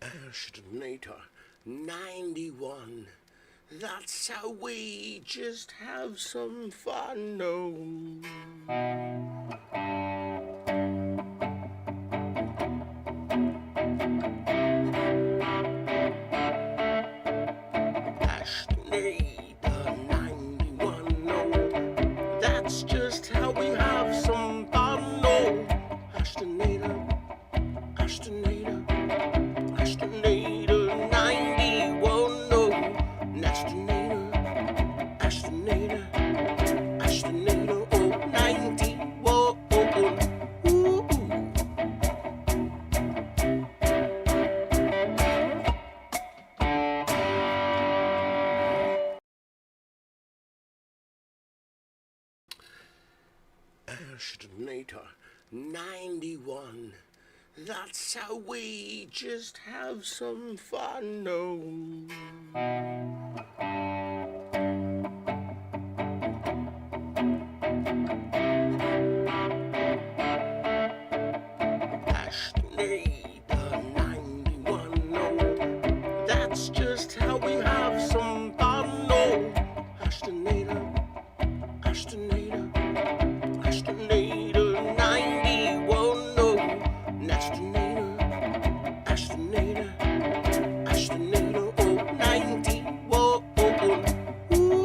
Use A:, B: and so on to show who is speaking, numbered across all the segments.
A: Estimator 91. That's how we just have some fun, no. Estimator 91, no. That's just how we have some fun, no. Estimator, Estimator, Estimator 91, no. Estimator, Estimator, Estimator, oh, 91, ooh. Estimator 91. That's how we just have some fun, no. Estimator 91, no. That's just how we have some fun, no. Estimator, Estimator, Estimator 91, no. Estimator, Estimator, Estimator, oh, 91, ooh.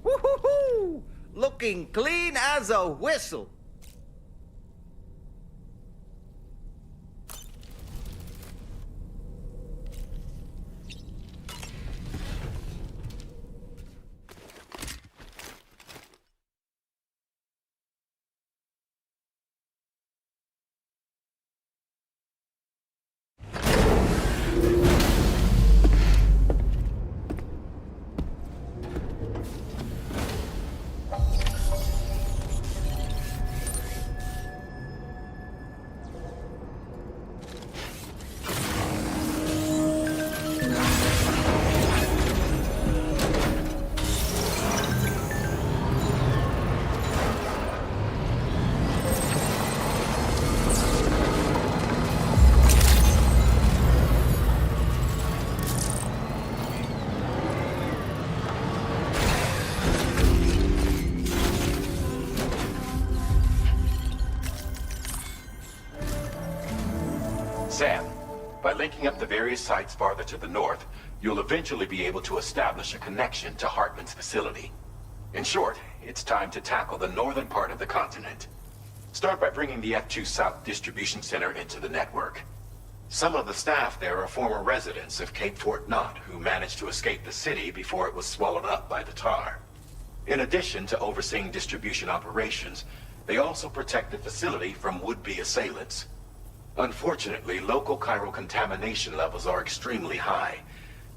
B: Woo-hoo-hoo! Looking clean as a whistle.
C: Sam, by linking up the various sites farther to the north, you'll eventually be able to establish a connection to Hartman's facility. In short, it's time to tackle the northern part of the continent. Start by bringing the F2 South Distribution Center into the network. Some of the staff there are former residents of Cape Fort Knott who managed to escape the city before it was swallowed up by the tar. In addition to overseeing distribution operations, They also protect the facility from would-be assailants. Unfortunately, local chiral contamination levels are extremely high,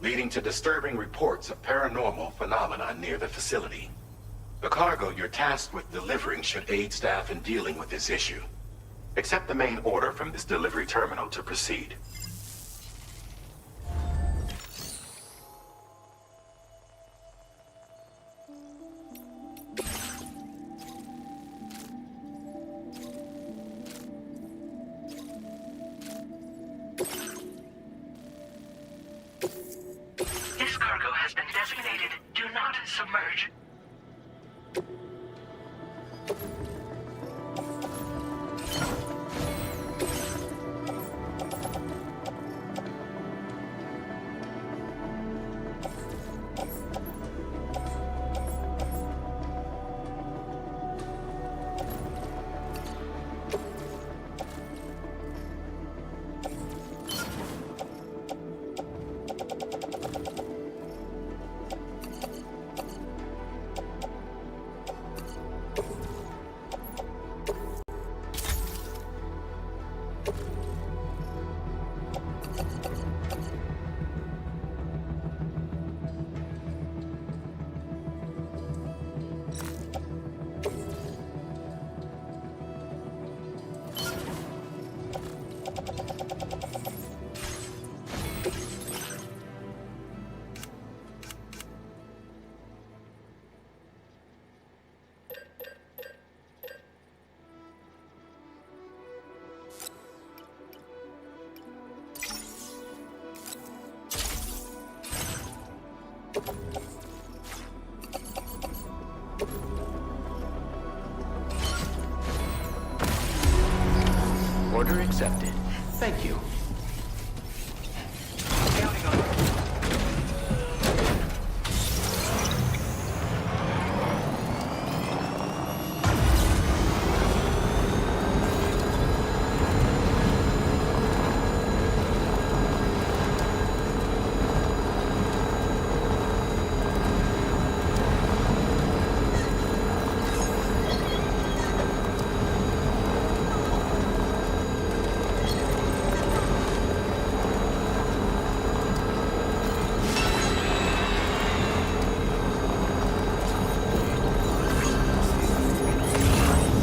C: leading to disturbing reports of paranormal phenomena near the facility. The cargo you're tasked with delivering should aid staff in dealing with this issue. Accept the main order from this delivery terminal to proceed.
D: This cargo has been designated Do Not Submerge.
E: Order accepted. Thank you.
D: Counting on it.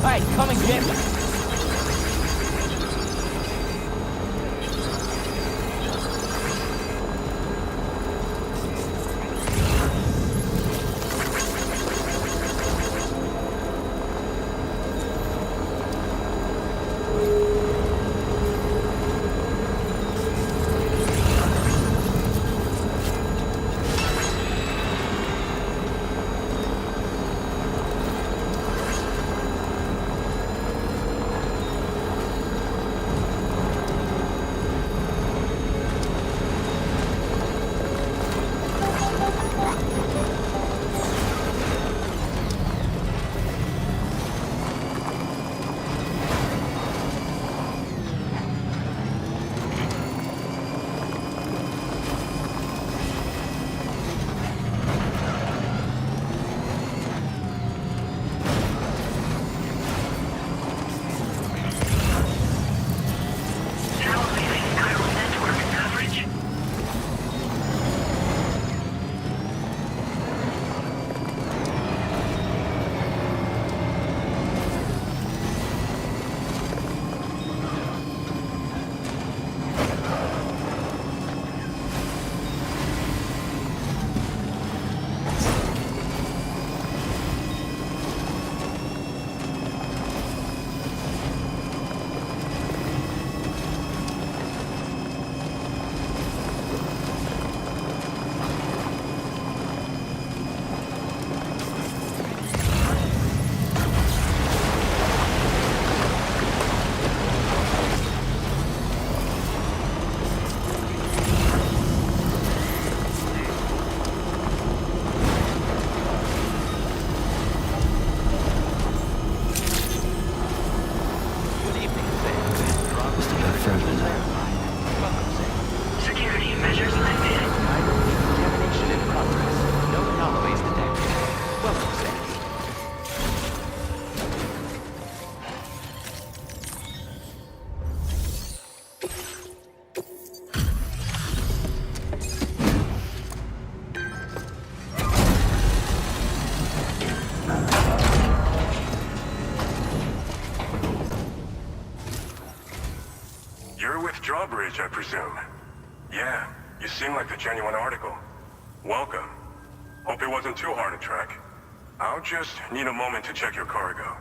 F: Hey, come and get me.
G: You're with Drawbridge, I presume. Yeah, you seem like the genuine article. Welcome. Hope it wasn't too hard to track. I'll just need a moment to check your cargo.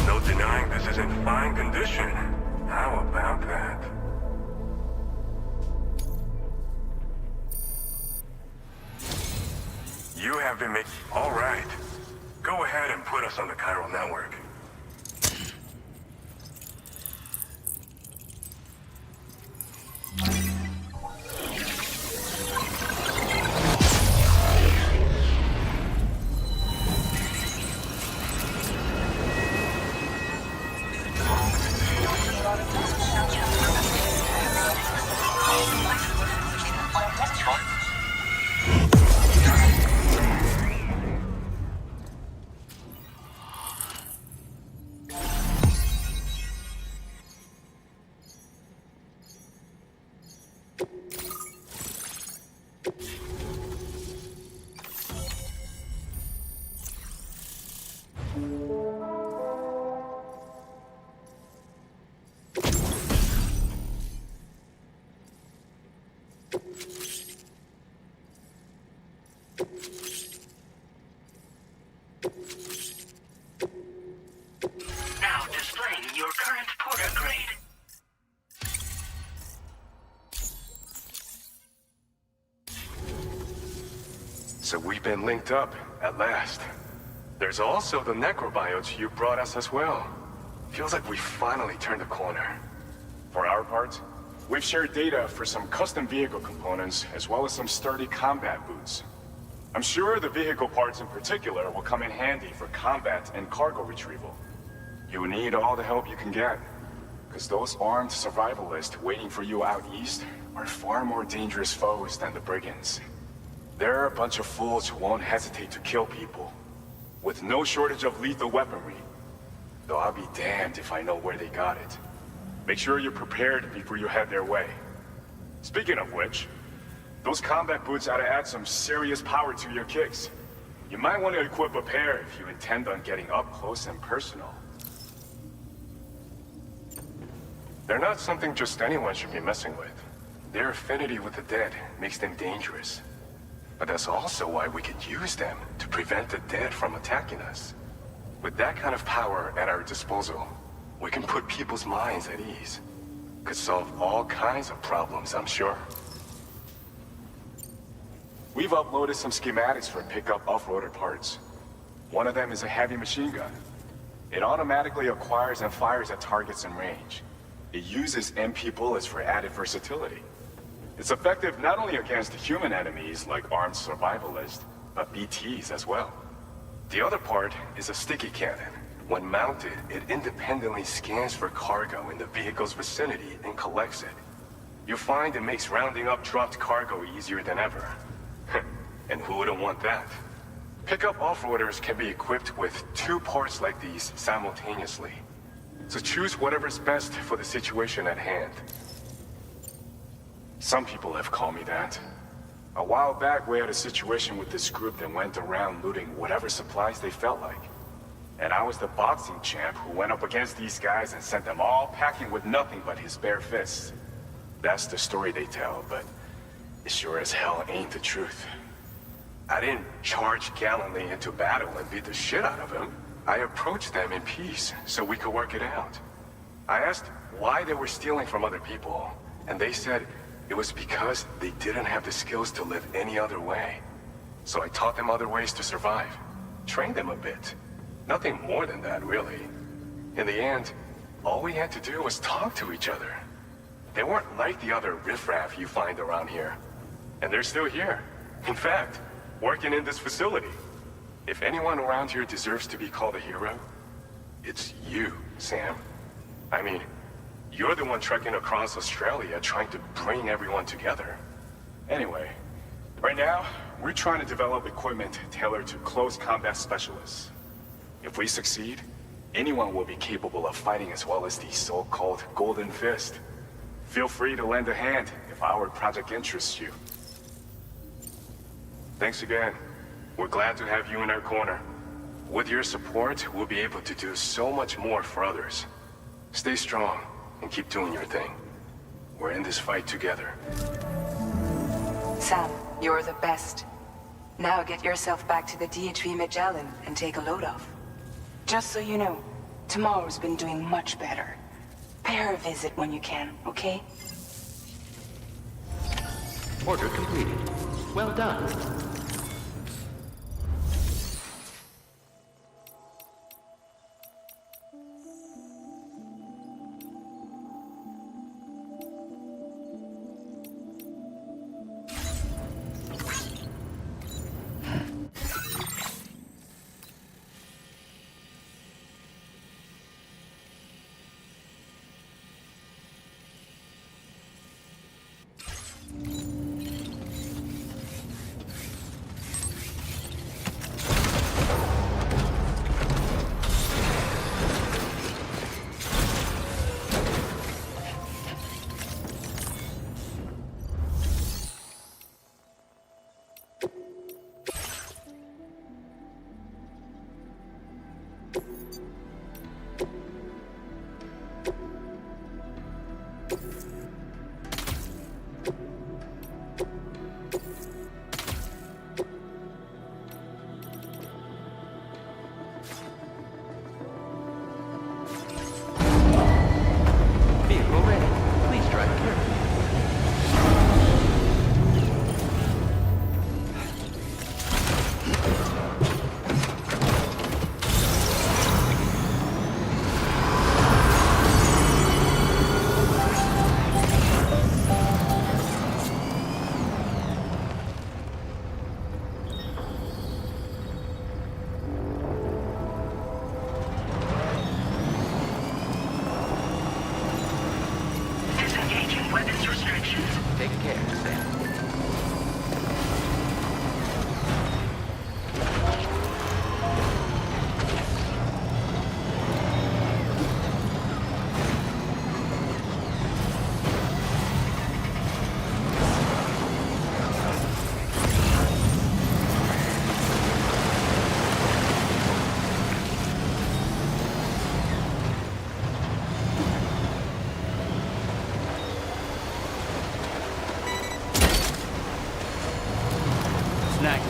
G: No denying this is in fine condition. How about that? You have been making... All right. Go ahead and put us on the chiral network.
D: Now displaying your current porter grade.
C: So we've been linked up, at last. There's also the necrobiotes you brought us as well. Feels like we finally turned a corner.
H: For our part, we've shared data for some custom vehicle components, as well as some sturdy combat boots. I'm sure the vehicle parts in particular will come in handy for combat and cargo retrieval. You need all the help you can get, because those armed survivalists waiting for you out east are far more dangerous foes than the brigands. They're a bunch of fools who won't hesitate to kill people, with no shortage of lethal weaponry. Though I'll be damned if I know where they got it. Make sure you're prepared before you head their way. Speaking of which, those combat boots ought to add some serious power to your kicks. You might want to equip a pair if you intend on getting up close and personal.
C: They're not something just anyone should be messing with. Their affinity with the dead makes them dangerous. But that's also why we could use them to prevent the dead from attacking us. With that kind of power at our disposal, we can put people's minds at ease. Could solve all kinds of problems, I'm sure.
H: We've uploaded some schematics for pickup off-roader parts. One of them is a heavy machine gun. It automatically acquires and fires at targets in range. It uses MP bullets for added versatility. It's effective not only against human enemies like armed survivalists, but BTs as well. The other part is a sticky cannon. When mounted, it independently scans for cargo in the vehicle's vicinity and collects it. You'll find it makes rounding up dropped cargo easier than ever. And who wouldn't want that? Pickup off-roaders can be equipped with 2 parts like these simultaneously. So choose whatever's best for the situation at hand. Some people have called me that. A while back, we had a situation with this group that went around looting whatever supplies they felt like. And I was the boxing champ who went up against these guys and sent them all packing with nothing but his bare fists. That's the story they tell, but it sure as hell ain't the truth.
C: I didn't charge gallantly into battle and beat the shit out of them. I approached them in peace so we could work it out. I asked why they were stealing from other people, and they said it was because they didn't have the skills to live any other way. So I taught them other ways to survive, trained them a bit. Nothing more than that, really. In the end, all we had to do was talk to each other. They weren't like the other riffraff you find around here. And they're still here. In fact, working in this facility. If anyone around here deserves to be called a hero, it's you, Sam. I mean, you're the one trekking across Australia trying to bring everyone together.
H: Anyway, right now, we're trying to develop equipment tailored to close combat specialists. If we succeed, anyone will be capable of fighting as well as the so-called Golden Fist. Feel free to lend a hand if our project interests you. Thanks again. We're glad to have you in our corner. With your support, we'll be able to do so much more for others. Stay strong and keep doing your thing. We're in this fight together.
I: Sam, you're the best. Now get yourself back to the DHV Magellan and take a load off. Just so you know, Tomorrow's been doing much better. Pay her a visit when you can, okay?
E: Order completed. Well done. Vehicle ready. Please drive carefully.
D: Disengaging weapons restrictions.
E: Take care, Sam.
F: Snack.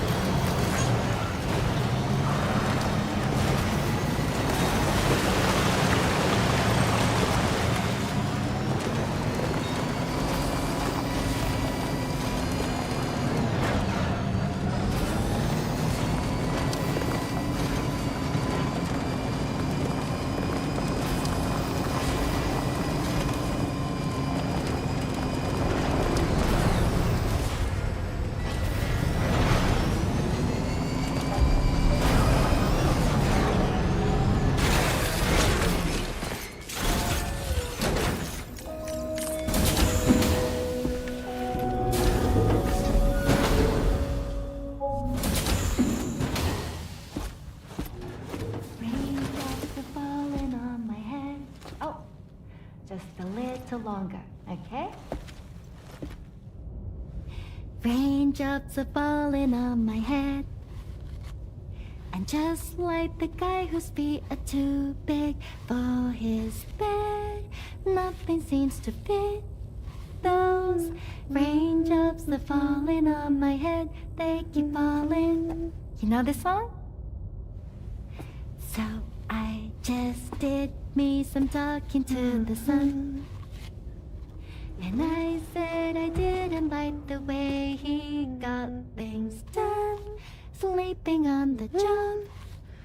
J: Raindrops are falling on my head. Oh, just a little longer, okay? Raindrops are falling on my head. And just like the guy whose feet are too big for his bed, nothing seems to fit. Those raindrops are falling on my head, they keep falling. You know this song? So I just did me some talking to the sun. And I said I didn't like the way he got things done. Sleeping on the job.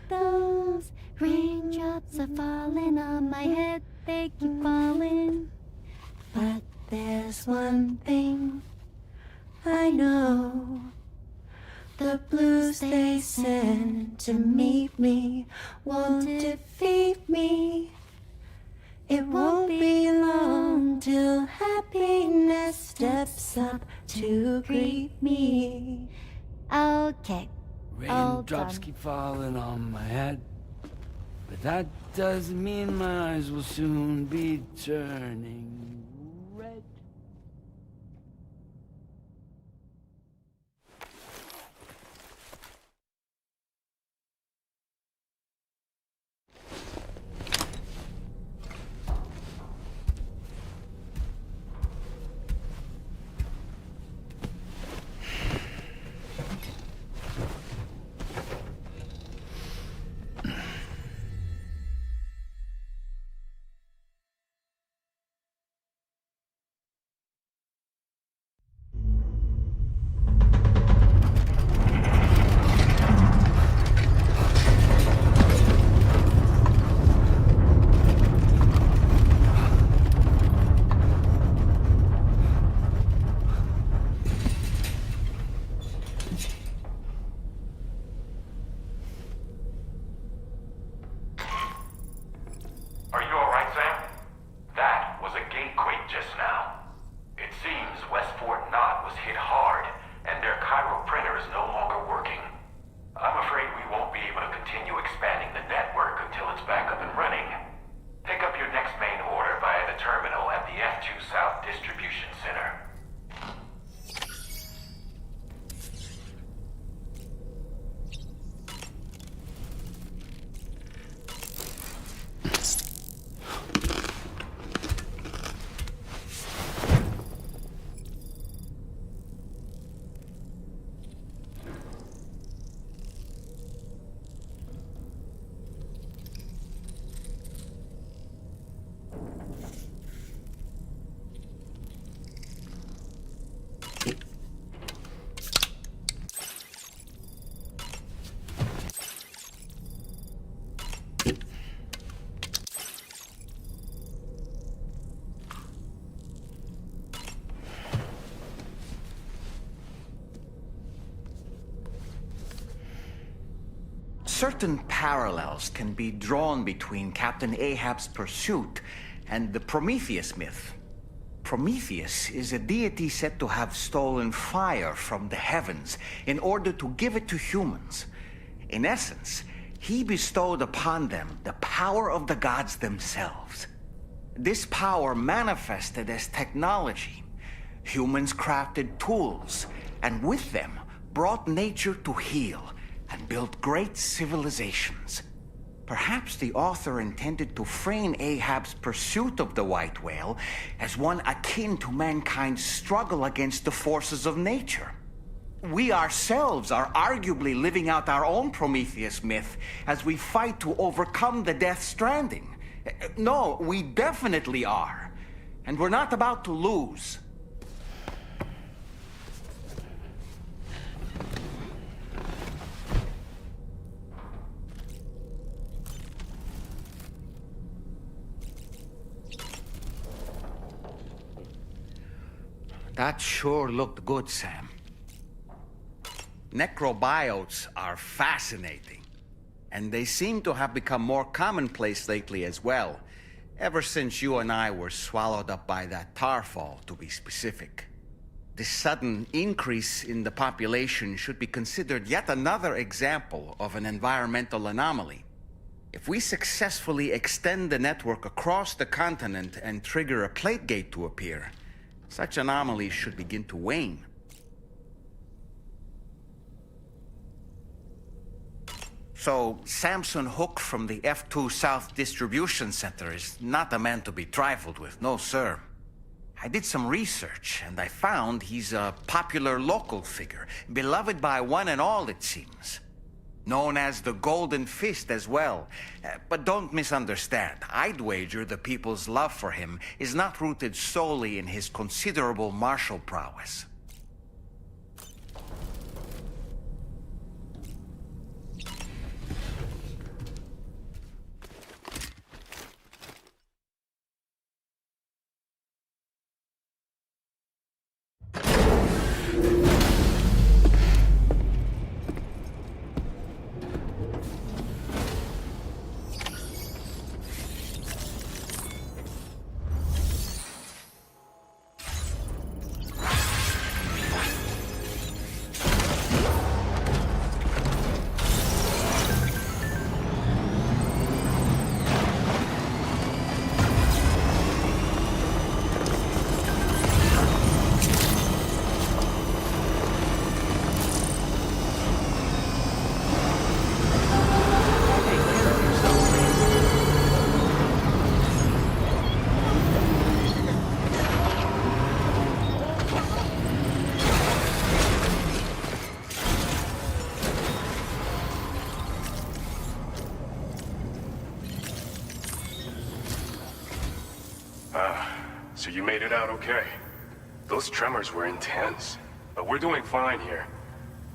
J: Those raindrops are falling on my head, they keep falling. But there's one thing I know. The blues they send to meet me won't defeat me. It won't be long till happiness steps up to greet me. Okay.
F: Raindrops keep falling on my head, but that doesn't mean my eyes will soon be turning red.
B: certain parallels can be drawn between Captain Ahab's pursuit and the Prometheus myth. Prometheus is a deity said to have stolen fire from the heavens in order to give it to humans. In essence, he bestowed upon them the power of the gods themselves. This power manifested as technology. Humans crafted tools, and with them brought nature to heal and built great civilizations. Perhaps the author intended to frame Ahab's pursuit of the white whale as one akin to mankind's struggle against the forces of nature. We ourselves are arguably living out our own Prometheus myth as we fight to overcome the Death Stranding. No, we definitely are. And we're not about to lose. That sure looked good, Sam. Necrobiotes are fascinating, and they seem to have become more commonplace lately as well, ever since you and I were swallowed up by that tarfall, to be specific. This sudden increase in the population should be considered yet another example of an environmental anomaly. If we successfully extend the network across the continent and trigger a plate gate to appear, such anomalies should begin to wane. So, Samson Hook from the F2 South Distribution Center is not a man to be trifled with, no sir. I did some research, and I found he's a popular local figure, beloved by one and all, it seems. Known as the Golden Fist as well. But don't misunderstand. I'd wager the people's love for him is not rooted solely in his considerable martial prowess.
G: So you made it out okay. Those tremors were intense, but we're doing fine here.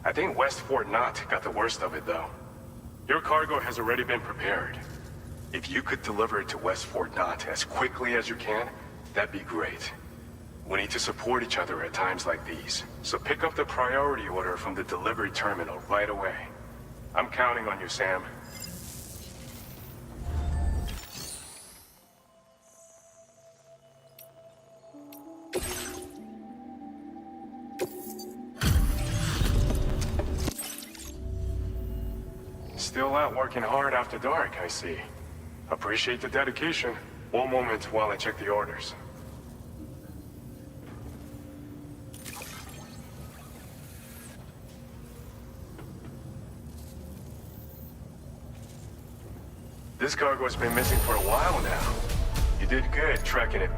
G: I think West Fort Knott got the worst of it, though. Your cargo has already been prepared. If you could deliver it to West Fort Knott as quickly as you can, that'd be great. We need to support each other at times like these, so pick up the priority order from the delivery terminal right away. I'm counting on you, Sam. Still out working hard after dark, I see. Appreciate the dedication. One moment while I check the orders. This cargo's been missing for a while now. You did good tracking it.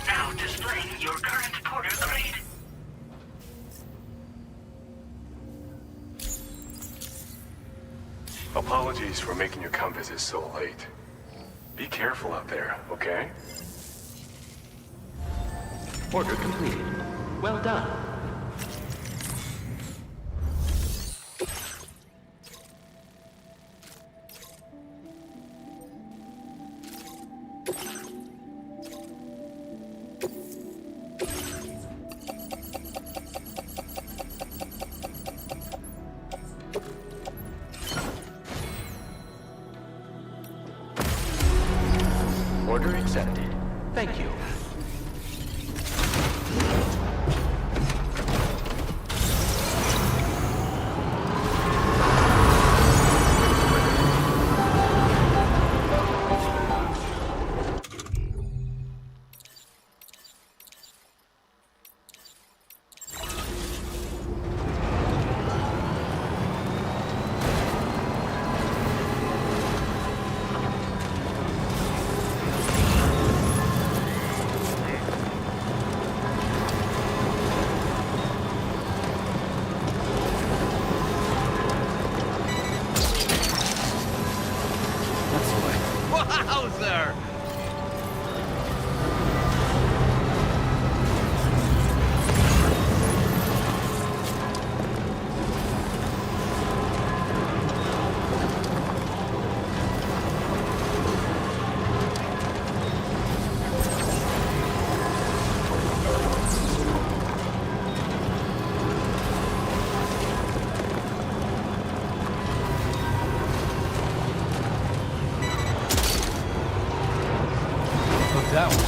D: Now displaying your current porter grade.
G: Apologies for making you come visit so late. Be careful out there, okay?
E: Order completed. Well done. Order accepted. Thank you.
B: Wowzer!
F: That one.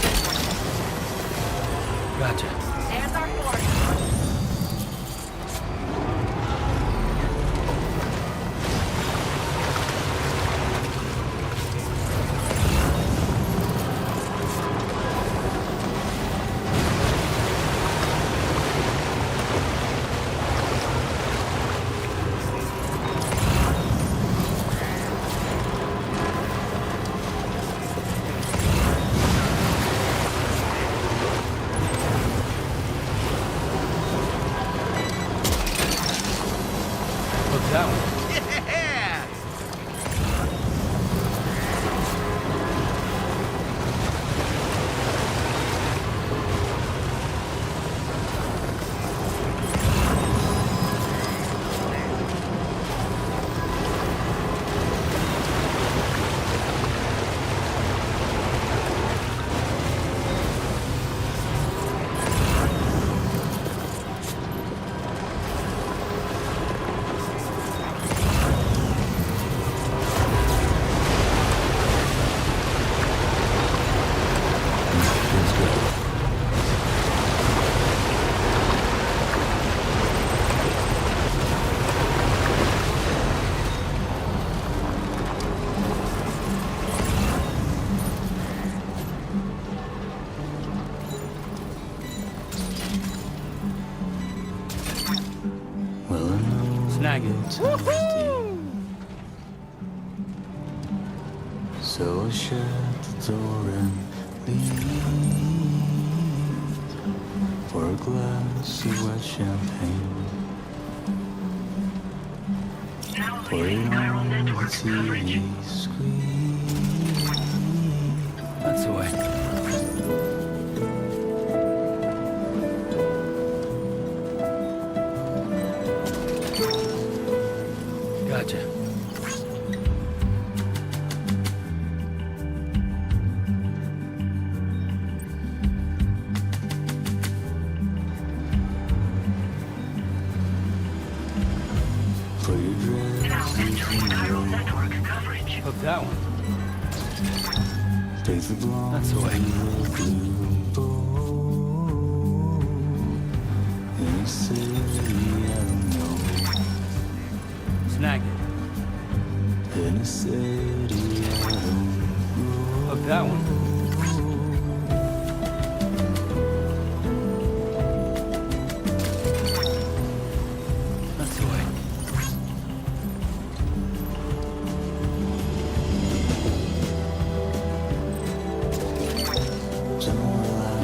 F: Gotcha.
D: There's our force.
F: That one.
B: Yeah!
F: Snag it.
K: So I shut the door and leave for a glass of wet champagne. Pour it on the TV screen.
F: That's the way. Gotcha.
K: For your dress,
F: Hook that one.
K: take the blonde
F: That's the way.
K: blue boat in a city I don't know.
F: Snag it.
K: In a city I don't know.
F: Hook that one. That's the way.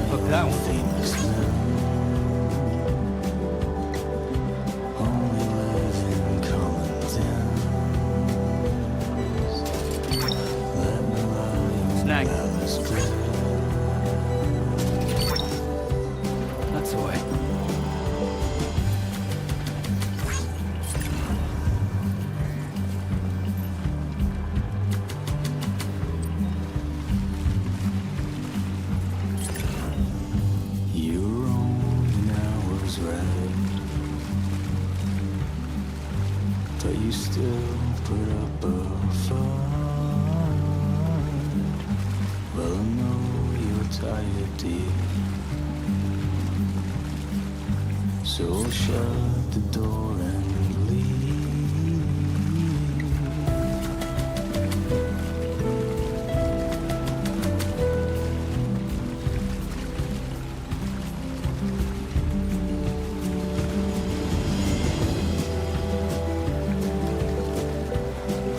F: Hook that one.
K: Famous men only live in common dens. Let me lie
F: Snag.
K: on this bed.
F: That's the way.
K: You were wrong and I was right, but you still put up a fight. Well, I'm So shut the door and leave.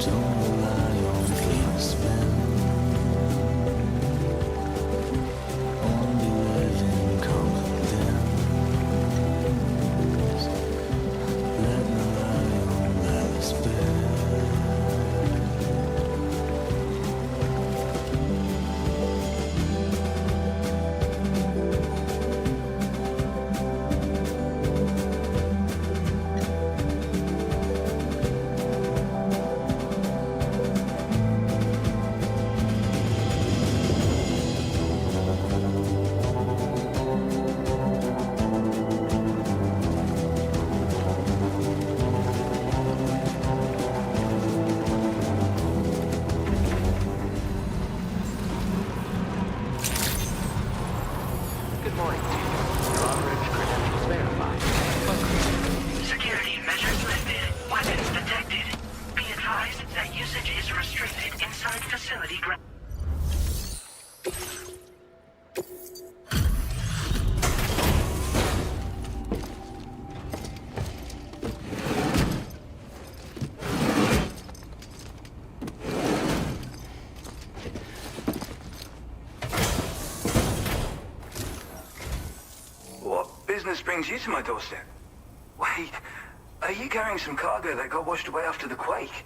K: Don't rely on kingsmen. Only living confidence. Let me lie on Alice bed.
E: Good morning to you. Drawbridge credentials verified. Welcome.
D: Security measures lifted. Weapons detected. Be advised that usage is restricted inside facility grounds.
L: What business brings you to my doorstep? Wait, are you carrying some cargo that got washed away after the quake?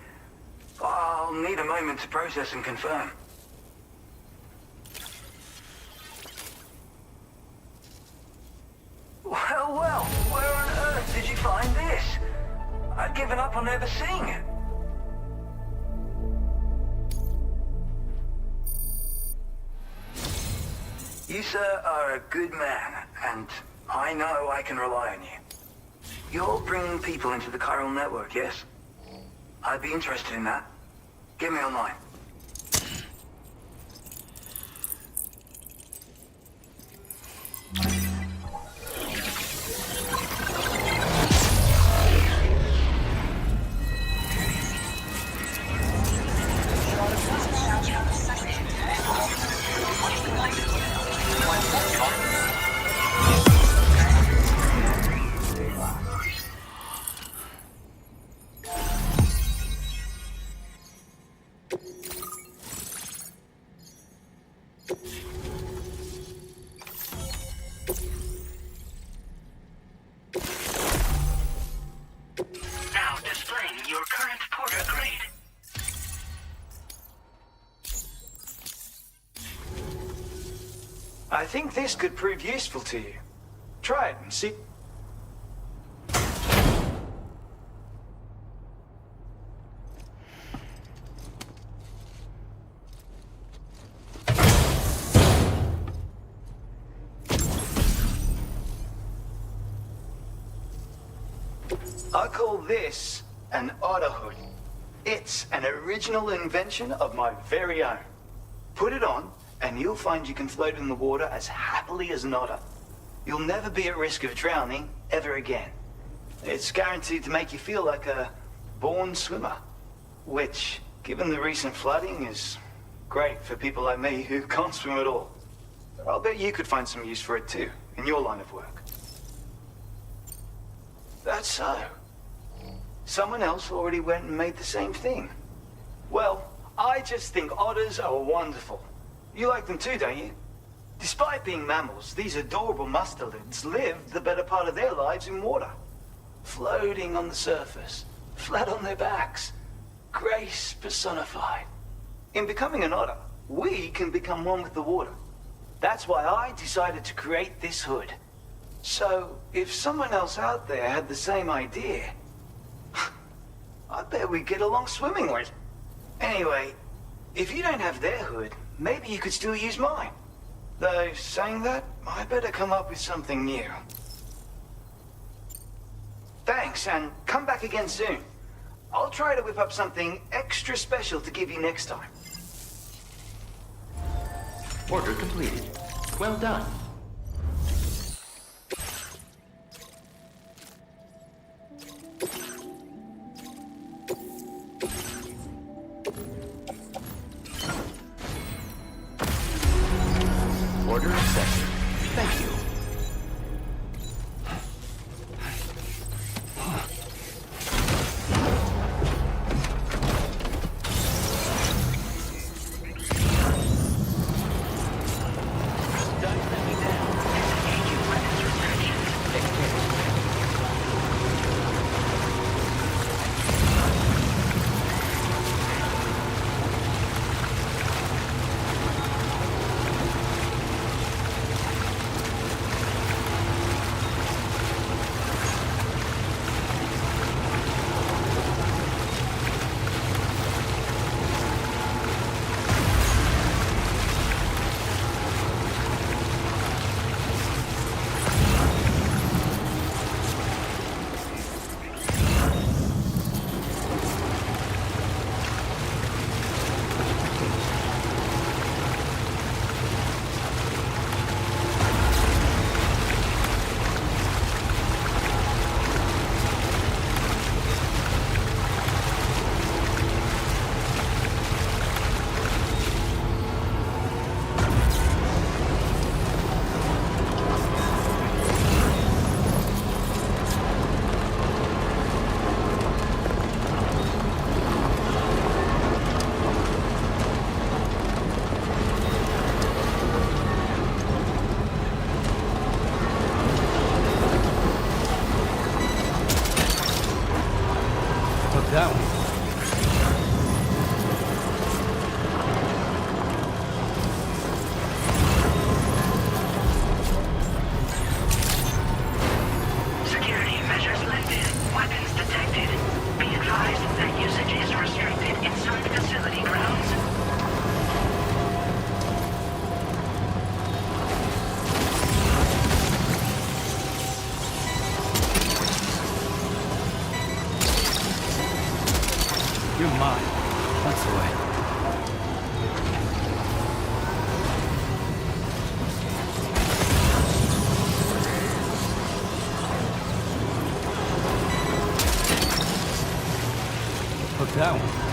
L: I'll need a moment to process and confirm. Well, where on earth did you find this? I'd given up on ever seeing it. You, sir, are a good man, and I know I can rely on you. You're bringing people into the chiral network, yes? I'd be interested in that. Get me online.
D: Now displaying your current porter grade.
M: I think this could prove useful to you. Try it and see. I call this an auto hood. It's an original invention of my very own. Put it on, and you'll find you can float in the water as happily as an otter. You'll never be at risk of drowning ever again. It's guaranteed to make you feel like a born swimmer, which, given the recent flooding, is great for people like me who can't swim at all. I'll bet you could find some use for it too, in your line of work. That's so. Someone else already went and made the same thing. Well, I just think otters are wonderful. You like them too, don't you? Despite being mammals, these adorable mustelids live the better part of their lives in water. Floating on the surface, flat on their backs. Grace personified. In becoming an otter, we can become one with the water. That's why I decided to create this hood. So, if someone else out there had the same idea, I bet we'd get along swimmingly. Anyway, if you don't have their hood, maybe you could still use mine. Though, saying that, I better come up with something new. Thanks, and come back again soon. I'll try to whip up something extra special to give you next time.
E: Order completed. Well done.
B: Order accepted. Thank you.
F: That one.
D: Security measures lifted. Weapons detected. Be advised that usage is restricted inside facility grounds.
F: You're mine. That's the way. Look, that one.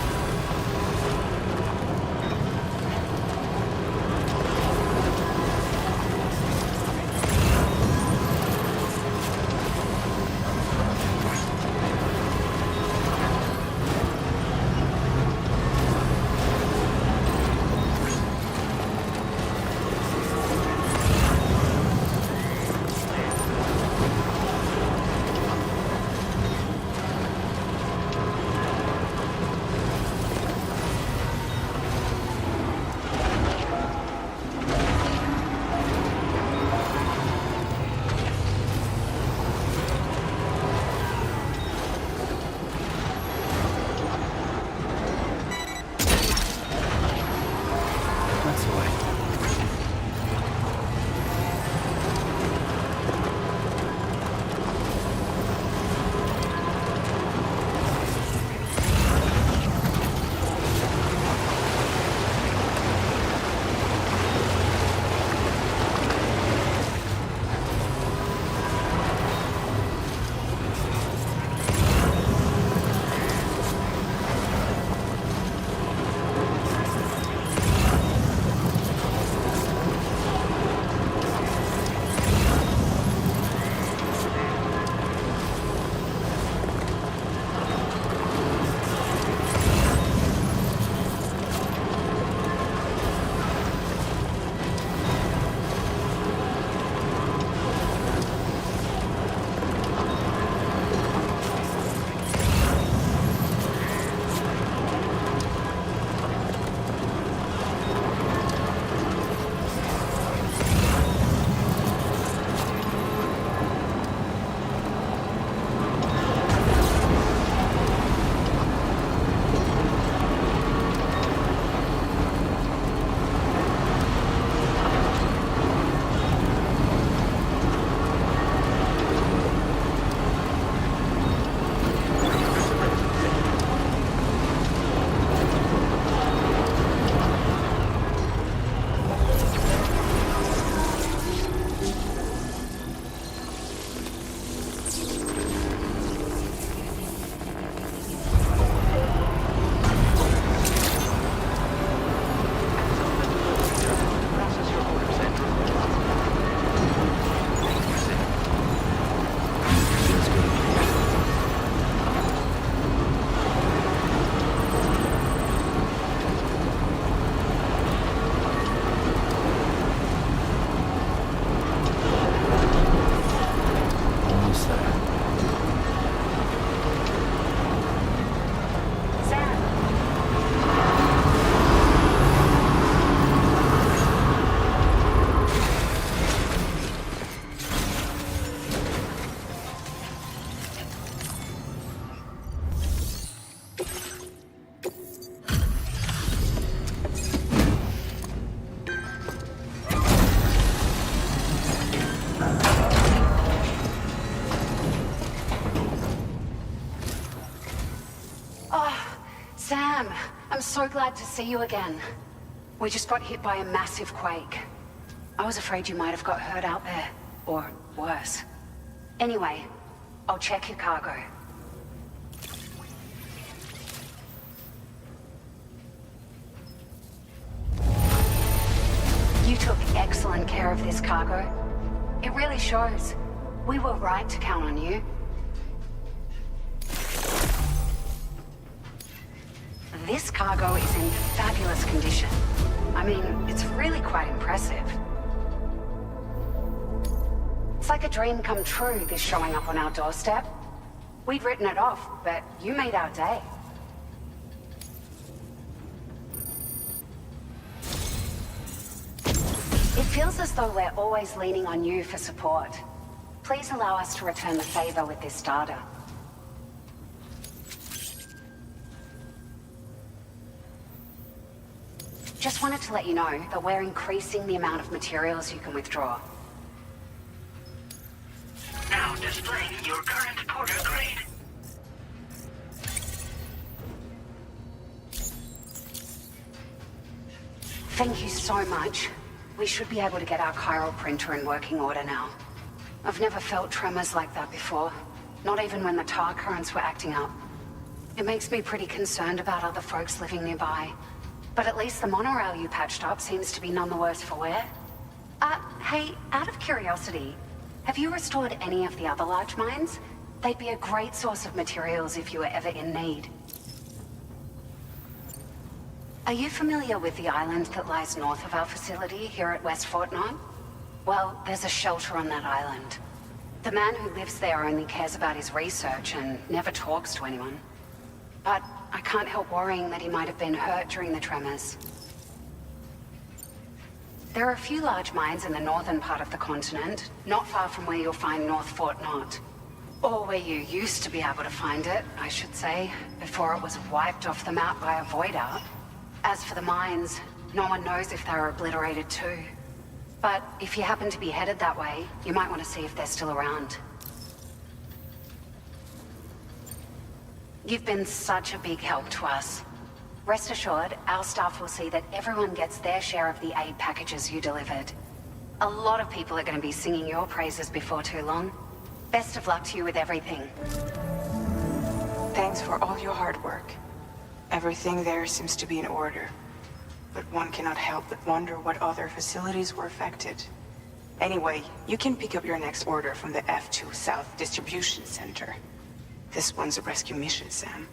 N: so glad to see you again. We just got hit by a massive quake. I was afraid you might have got hurt out there, or worse. Anyway, I'll check your cargo. You took excellent care of this cargo. It really shows. We were right to count on you. This cargo is in fabulous condition. I mean, it's really quite impressive. It's like a dream come true, this showing up on our doorstep. We'd written it off, but you made our day. It feels as though we're always leaning on you for support. Please allow us to return the favor with this data. Just wanted to let you know that we're increasing the amount of materials you can withdraw.
D: Now displaying your current porter grade.
N: Thank you so much. We should be able to get our chiral printer in working order now. I've never felt tremors like that before, not even when the tar currents were acting up. It makes me pretty concerned about other folks living nearby. But at least the monorail you patched up seems to be none the worse for wear. Hey, out of curiosity, have you restored any of the other large mines? They'd be a great source of materials if you were ever in need. Are you familiar with the island that lies north of our facility here at West Fort Knox? Well, there's a shelter on that island. The man who lives there only cares about his research and never talks to anyone. But I can't help worrying that he might have been hurt during the tremors. There are a few large mines in the northern part of the continent, not far from where you'll find North Fort Knox. Or where you used to be able to find it, I should say, before it was wiped off the map by a void out. As for the mines, no one knows if they were obliterated too. But if you happen to be headed that way, you might want to see if they're still around. You've been such a big help to us. Rest assured, our staff will see that everyone gets their share of the aid packages you delivered. A lot of people are going to be singing your praises before too long. Best of luck to you with everything.
I: Thanks for all your hard work. Everything there seems to be in order. But one cannot help but wonder what other facilities were affected. Anyway, you can pick up your next order from the F2 South Distribution Center. This one's a rescue mission, Sam.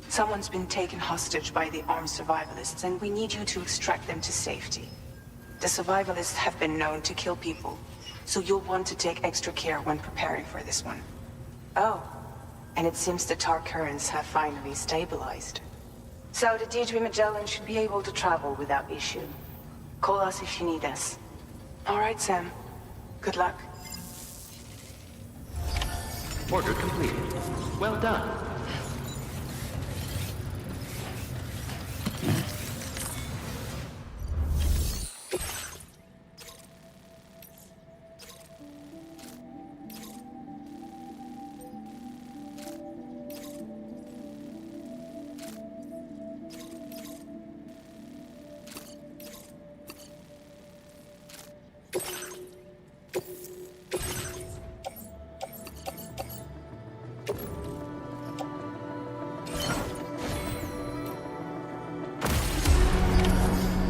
I: Someone's been taken hostage by the armed survivalists, and we need you to extract them to safety. The survivalists have been known to kill people, so you'll want to take extra care when preparing for this one. Oh, and it seems the tar currents have finally stabilized. So the DHB Magellan should be able to travel without issue. Call us if you need us. All right, Sam. Good luck.
E: Order completed. Well done.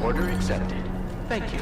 E: Order accepted. Thank you.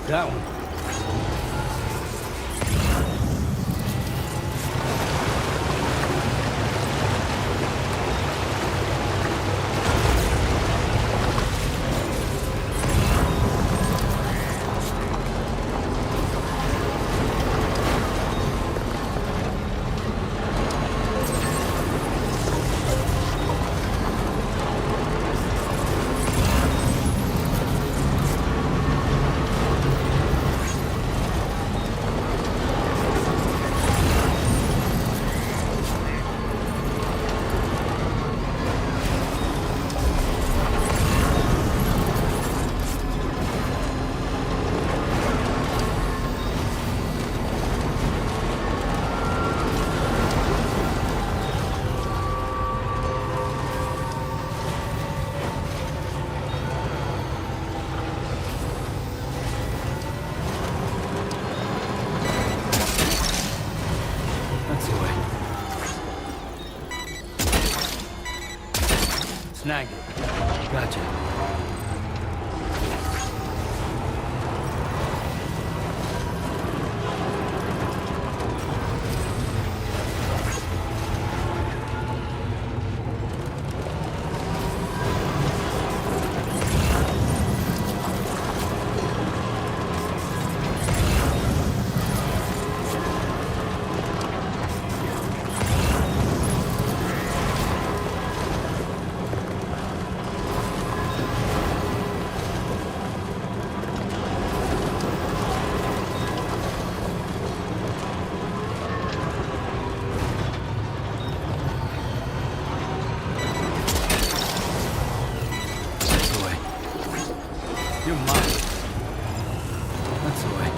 F: That one. Snag it. Gotcha. You're mine. That's the way.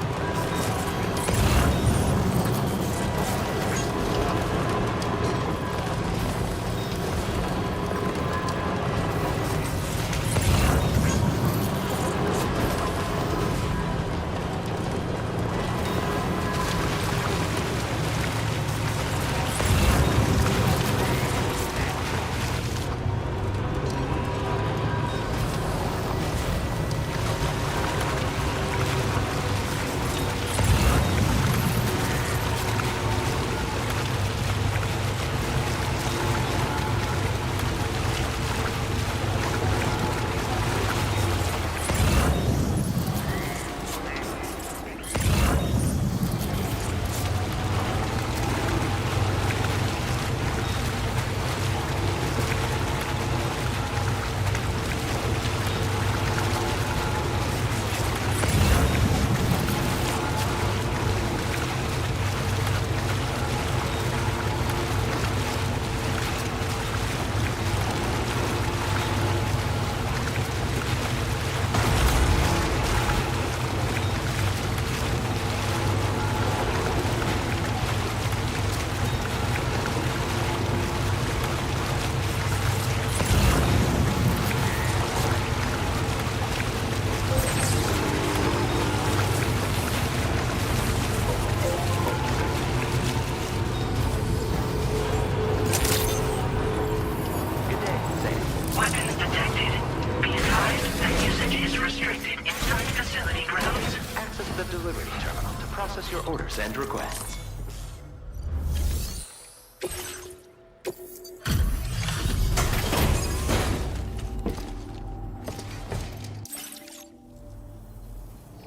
E: Your orders and requests.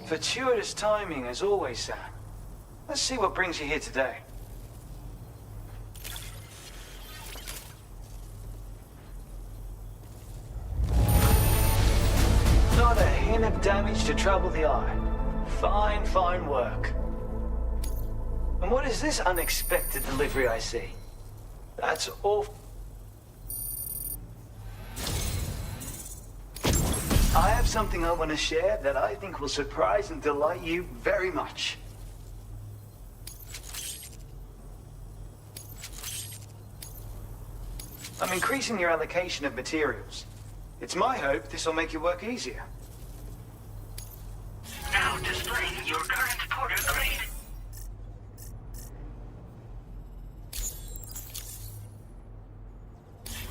M: Fortuitous timing as always, Sam. Let's see what brings you here today. Not a hint of damage to trouble the eye. Fine, fine work. And what is this unexpected delivery I see? That's awful. I have something I want to share that I think will surprise and delight you very much. I'm increasing your allocation of materials. It's my hope this will make your work easier.
D: Now displaying your current porter grade.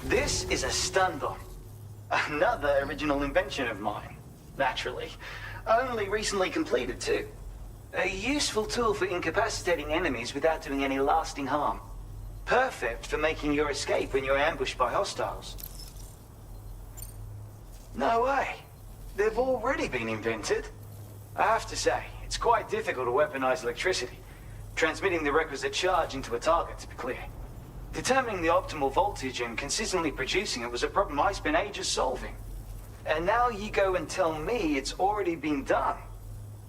M: This is a stun bomb. Another original invention of mine, naturally. Only recently completed, too. A useful tool for incapacitating enemies without doing any lasting harm. Perfect for making your escape when you're ambushed by hostiles. No way. They've already been invented. I have to say, it's quite difficult to weaponize electricity. Transmitting the requisite charge into a target, to be clear. Determining the optimal voltage and consistently producing it was a problem I spent ages solving. And now you go and tell me it's already been done.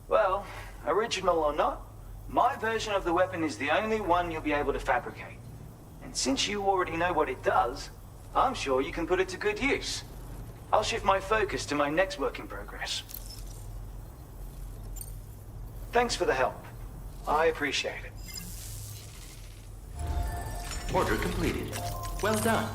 M: Well, original or not, my version of the weapon is the only one you'll be able to fabricate. And since you already know what it does, I'm sure you can put it to good use. I'll shift my focus to my next work in progress. Thanks for the help. I appreciate it.
E: Order completed. Well done.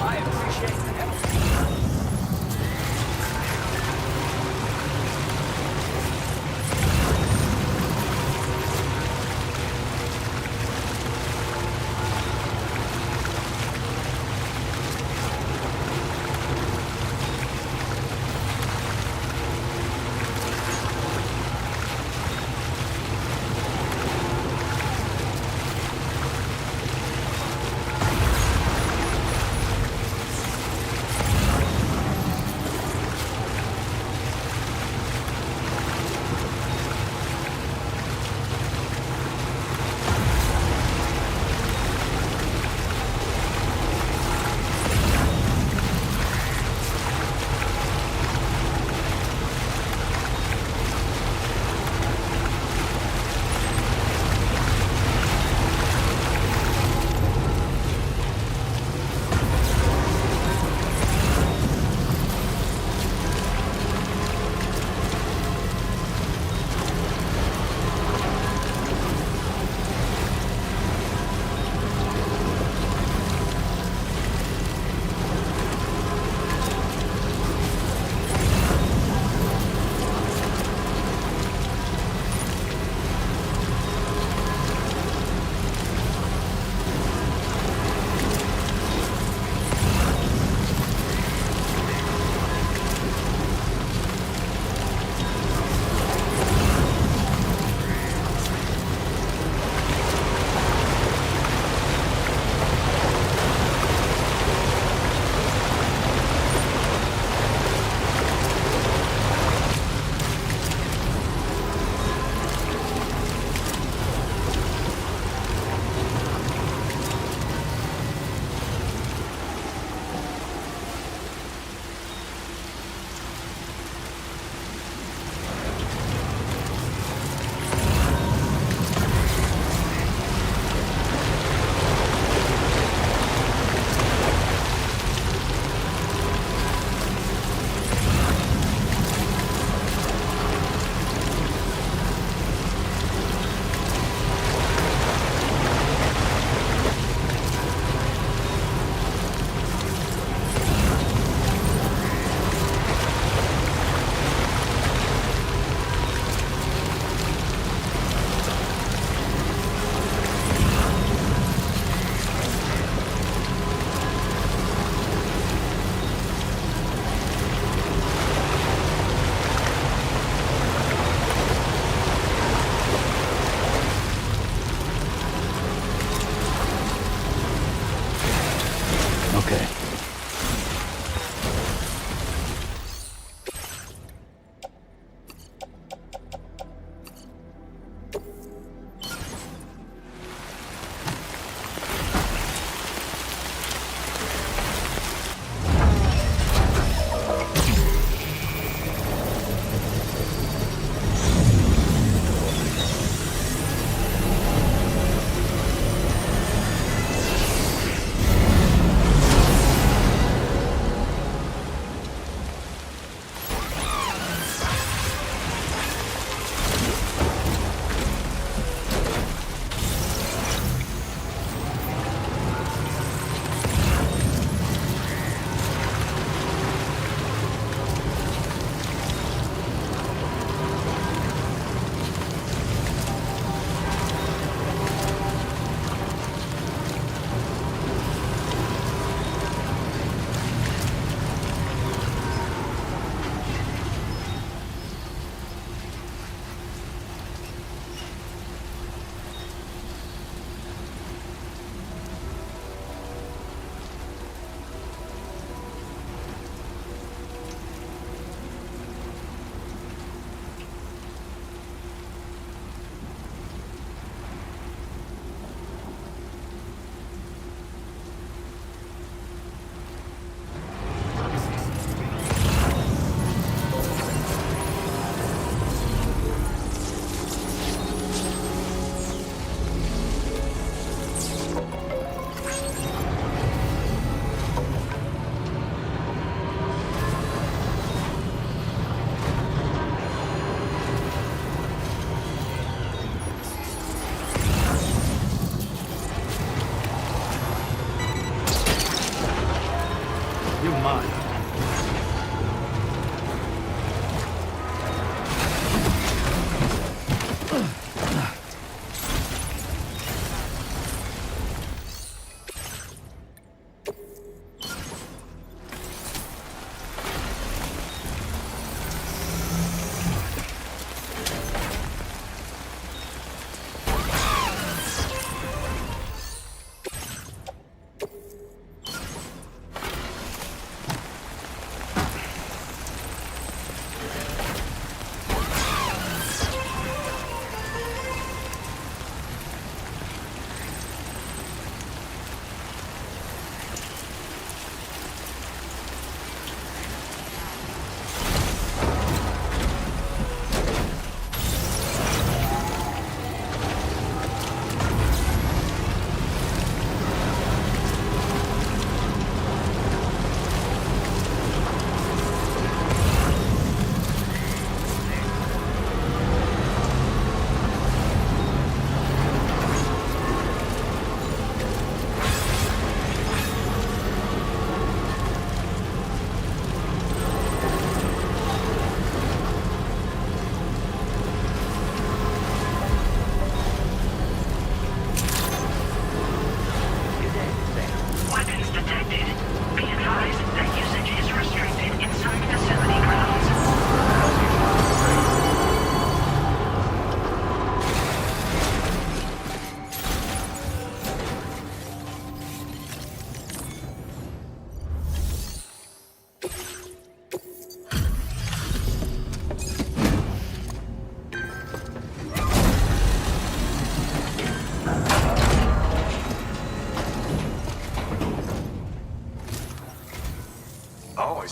M: I appreciate the help.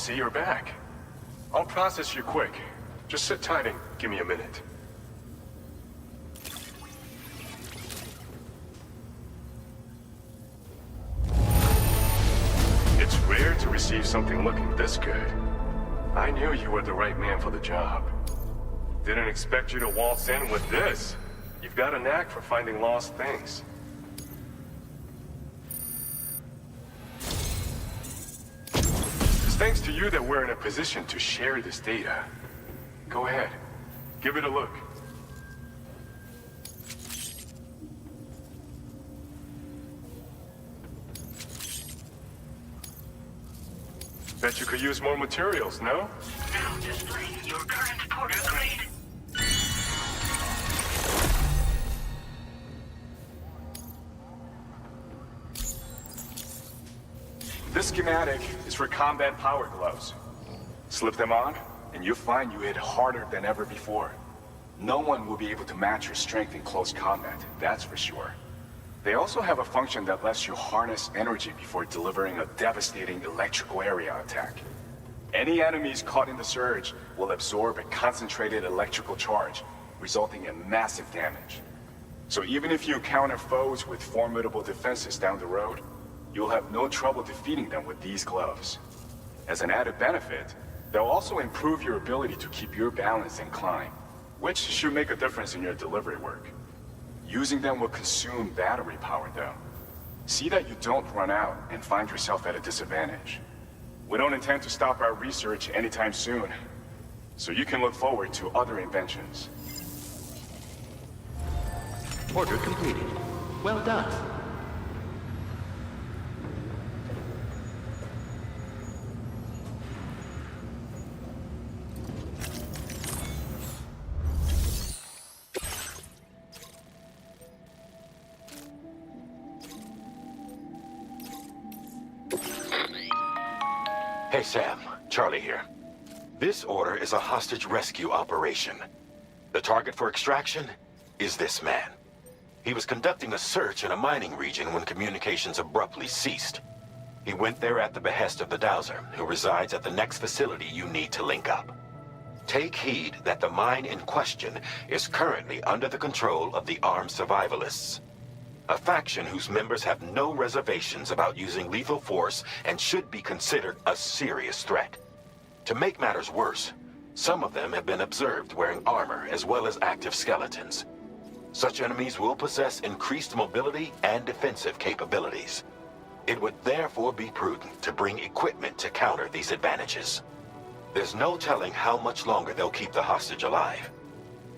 G: see you're back. I'll process you quick. Just sit tight and give me a minute. It's rare to receive something looking this good. I knew you were the right man for the job. Didn't expect you to waltz in with this. You've got a knack for finding lost things. It's thanks to you that we're in a position to share this data. Go ahead. Give it a look. Bet you could use more materials, no?
D: Now displaying your current porter grade.
H: This schematic is for combat power gloves. Slip them on, and you'll find you hit harder than ever before. No one will be able to match your strength in close combat, that's for sure. They also have a function that lets you harness energy before delivering a devastating electrical area attack. Any enemies caught in the surge will absorb a concentrated electrical charge, resulting in massive damage. So even if you encounter foes with formidable defenses down the road, you'll have no trouble defeating them with these gloves. As an added benefit, they'll also improve your ability to keep your balance and climb, which should make a difference in your delivery work. Using them will consume battery power, though. See that you don't run out and find yourself at a disadvantage. We don't intend to stop our research anytime soon, so you can look forward to other inventions.
E: Order completed. Well done.
C: Hey Sam, Charlie here. This order is a hostage rescue operation. The target for extraction is this man. He was conducting a search in a mining region when communications abruptly ceased. He went there at the behest of the Dowser, who resides at the next facility you need to link up. Take heed that the mine in question is currently under the control of the armed survivalists, a faction whose members have no reservations about using lethal force and should be considered a serious threat. To make matters worse, some of them have been observed wearing armor as well as active skeletons. Such enemies will possess increased mobility and defensive capabilities. It would therefore be prudent to bring equipment to counter these advantages. There's no telling how much longer they'll keep the hostage alive.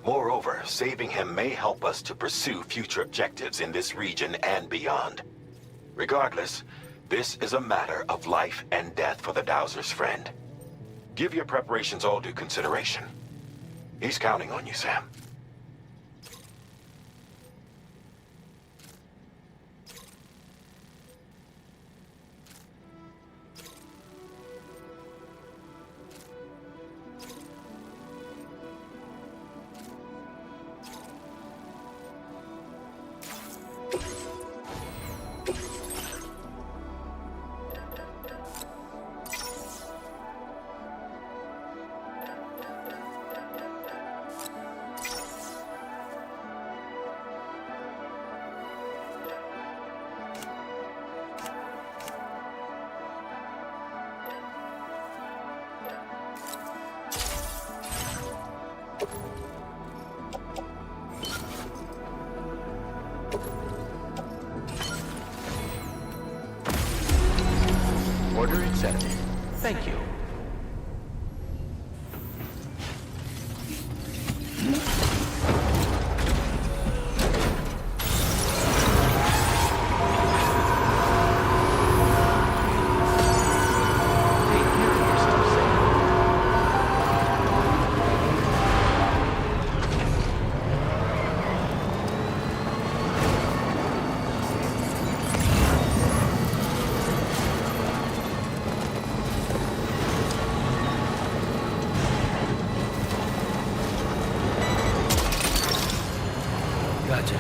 C: Moreover, saving him may help us to pursue future objectives in this region and beyond. Regardless, this is a matter of life and death for the Dowser's friend. Give your preparations all due consideration. He's counting on you, Sam.
E: Order accepted. Thank you.
F: Gotcha.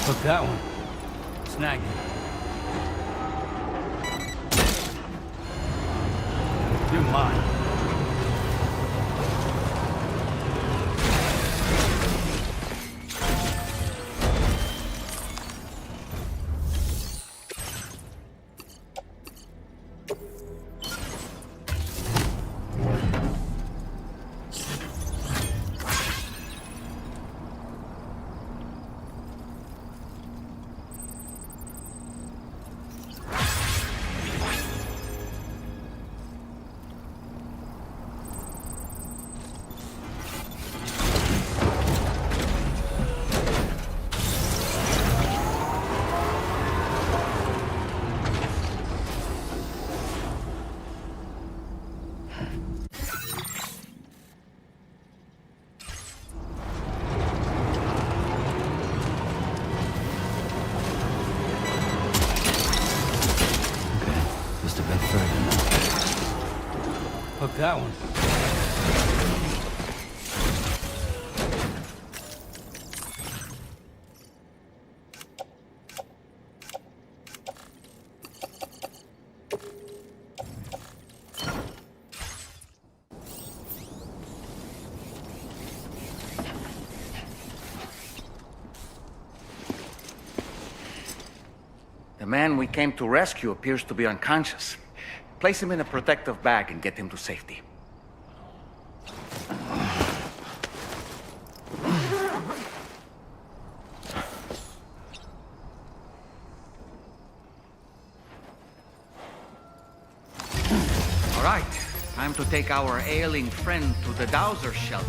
F: Hook that one. Snag it. You're mine. Just a bit further now. Hook that one.
B: The man we came to rescue appears to be unconscious. Place him in a protective bag and get him to safety. All right, time to take our ailing friend to the Dowser shelter.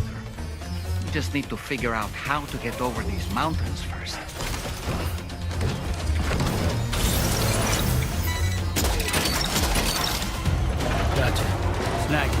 B: We just need to figure out how to get over these mountains first.
F: Gotcha. Snag it.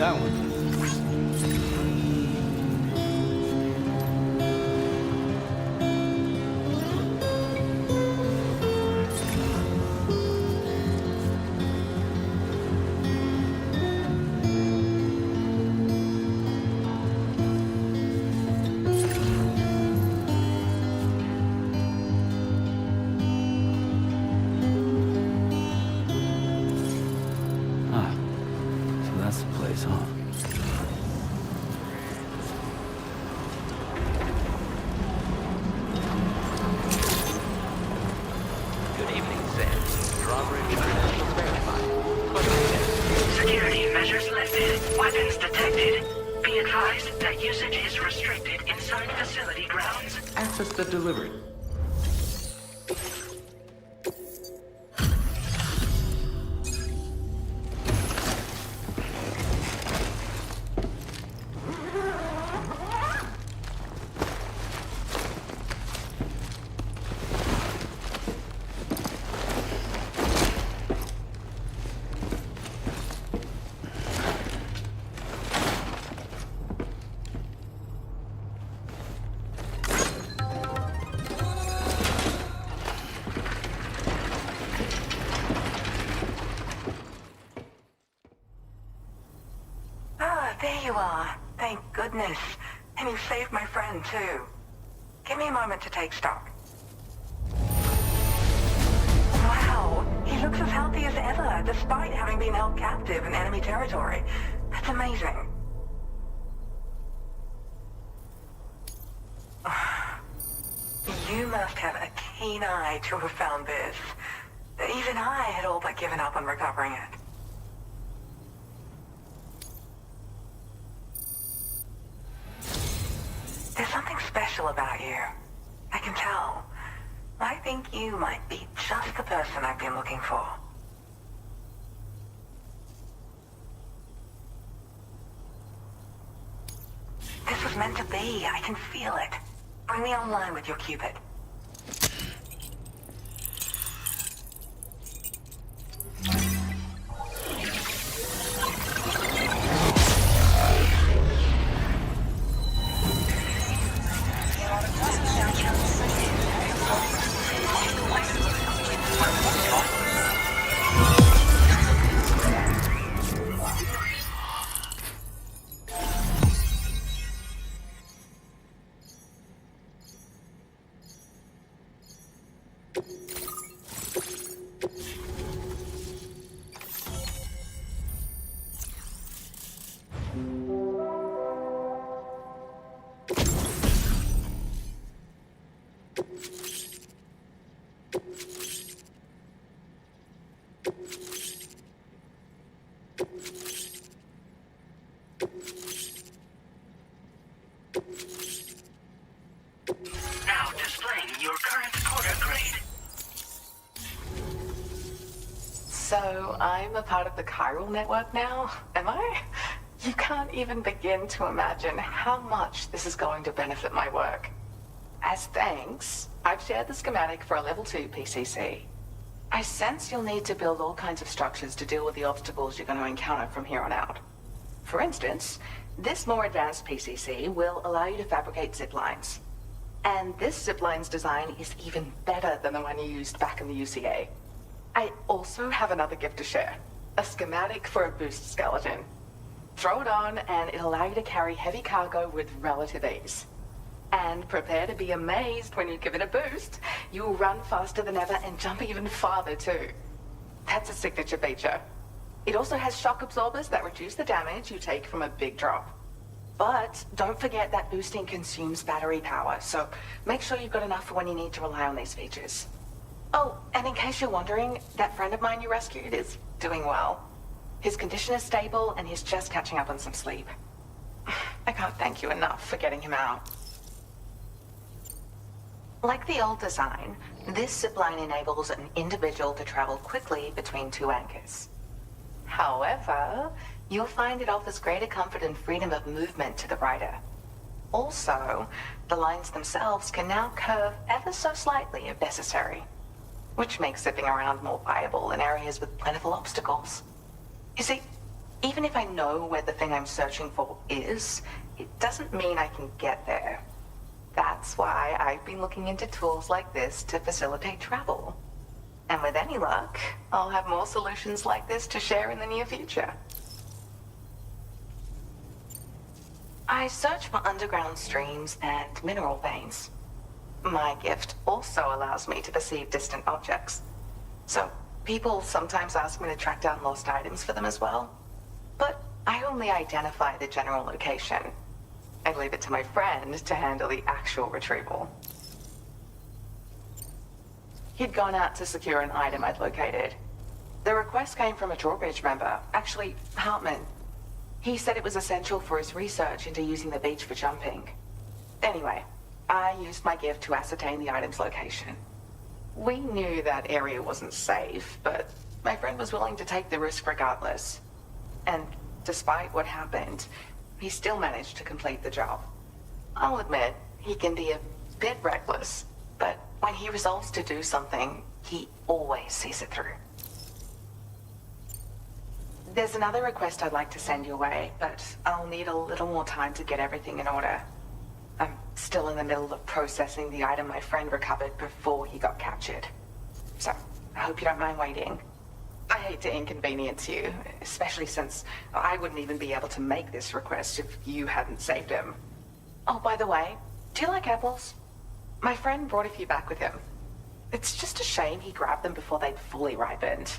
F: that one. So that's the place, huh?
E: Good evening, Sam. Your operation has been verified.
D: Security measures lifted. Weapons detected. Be advised that usage is restricted inside facility grounds.
E: Access the delivery.
L: There you are. Thank goodness. And you saved my friend, too. Give me a moment to take stock. Wow, he looks as healthy as ever, despite having been held captive in enemy territory. That's amazing. You must have a keen eye to have found this. Even I had all but given up on recovering it. There's something special about you. I can tell. I think you might be just the person I've been looking for. This was meant to be. I can feel it. Bring me online with your Cupid.
D: Now displaying your current porter grade.
I: So I'm a part of the chiral network now, am I? You can't even begin to imagine how much this is going to benefit my work. As thanks, I've shared the schematic for a level 2 PCC. I sense you'll need to build all kinds of structures to deal with the obstacles you're going to encounter from here on out. For instance, this more advanced PCC will allow you to fabricate zip lines. And this zip line's design is even better than the one you used back in the UCA. I also have another gift to share. A schematic for a boost skeleton. Throw it on and it'll allow you to carry heavy cargo with relative ease. And prepare to be amazed when you give it a boost. You'll run faster than ever and jump even farther too. That's a signature feature. It also has shock absorbers that reduce the damage you take from a big drop. But don't forget that boosting consumes battery power, so make sure you've got enough for when you need to rely on these features. Oh, and in case you're wondering, that friend of mine you rescued is doing well. His condition is stable and he's just catching up on some sleep. I can't thank you enough for getting him out. Like the old design, this zipline enables an individual to travel quickly between two anchors. However, you'll find it offers greater comfort and freedom of movement to the rider. Also, the lines themselves can now curve ever so slightly if necessary, which makes zipping around more viable in areas with plentiful obstacles. You see, Even if I know where the thing I'm searching for is, it doesn't mean I can get there. That's why I've been looking into tools like this to facilitate travel. And with any luck, I'll have more solutions like this to share in the near future. I search for underground streams and mineral veins. My gift also allows me to perceive distant objects. So, people sometimes ask me to track down lost items for them as well. But I only identify the general location. I leave it to my friend to handle the actual retrieval. He'd gone out to secure an item I'd located. The request came from a drawbridge member, actually, Hartman. He said it was essential for his research into using the beach for jumping. Anyway, I used my gift to ascertain the item's location. We knew that area wasn't safe, but my friend was willing to take the risk regardless. And despite what happened, he still managed to complete the job. I'll admit, he can be a bit reckless, but when he resolves to do something, he always sees it through. There's another request I'd like to send your way, but I'll need a little more time to get everything in order. I'm still in the middle of processing the item my friend recovered before he got captured. So, I hope you don't mind waiting. I hate to inconvenience you, especially since I wouldn't even be able to make this request if you hadn't saved him. Oh, by the way, do you like apples? My friend brought a few back with him. It's just a shame he grabbed them before they'd fully ripened.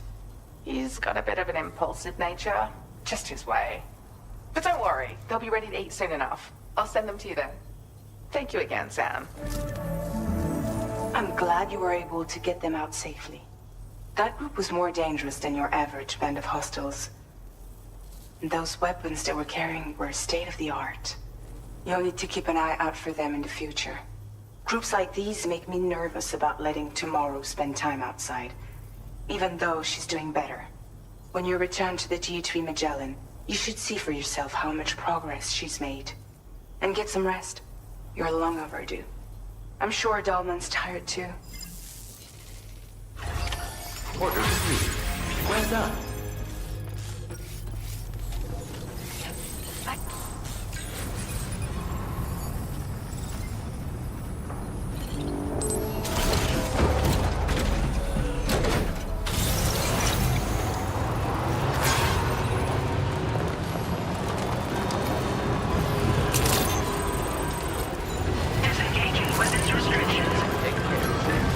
I: He's got a bit of an impulsive nature, just his way. But don't worry, they'll be ready to eat soon enough. I'll send them to you then. Thank you again, Sam. I'm glad you were able to get them out safely. That group was more dangerous than your average band of hostiles. And those weapons they were carrying were state-of-the-art. You'll need to keep an eye out for them in the future. Groups like these make me nervous about letting Tomorrow spend time outside, even though she's doing better. When you return to the DHV Magellan, you should see for yourself how much progress she's made. And get some rest. You're long overdue. I'm sure Dahlman's tired too.
E: Order 3. Well done.
D: Disengaging weapons restrictions.
E: Take care, Sam.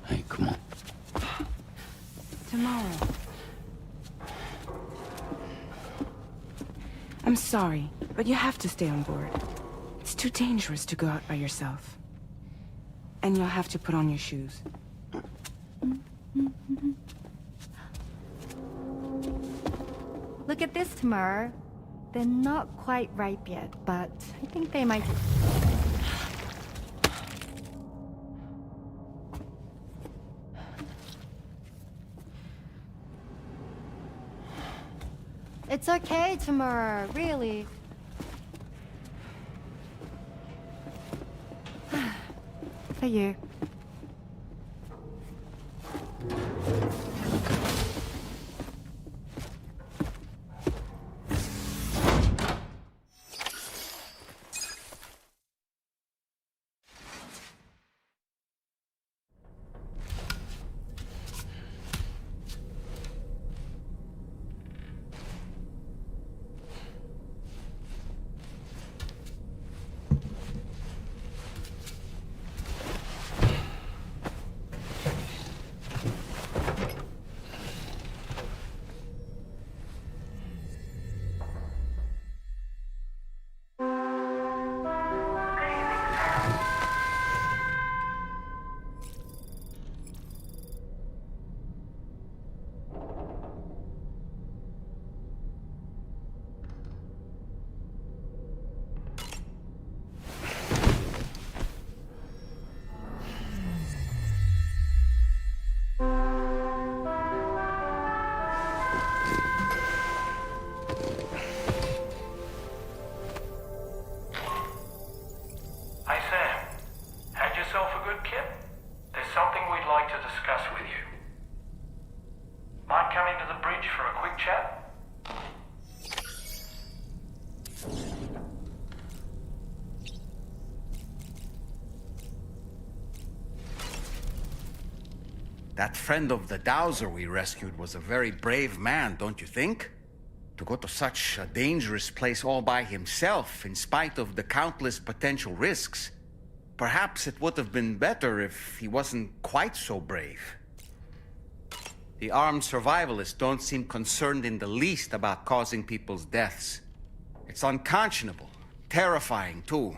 F: Hey, come on.
I: Tomorrow. I'm sorry, but you have to stay on board. It's too dangerous to go out by yourself. And you'll have to put on your shoes.
J: Look at this, Tamar. They're not quite ripe yet, but I think they might. It's okay, Tamar, really. For you.
O: good, Kip? There's something we'd like to discuss with you. Mind coming to the bridge for a quick chat?
B: That friend of the dowser we rescued was a very brave man, don't you think? To go to such a dangerous place all by himself, in spite of the countless potential risks. Perhaps it would have been better if he wasn't quite so brave. The armed survivalists don't seem concerned in the least about causing people's deaths. It's unconscionable, terrifying too.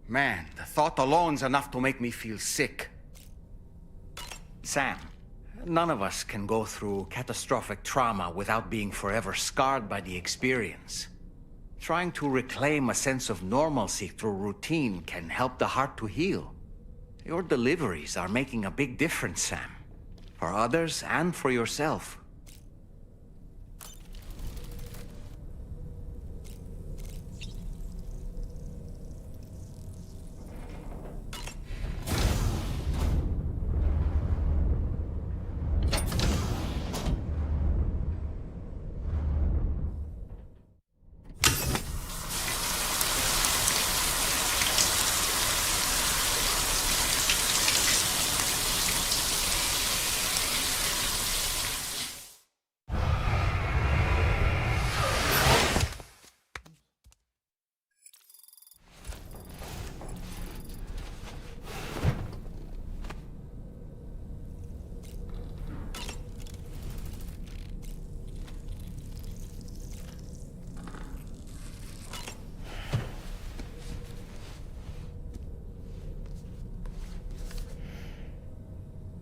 B: Man, the thought alone's enough to make me feel sick. Sam, none of us can go through catastrophic trauma without being forever scarred by the experience. Trying to reclaim a sense of normalcy through routine can help the heart to heal. Your deliveries are making a big difference, Sam. For others and for yourself.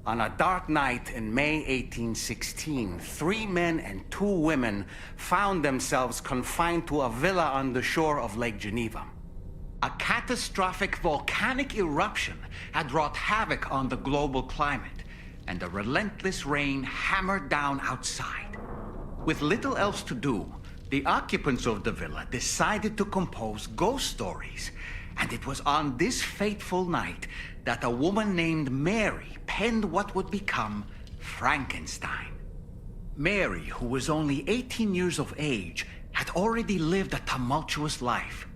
B: On a dark night in May 1816, 3 men and 2 women found themselves confined to a villa on the shore of Lake Geneva. A catastrophic volcanic eruption had wrought havoc on the global climate, and a relentless rain hammered down outside. With little else to do, the occupants of the villa decided to compose ghost stories. And it was on this fateful night that a woman named Mary penned what would become Frankenstein. Mary, who was only 18 years of age, had already lived a tumultuous life.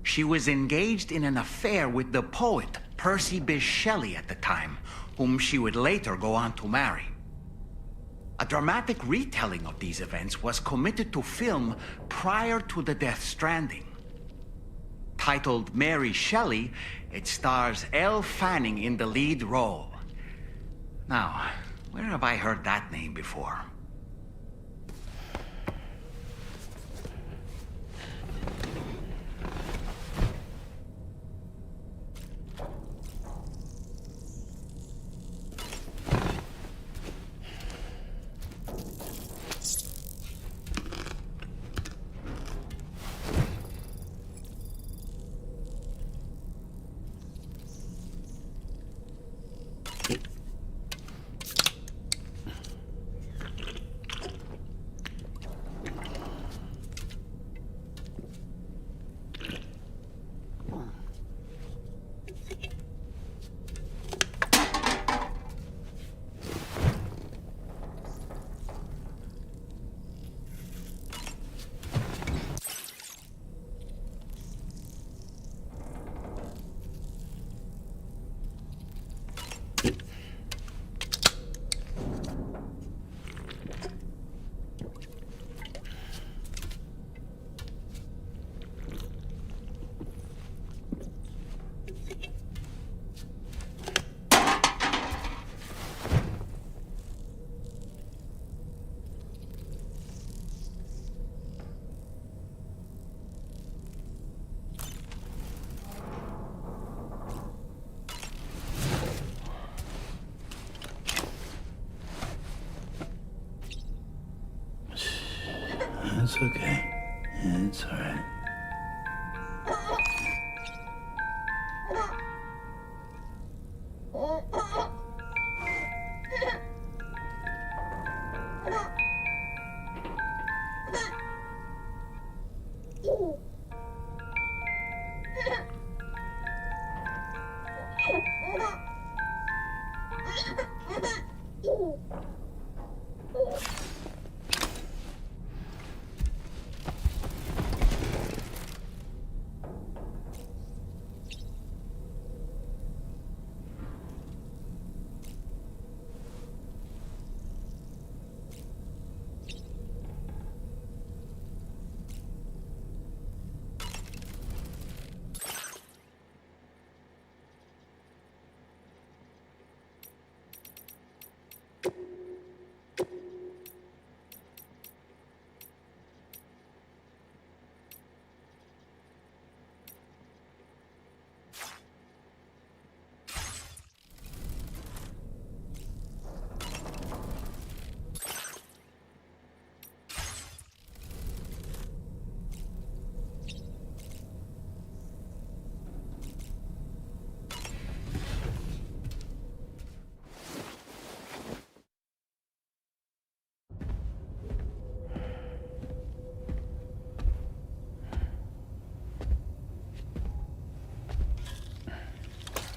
B: She was engaged in an affair with the poet Percy Bysshe Shelley at the time, whom she would later go on to marry. A dramatic retelling of these events was committed to film prior to the Death Stranding. Titled Mary Shelley, it stars Elle Fanning in the lead role. Now, where have I heard that name before?
K: It's okay. It's alright.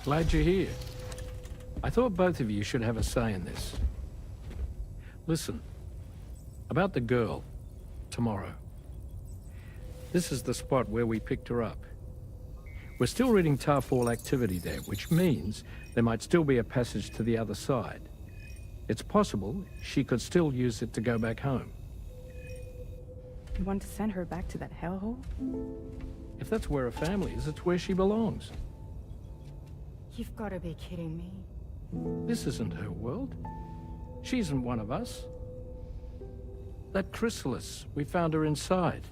P: Glad you're here. I thought both of you should have a say in this. Listen, about the girl, tomorrow. This is the spot where we picked her up. We're still reading Tarfall activity there, which means there might still be a passage to the other side. It's possible she could still use it to go back home.
Q: You want to send her back to that hellhole?
P: If that's where her family is, it's where she belongs.
Q: You've got to be kidding me.
P: This isn't her world. She isn't one of us. That chrysalis, we found her inside.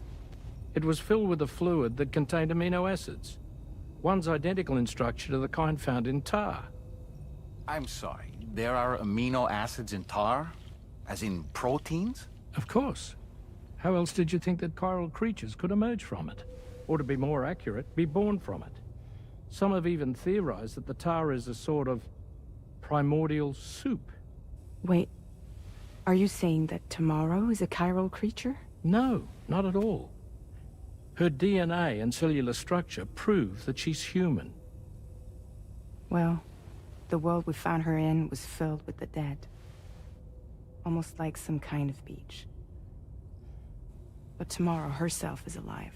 P: It was filled with a fluid that contained amino acids. One's identical in structure to the kind found in tar.
B: I'm sorry, there are amino acids in tar? As in proteins?
P: Of course. How else did you think that chiral creatures could emerge from it? Or to be more accurate, be born from it? Some have even theorized that the tar is a sort of primordial soup.
Q: Wait, are you saying that tomorrow is a chiral creature?
P: No, not at all. Her DNA and cellular structure prove that she's human.
Q: Well, the world we found her in was filled with the dead. Almost like some kind of beach. But tomorrow herself is alive.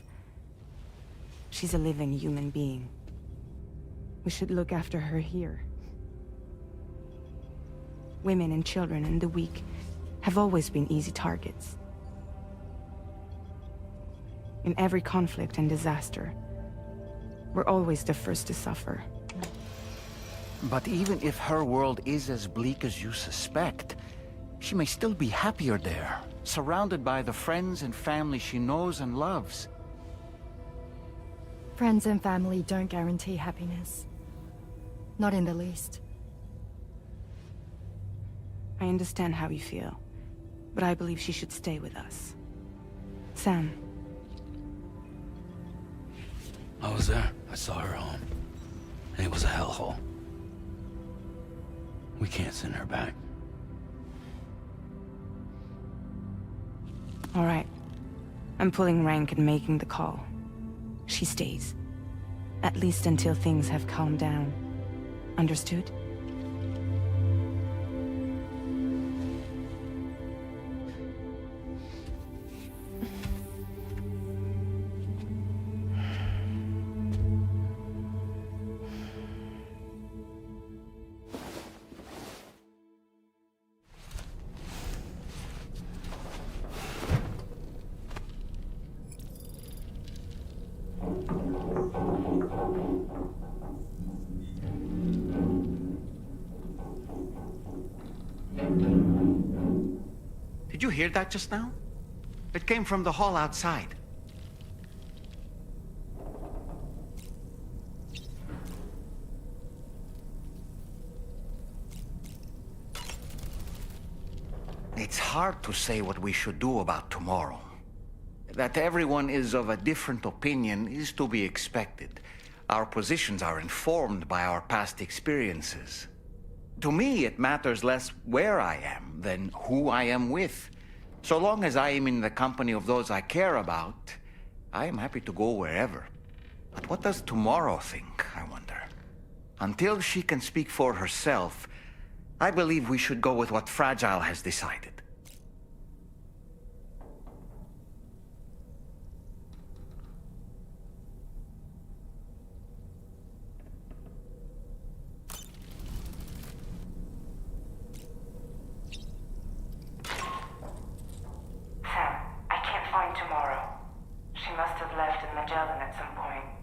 Q: She's a living human being. We should look after her here. Women and children and the weak have always been easy targets. In every conflict and disaster, we're always the first to suffer.
B: But even if her world is as bleak as you suspect, she may still be happier there, surrounded by the friends and family she knows and loves.
J: Friends and family don't guarantee happiness. Not in the least.
Q: I understand how you feel, but I believe she should stay with us. Sam.
F: I was there. I saw her home. And it was a hellhole. We can't send her back.
Q: All right. I'm pulling rank and making the call. She stays. At least until things have calmed down. Understood?
B: Did you hear that just now? It came from the hall outside. It's hard to say what we should do about tomorrow. That everyone is of a different opinion is to be expected. Our positions are informed by our past experiences. To me, it matters less where I am than who I am with. So long as I am in the company of those I care about, I am happy to go wherever. But what does tomorrow think, I wonder? Until she can speak for herself, I believe we should go with what Fragile has decided.
I: Sam, I can't find Tomorrow. She must have left in Magellan at some point.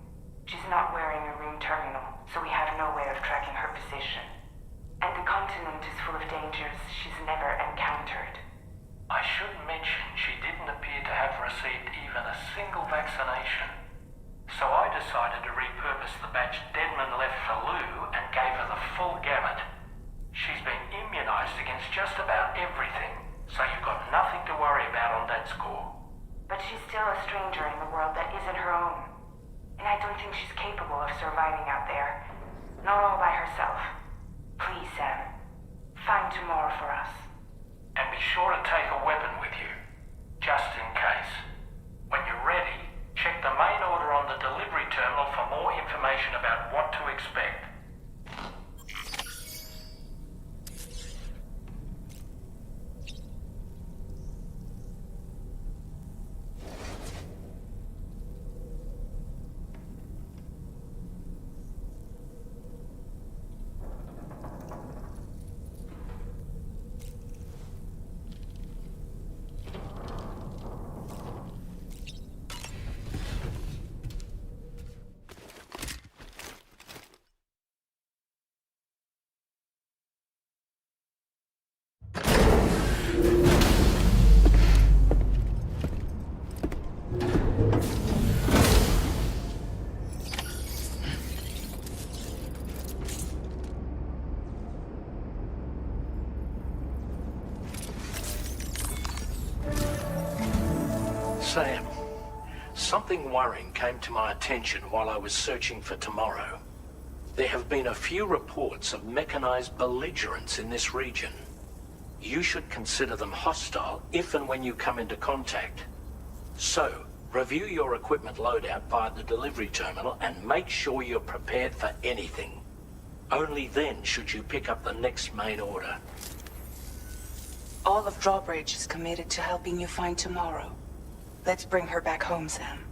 I: She's not wearing a room terminal, so we have no way of tracking her position. And the continent is full of dangers she's never encountered.
O: I should mention she didn't appear to have received even a single vaccination. So I decided to repurpose the batch Deadman left for Lou and gave her the full gamut. She's been immunized against just about everything, so you've got nothing to worry about on that score.
I: But she's still a stranger in the world that isn't her own. And I don't think she's capable of surviving out there. Not all by herself. Please, Sam. Find Tomorrow for us.
O: And be sure to take a weapon with you, just in case. When you're ready, check the main order on the delivery terminal for more information about what to expect. Sam, something worrying came to my attention while I was searching for Tomorrow. There have been a few reports of mechanized belligerents in this region. You should consider them hostile if and when you come into contact. So, review your equipment loadout via the delivery terminal and make sure you're prepared for anything. Only then should you pick up the next main order.
I: All of Drawbridge is committed to helping you find Tomorrow. Let's bring her back home, Sam.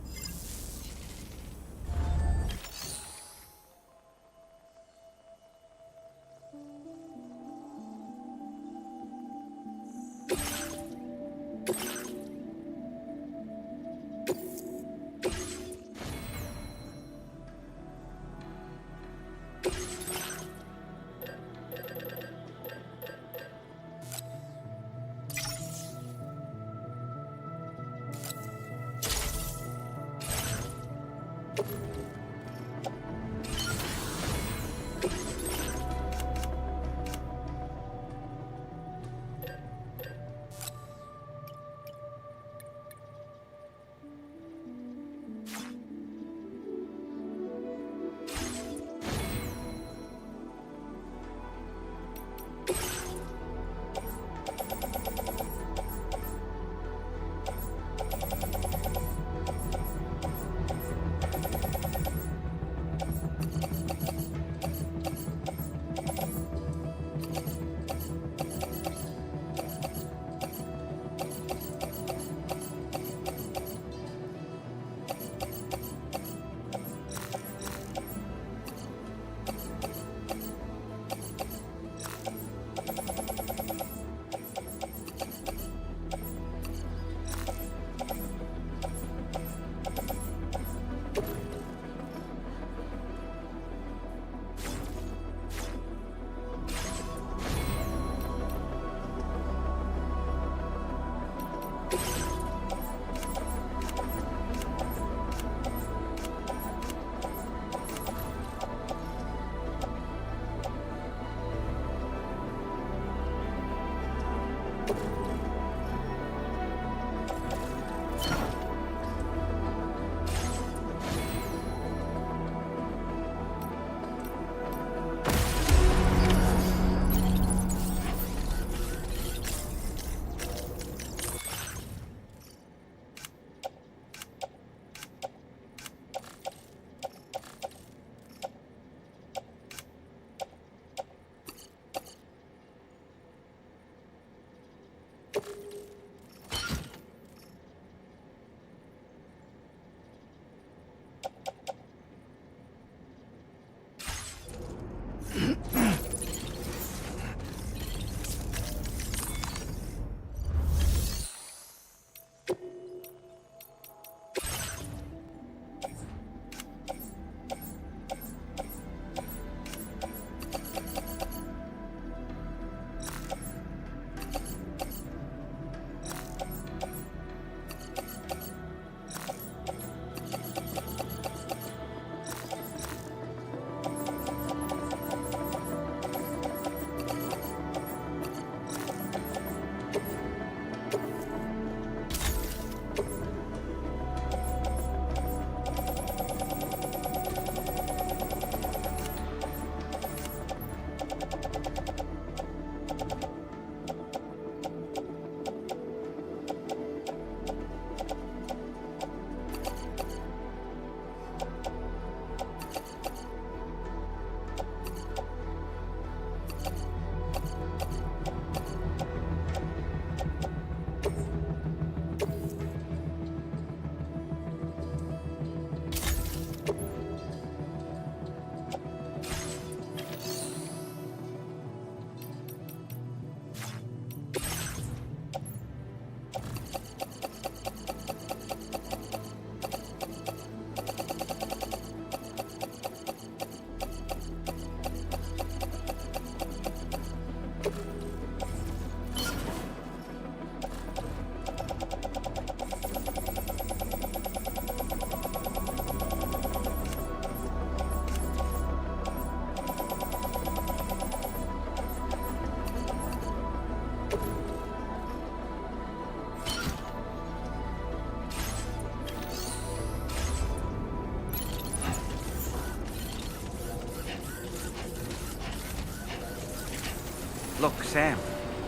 B: Look, Sam,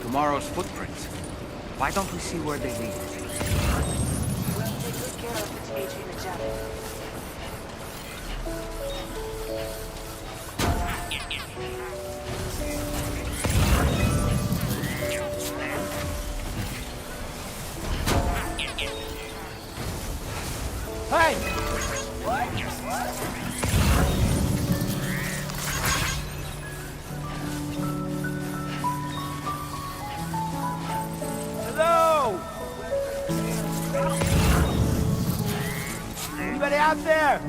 B: tomorrow's footprints. Why don't we see where they lead?
I: We'll take good care of the DHV Magellan.
R: Hello! Anybody out there?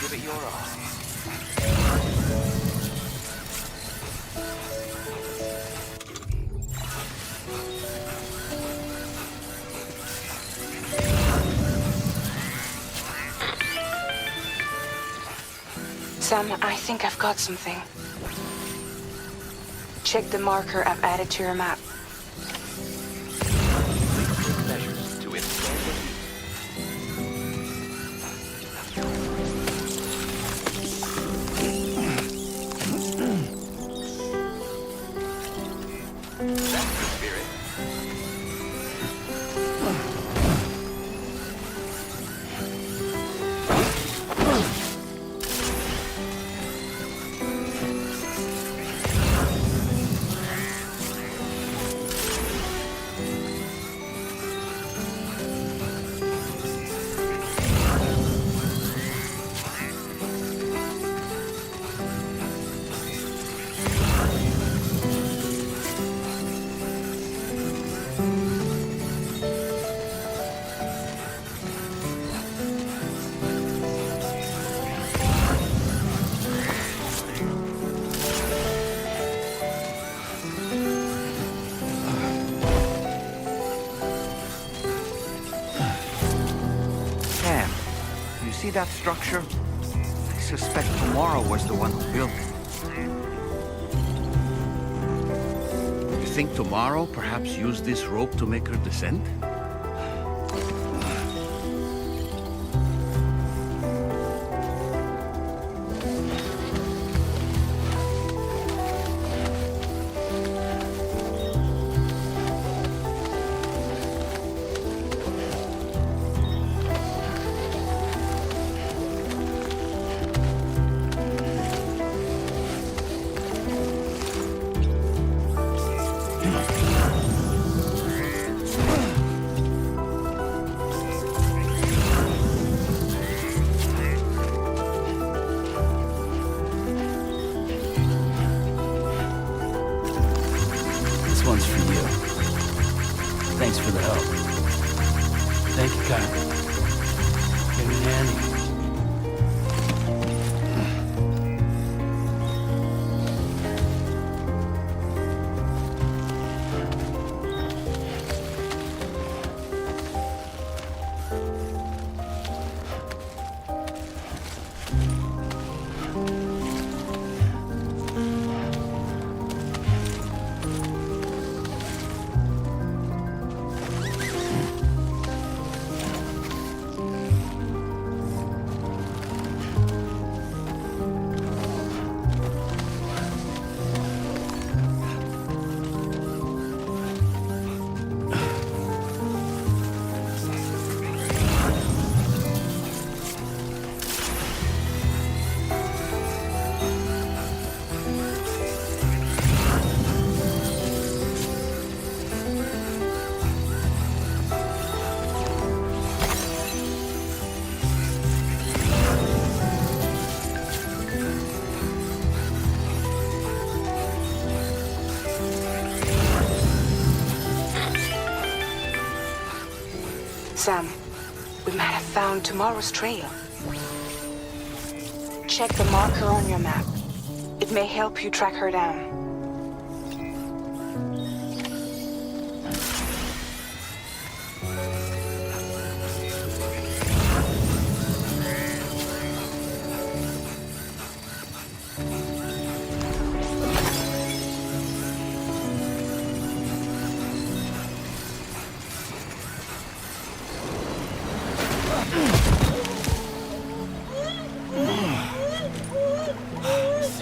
E: Give it your all.
I: Sam, I think I've got something. Check the marker I've added to your map.
E: Measures to withstand the heat. That's the spirit.
B: See that structure? I suspect Tomorrow was the one who built it. You think Tomorrow perhaps used this rope to make her descend?
F: This one's for you. Thanks for the help. Thank you, Kyle. Came in handy.
I: Sam, we might have found Tomorrow's trail. Check the marker on your map. It may help you track her down.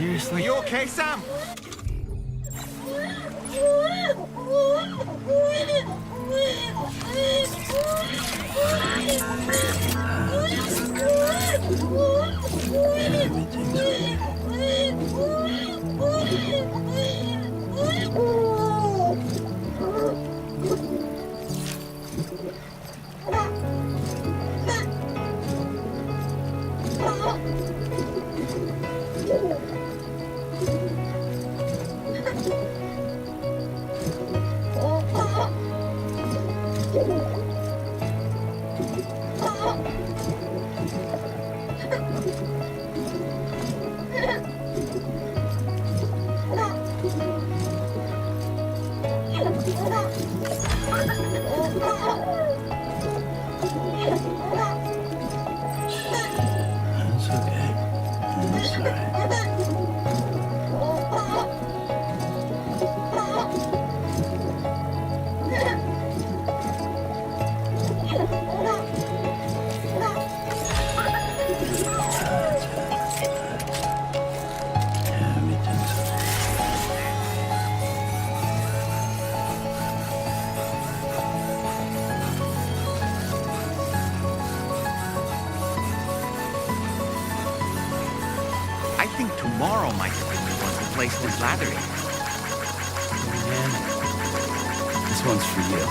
B: Seriously? Are you okay, Sam? I think Tomorrow might have been the one who placed this ladder here.
F: This one's for you.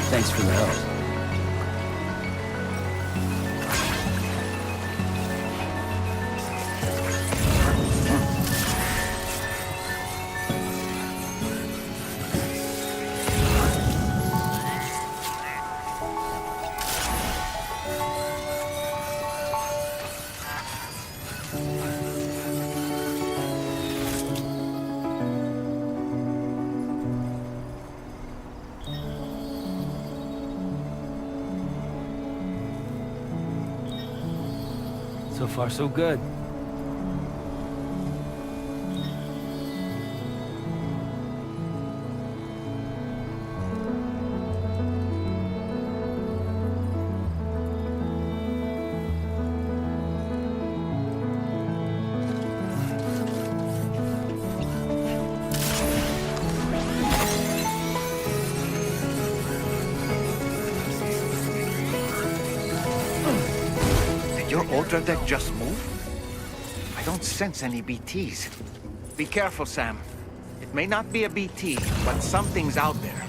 F: Thanks for the help. far so good.
B: Did your Ultra deck just move? I don't sense any BTs. Be careful, Sam. It may not be a BT, but something's out there.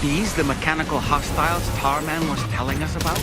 B: These the mechanical hostiles Tarman was telling us about?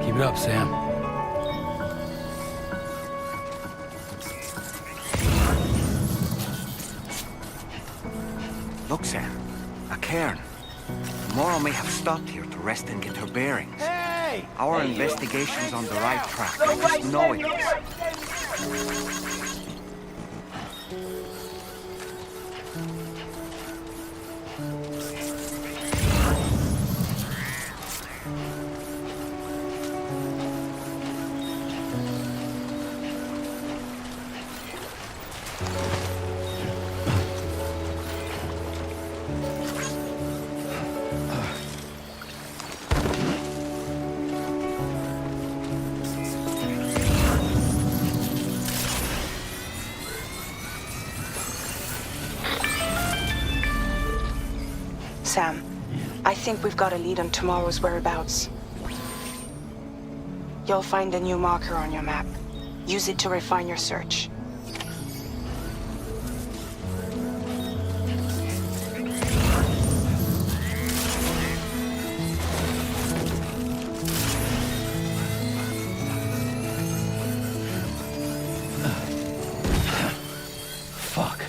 F: Keep it up, Sam.
B: Look, Sam. A cairn. Tomorrow may have stopped here to rest and get her bearings.
R: Hey!
B: Our investigation's on the right track. I just know it is.
I: Sam, I think we've got a lead on tomorrow's whereabouts. You'll find a new marker on your map. Use it to refine your search.
F: Fuck.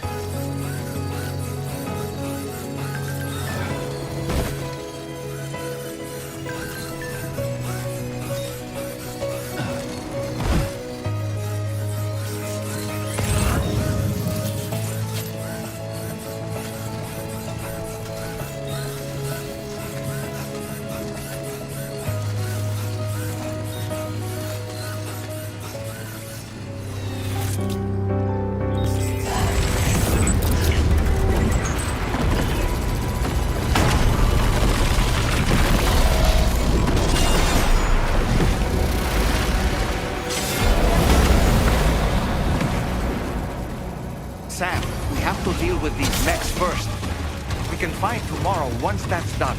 B: Sam, we have to deal with these mechs first. We can find tomorrow once that's done.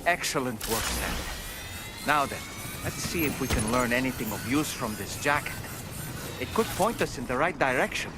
B: Excellent work, Sam. Now then, let's see if we can learn anything of use from this jacket. It could point us in the right direction.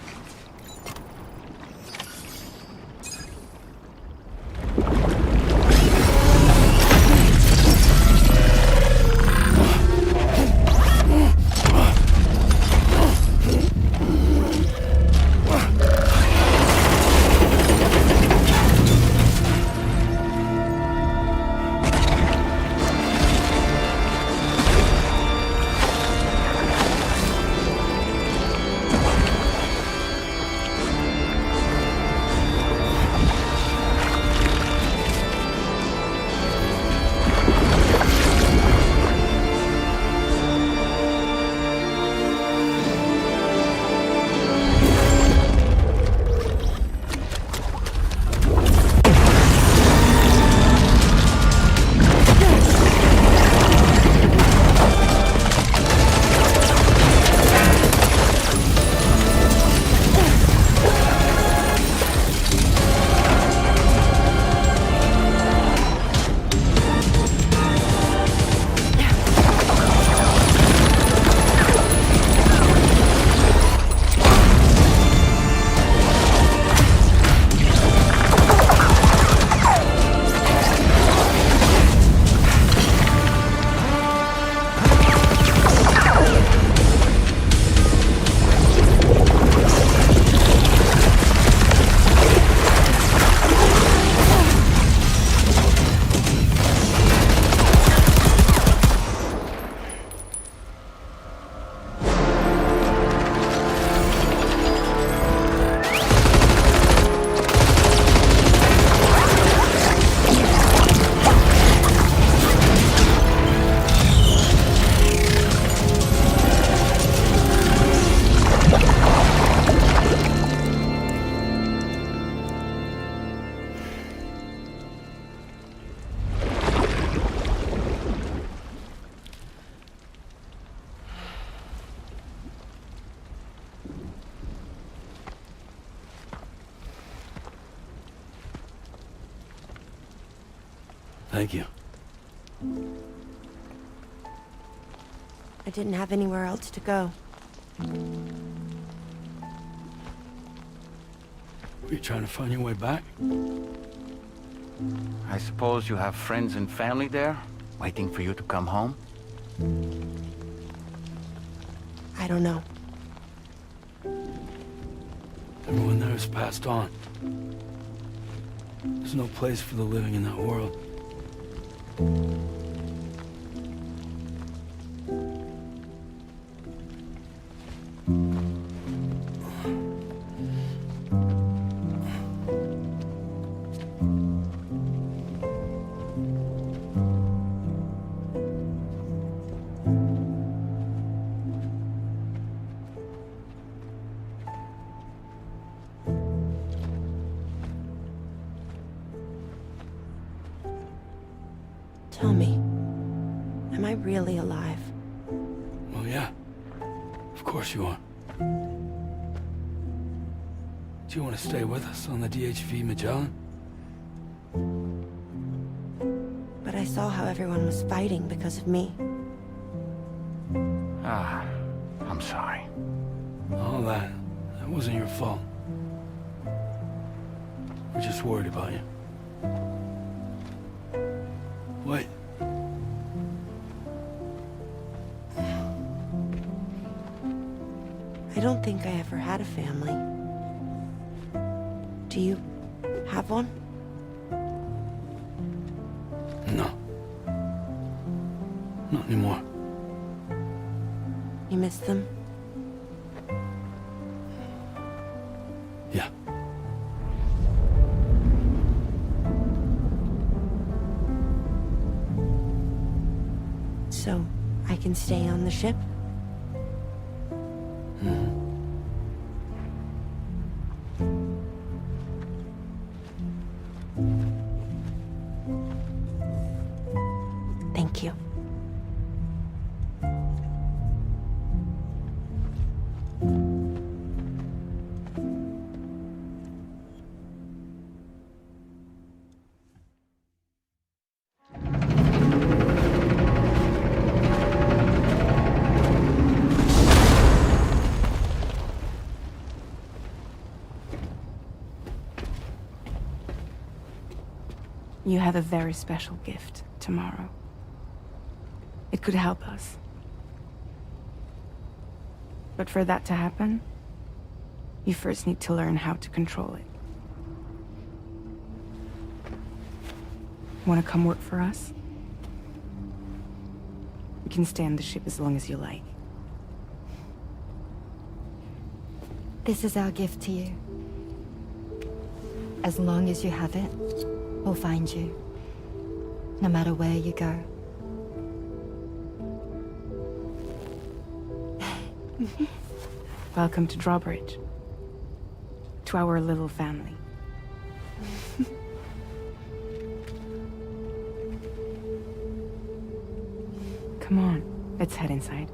F: Thank you.
S: I didn't have anywhere else to go.
F: Were you trying to find your way back?
B: I suppose you have friends and family there, waiting for you to come home?
S: I don't know.
F: Everyone there has passed on. There's no place for the living in that world.
S: Tell me, am I really alive?
F: Well, yeah. Of course you are. Do you want to stay with us on the DHV Magellan?
S: But I saw how everyone was fighting because of me.
B: Ah, I'm sorry.
F: All that wasn't your fault. We're just worried about you. Wait.
S: I don't think I ever had a family. Do you have one?
F: No. Not anymore.
S: You miss them?
F: Yeah.
S: So, I can stay on the ship? Thank you.
Q: You have a very special gift tomorrow. It could help us. But for that to happen, you first need to learn how to control it. Want to come work for us? You can stay on the ship as long as you like.
J: This is our gift to you. As long as you have it, we'll find you. No matter where you go.
Q: Welcome to Drawbridge. To our little family. Come on, let's head inside.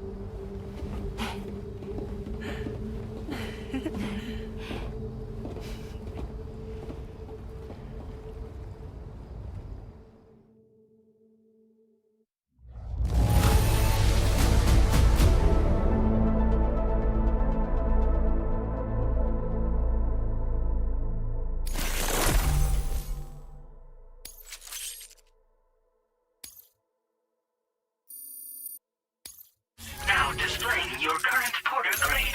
D: Now displaying your current porter grade.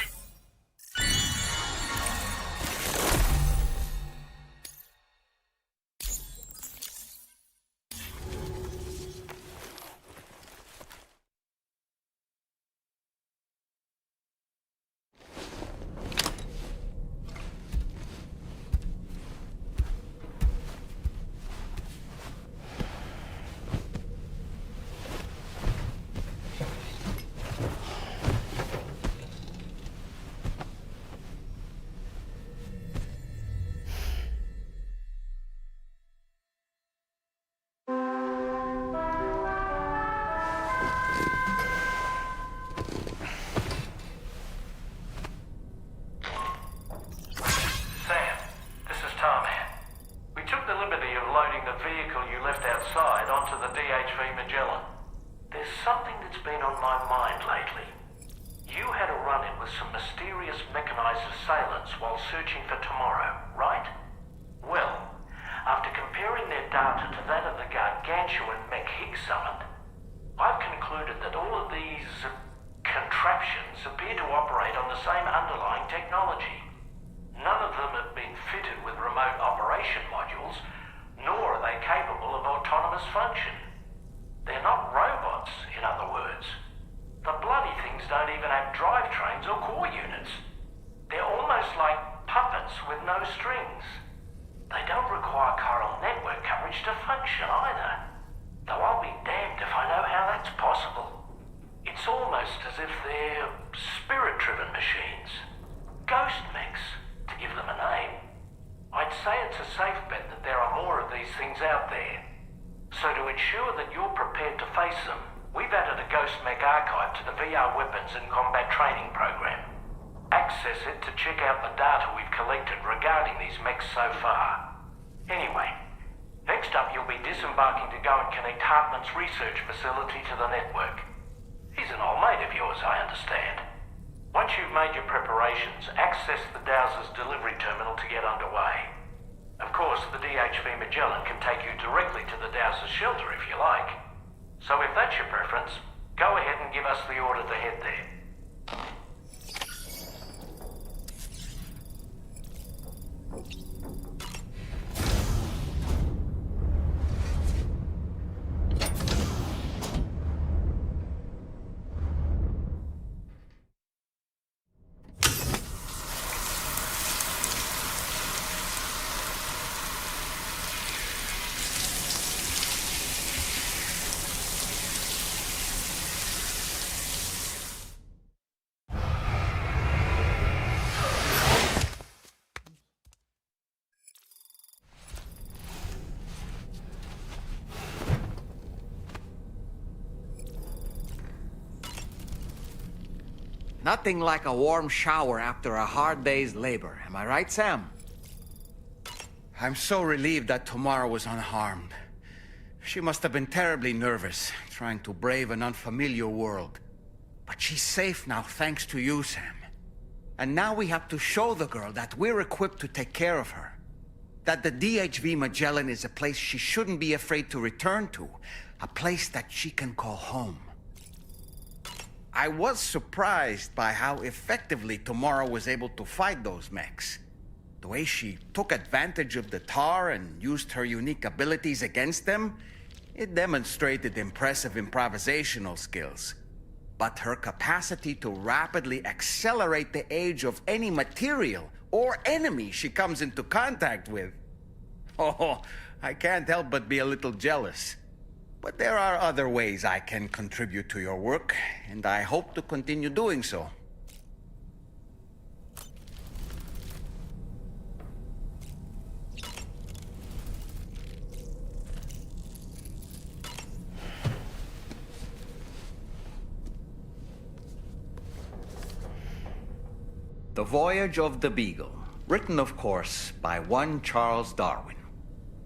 O: Sam, this is Tom. We took the liberty of loading the vehicle you left outside onto the DHV Magellan. There's something that's been on my mind lately. You had a run-in with some mysterious mechanized assailants while searching for tomorrow, right? Well, after comparing their data counter to that of the gargantuan mech Higgs summoned, I've concluded that all of these contraptions appear to operate on the same underlying technology. None of them have been fitted with remote operation modules, nor are they capable of autonomous function. They're not robots, in other words. The bloody things don't even have drivetrains or core units. They're almost like puppets with no strings. They don't require chiral network coverage to function either. Though I'll be damned if I know how that's possible. It's almost as if they're spirit-driven machines. Ghost mechs, to give them a name. I'd say it's a safe bet that there are more of these things out there. So to ensure that you're prepared to face them, we've added a Ghost Mech archive to the VR weapons and combat training program. Access it to check out the data we've collected regarding these mechs so far. Anyway, next up you'll be disembarking to go and connect Hartman's research facility to the network. He's an old mate of yours, I understand. Once you've made your preparations, access the Dowser's delivery terminal to get underway. Of course, the DHV Magellan can take you directly to the Dowser's shelter if you like. So if that's your preference, go ahead and give us the order to head there.
B: Nothing like a warm shower after a hard day's labor. Am I right, Sam? I'm so relieved that Tamara was unharmed. She must have been terribly nervous, trying to brave an unfamiliar world. But she's safe now, thanks to you, Sam. And now we have to show the girl that we're equipped to take care of her. That the DHV Magellan is a place she shouldn't be afraid to return to. A place that she can call home. I was surprised by how effectively Tamara was able to fight those mechs. The way she took advantage of the tar and used her unique abilities against them, it demonstrated impressive improvisational skills. But her capacity to rapidly accelerate the age of any material or enemy she comes into contact with. Oh, I can't help but be a little jealous. But there are other ways I can contribute to your work, and I hope to continue doing so. The Voyage of the Beagle, written, of course, by one Charles Darwin.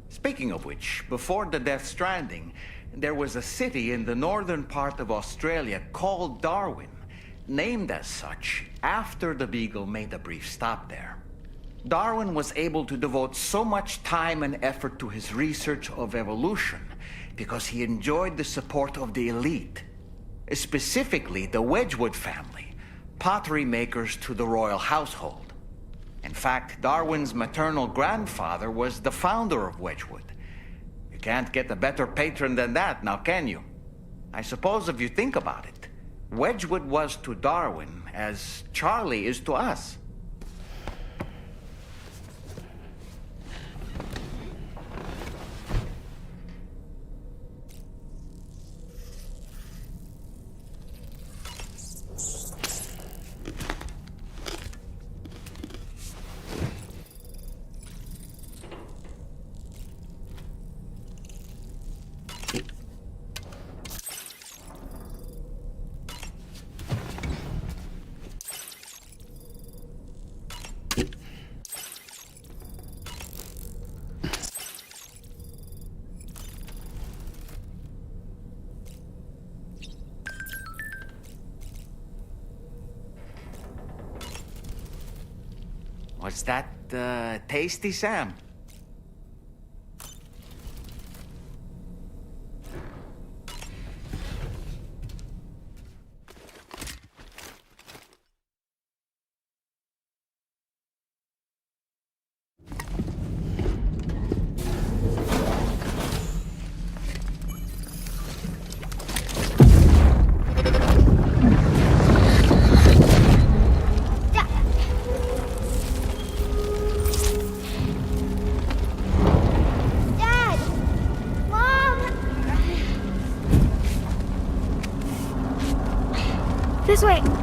B: Speaking of which, before the Death Stranding, there was a city in the northern part of Australia called Darwin, named as such after the Beagle made a brief stop there. Darwin was able to devote so much time and effort to his research of evolution because he enjoyed the support of the elite, specifically the Wedgwood family, pottery makers to the royal household. In fact, Darwin's maternal grandfather was the founder of Wedgwood. You can't get a better patron than that, now can you? I suppose if you think about it, Wedgwood was to Darwin as Charlie is to us. Was that tasty, Sam?
J: This way!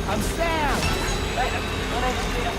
R: I'm Sam!
L: My name's Sam.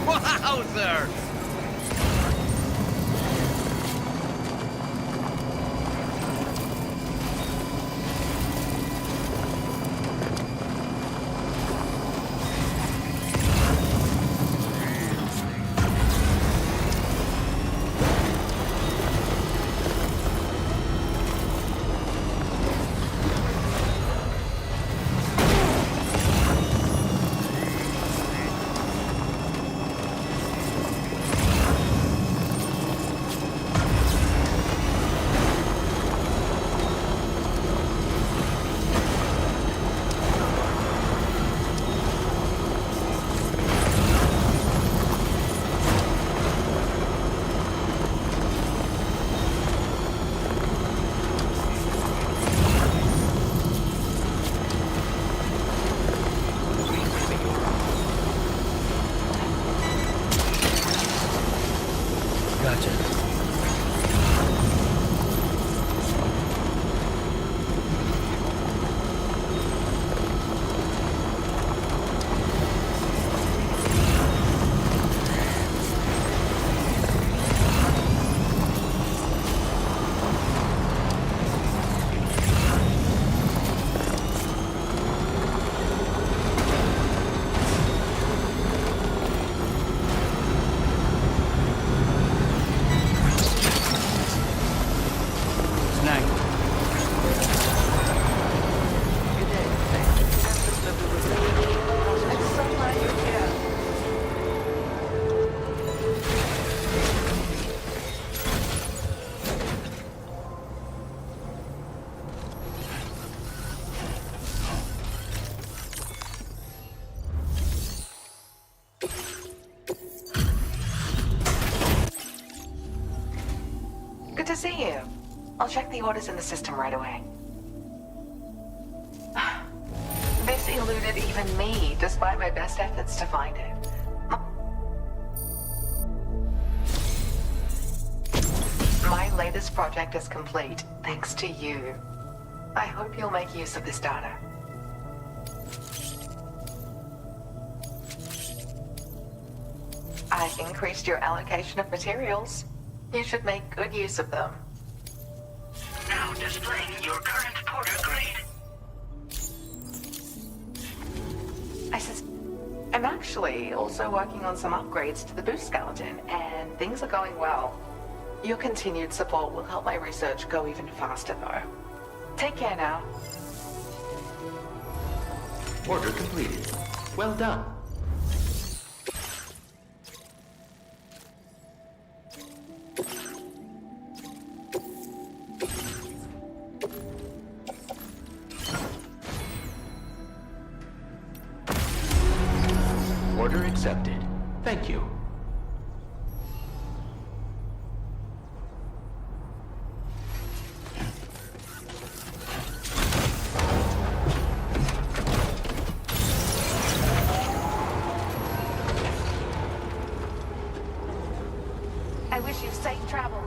B: Wowzer!
I: Good to see you. I'll check the orders in the system right away. This eluded even me, despite my best efforts to find it. My latest project is complete, thanks to you. I hope you'll make use of this data. I've increased your allocation of materials. You should make good use of them.
D: Now displaying your current porter grade.
I: I'm actually also working on some upgrades to the boost skeleton, and things are going well. Your continued support will help my research go even faster, though. Take care now.
E: Order completed. Well done. Order accepted. Thank you.
N: I wish you safe travels.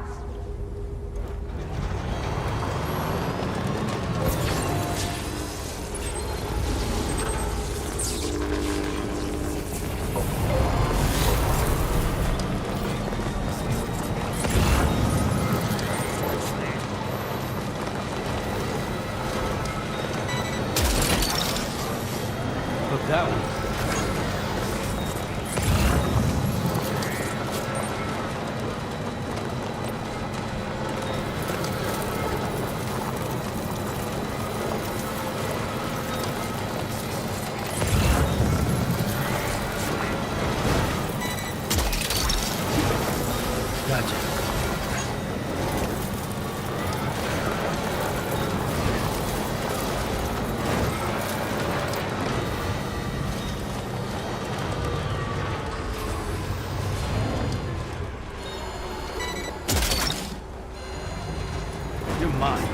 F: Look that one. Gotcha. You're mine.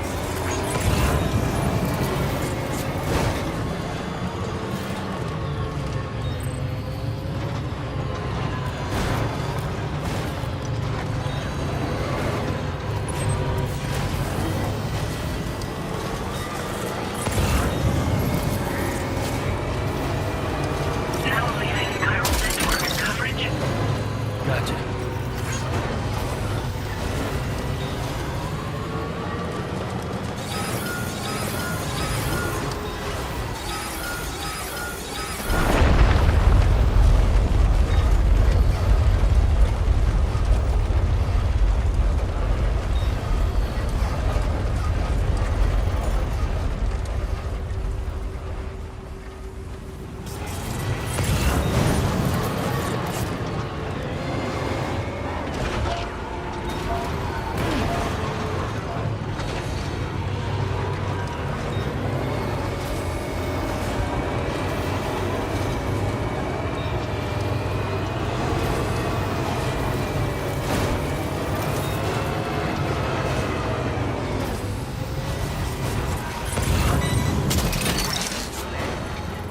D: Now leaving chiral network coverage.
F: Gotcha.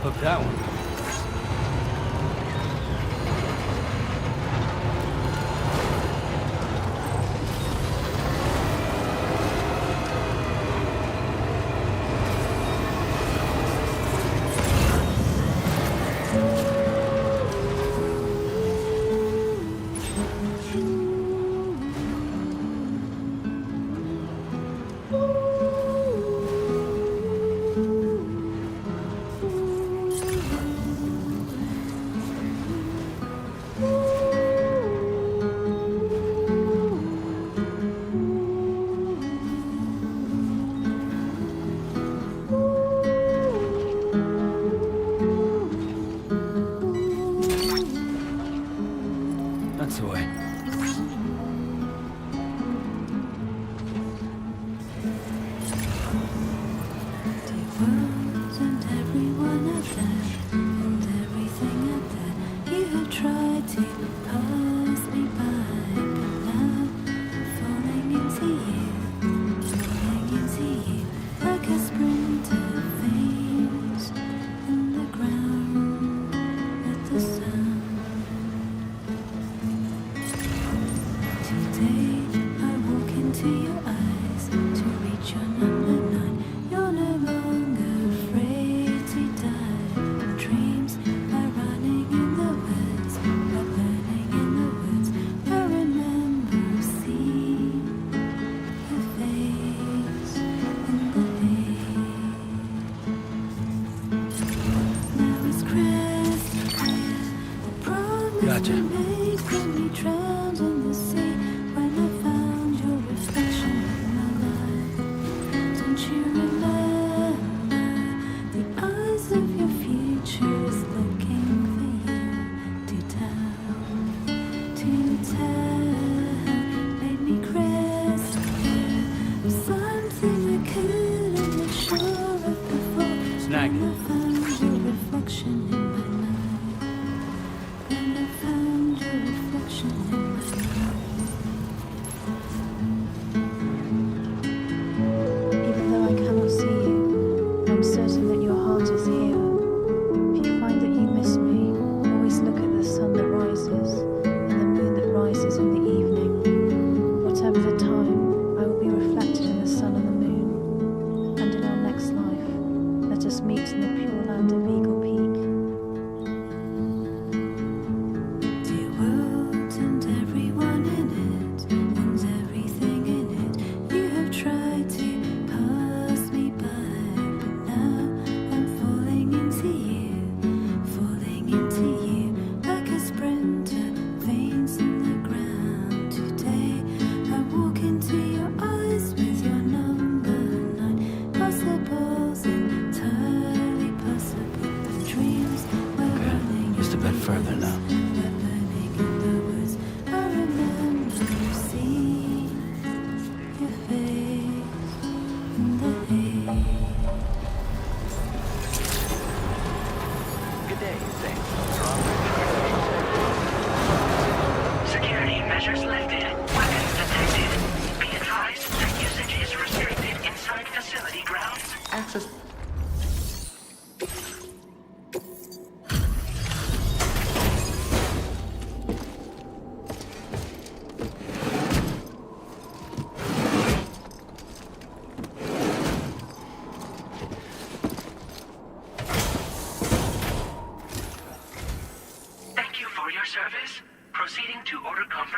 F: Hook that one. That's the way.
J: And everyone out there, and everything out there, you have tried to pass me by, but now I'm falling into you, like a sprinter faints in the ground at the sound. Today I walk into your eyes to reach your number 9. You're no longer afraid to die. Dreams are running in the woods, are burning in the woods. I remember seeing her face in the haze. Now it's crystal clear. The promise
F: Gotcha.
J: we made when we drowned in the sea. When I found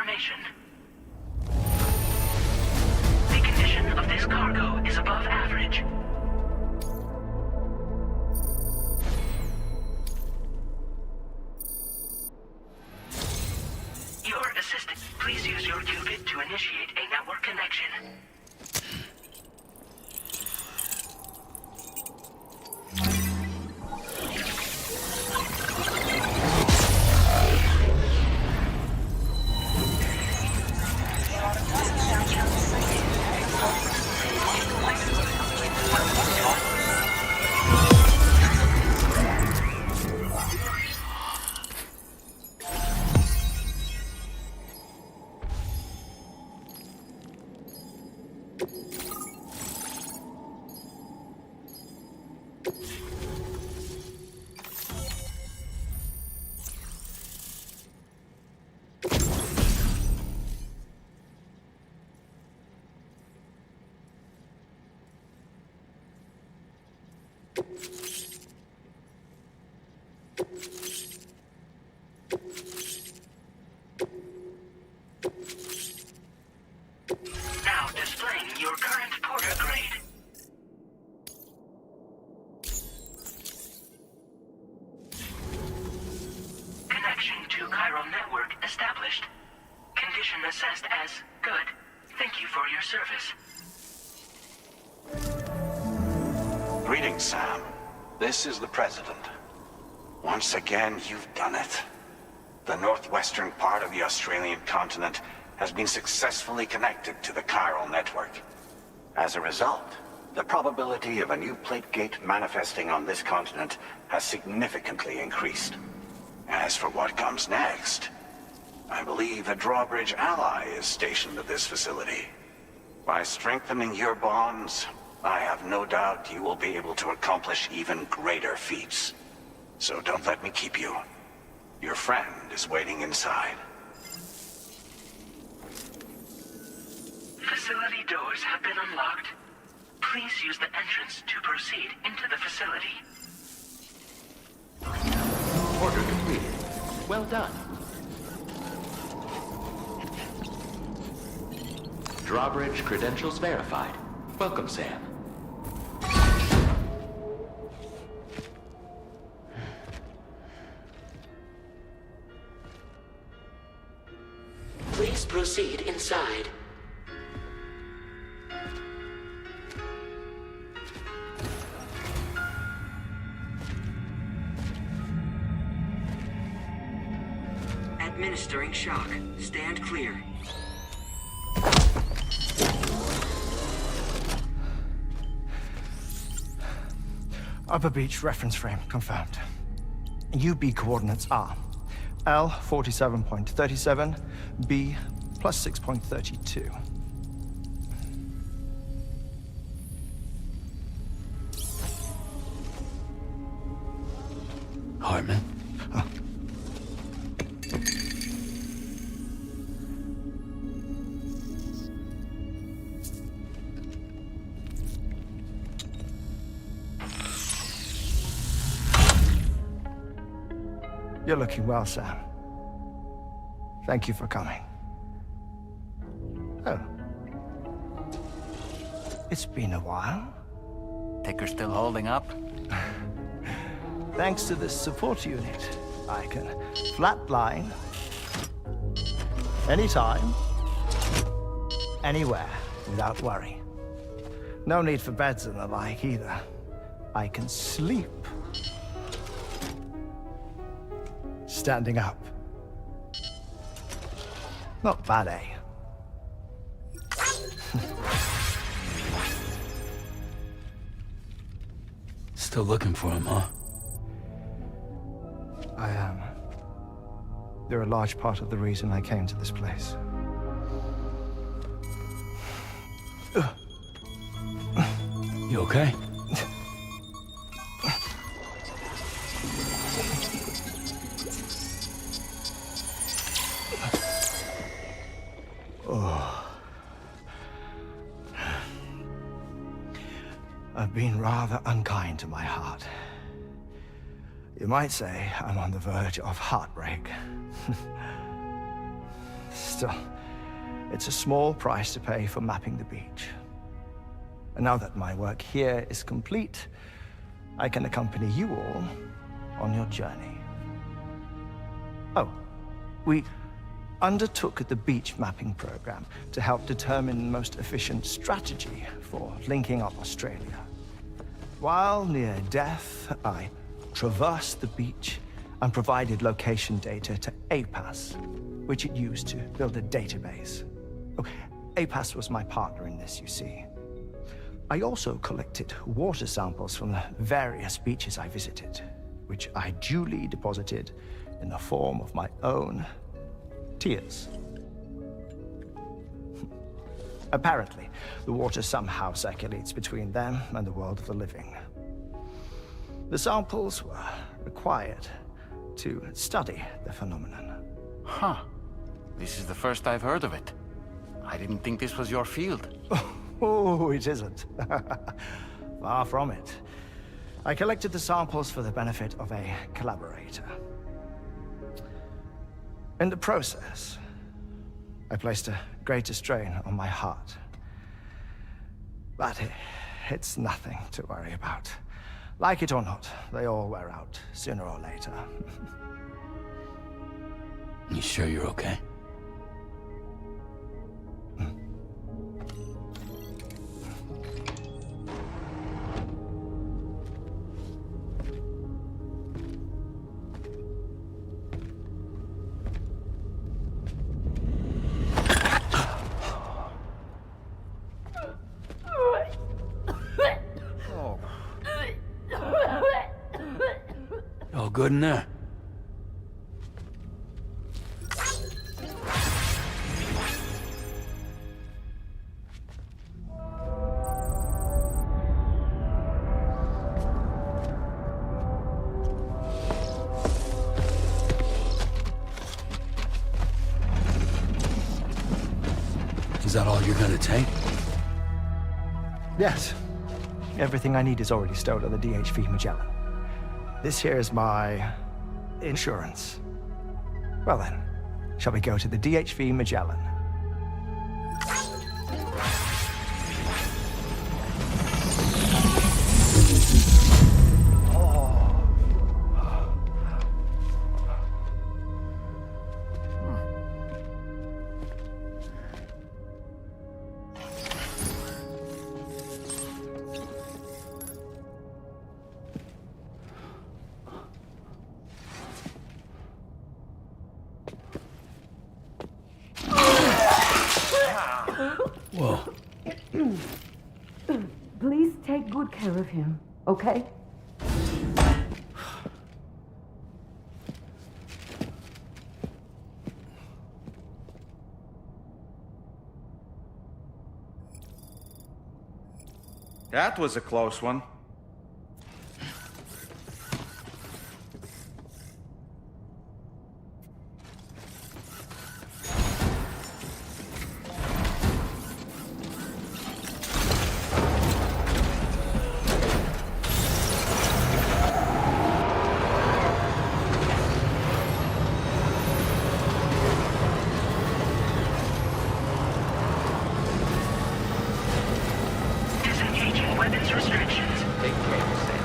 D: information. The condition of this cargo is above average. Your assistant, please use your qubit to initiate a network connection. Now displaying your current porter grade. Connection to chiral network established. Condition assessed as good. Thank you for your service.
T: Greetings, Sam. This is the President. Once again, you've done it. The northwestern part of the Australian continent has been successfully connected to the chiral network. As a result, the probability of a new plate gate manifesting on this continent has significantly increased. As for what comes next, I believe a drawbridge ally is stationed at this facility. By strengthening your bonds, I have no doubt you will be able to accomplish even greater feats. So don't let me keep you. Your friend is waiting inside.
D: Facility doors have been unlocked. Please use the entrance to proceed into the facility.
E: Order completed. Well done. Drawbridge credentials verified. Welcome, Sam.
D: Please proceed inside.
L: Administering shock. Stand clear.
R: Upper Beach reference frame confirmed. UB coordinates are L 47.37, B plus 6.32.
F: Hartman?
R: You're looking well, Sam. Thank you for coming. Oh. It's been a while.
B: Ticker still holding up?
R: Thanks to this support unit, I can flatline anytime, anywhere, without worry. No need for beds and the like either. I can sleep standing up. Not bad, eh?
F: Still looking for him, huh?
R: I am. They're a large part of the reason I came to this place.
F: You okay?
R: I've been rather unkind to my heart. You might say I'm on the verge of heartbreak. Still, it's a small price to pay for mapping the beach. And now that my work here is complete, I can accompany you all on your journey. Oh, we undertook the beach mapping program to help determine the most efficient strategy for linking up Australia. While near death, I traversed the beach and provided location data to APAS, which it used to build a database. Oh, APAS was my partner in this, you see. I also collected water samples from the various beaches I visited, which I duly deposited in the form of my own tears. Apparently, the water somehow circulates between them and the world of the living. The samples were required to study the phenomenon.
B: Huh. This is the first I've heard of it. I didn't think this was your field.
R: Oh, it isn't. Far from it. I collected the samples for the benefit of a collaborator. In the process, I placed a greater strain on my heart. But it's nothing to worry about. Like it or not, they all wear out, sooner or later.
F: You sure you're okay? All good in there? Is that all you're gonna take?
R: Yes. Everything I need is already stowed on the DHV Magellan. This here is my insurance. Well then, shall we go to the DHV Magellan?
F: Whoa.
U: Please take good care of him, okay?
B: That was a close one.
D: Disengaging weapons restrictions.
E: Take care, Sam.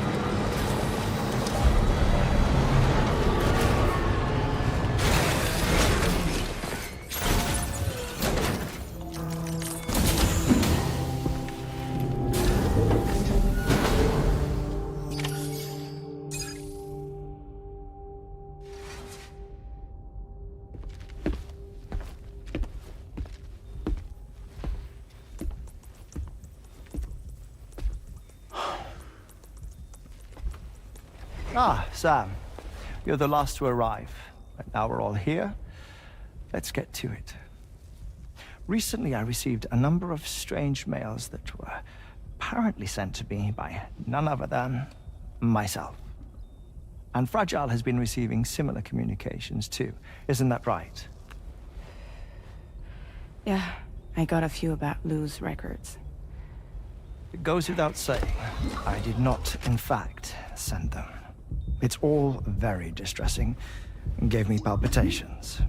R: Ah, Sam. You're the last to arrive. But now we're all here. Let's get to it. Recently, I received a number of strange mails that were apparently sent to me by none other than myself. And Fragile has been receiving similar communications too. Isn't that right?
Q: Yeah, I got a few about Lou's records.
R: It goes without saying, I did not, in fact, send them. It's all very distressing and gave me palpitations.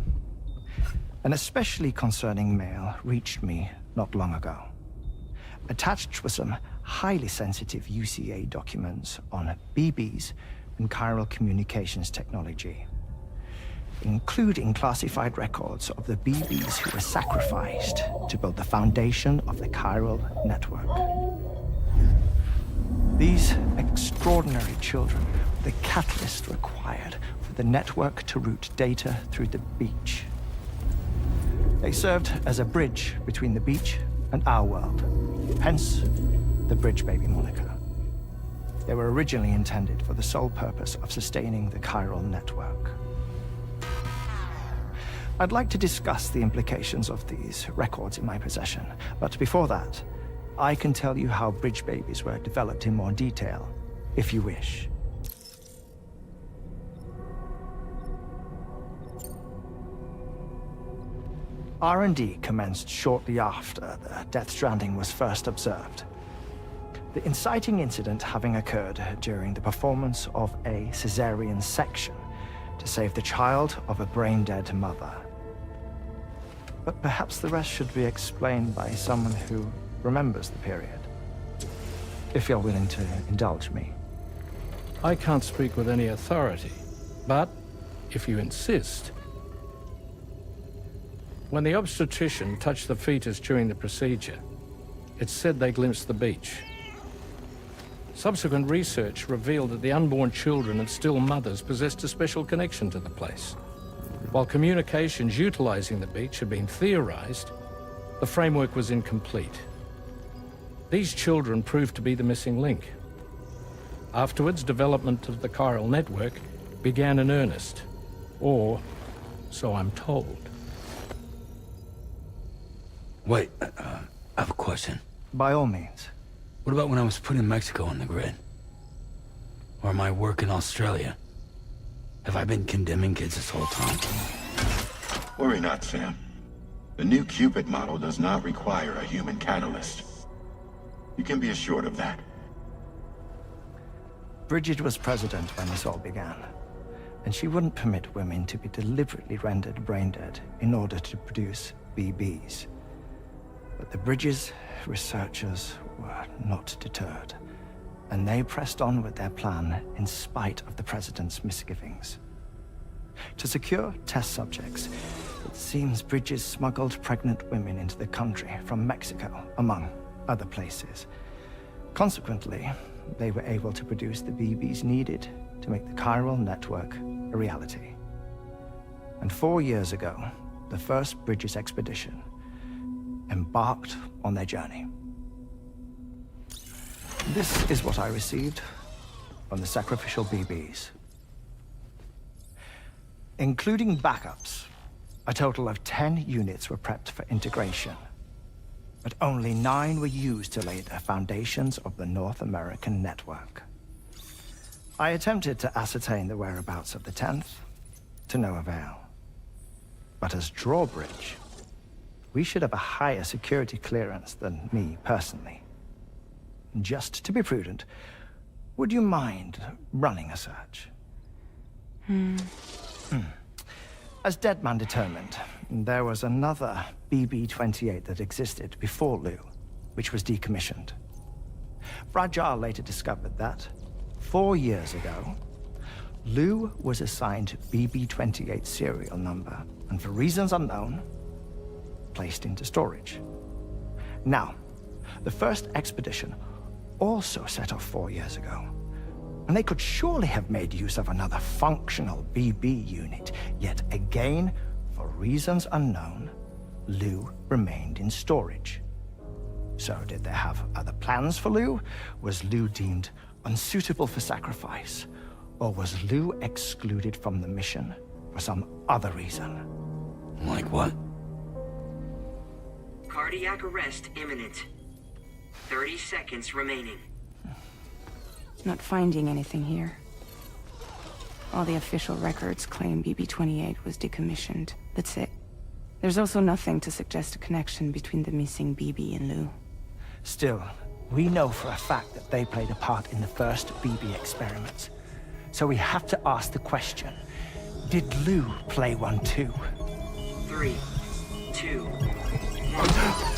R: An especially concerning mail reached me not long ago. Attached were some highly sensitive UCA documents on BBs and chiral communications technology, including classified records of the BBs who were sacrificed to build the foundation of the chiral network. These extraordinary children were the catalyst required for the network to route data through the beach. They served as a bridge between the beach and our world, hence the Bridge Baby moniker. They were originally intended for the sole purpose of sustaining the chiral network. I'd like to discuss the implications of these records in my possession, but before that, I can tell you how Bridge Babies were developed in more detail, if you wish. R&D commenced shortly after the Death Stranding was first observed. The inciting incident having occurred during the performance of a cesarean section to save the child of a brain-dead mother. But perhaps the rest should be explained by someone who remembers the period. If you're willing to indulge me.
P: I can't speak with any authority, but if you insist. When the obstetrician touched the fetus during the procedure, it's said they glimpsed the beach. Subsequent research revealed that the unborn children and still mothers possessed a special connection to the place. While communications utilizing the beach had been theorized, the framework was incomplete. These children proved to be the missing link. Afterwards, development of the chiral network began in earnest, or so I'm told.
F: Wait, I have a question.
R: By all means.
F: What about when I was putting Mexico on the grid? Or my work in Australia? Have I been condemning kids this whole time?
A: Worry not, Sam. The new Cupid model does not require a human catalyst. You can be assured of that.
R: Bridget was president when this all began, and she wouldn't permit women to be deliberately rendered brain-dead in order to produce BBs. But the Bridges researchers were not deterred, and they pressed on with their plan in spite of the president's misgivings. To secure test subjects, it seems Bridges smuggled pregnant women into the country from Mexico, among other places. Consequently, they were able to produce the BBs needed to make the chiral network a reality. And 4 years ago, the first Bridges expedition embarked on their journey. This is what I received from the sacrificial BBs. Including backups, a total of 10 units were prepped for integration, but only 9 were used to lay the foundations of the North American network. I attempted to ascertain the whereabouts of the 10th, to no avail. But as drawbridge, we should have a higher security clearance than me personally. Just to be prudent, would you mind running a search? As Deadman determined, there was another BB-28 that existed before Lou, which was decommissioned. Fragile later discovered that, 4 years ago, Lou was assigned BB-28 serial number, and for reasons unknown, placed into storage. Now, the first expedition also set off 4 years ago, and they could surely have made use of another functional BB unit, yet again, for reasons unknown, Lou remained in storage. So did they have other plans for Lou? Was Lou deemed unsuitable for sacrifice? Or was Lou excluded from the mission for some other reason?
F: Like what?
V: Cardiac arrest imminent. 30 seconds remaining.
Q: Not finding anything here. All the official records claim BB-28 was decommissioned. That's it. There's also nothing to suggest a connection between the missing BB and Lou.
R: Still, we know for a fact that they played a part in the first BB experiments. So we have to ask the question, did Lou play one too?
V: 3, 2, 1.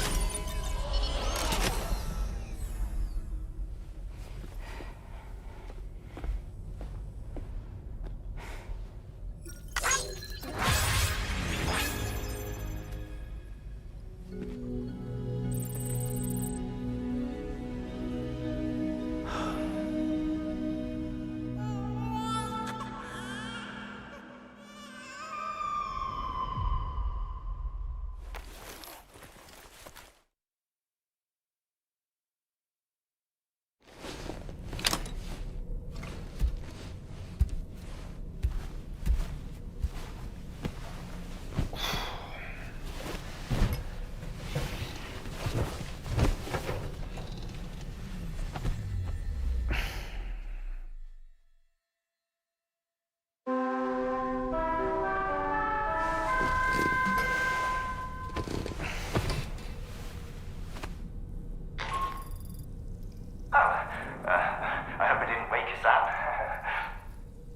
G: I hope I didn't wake you, Sam.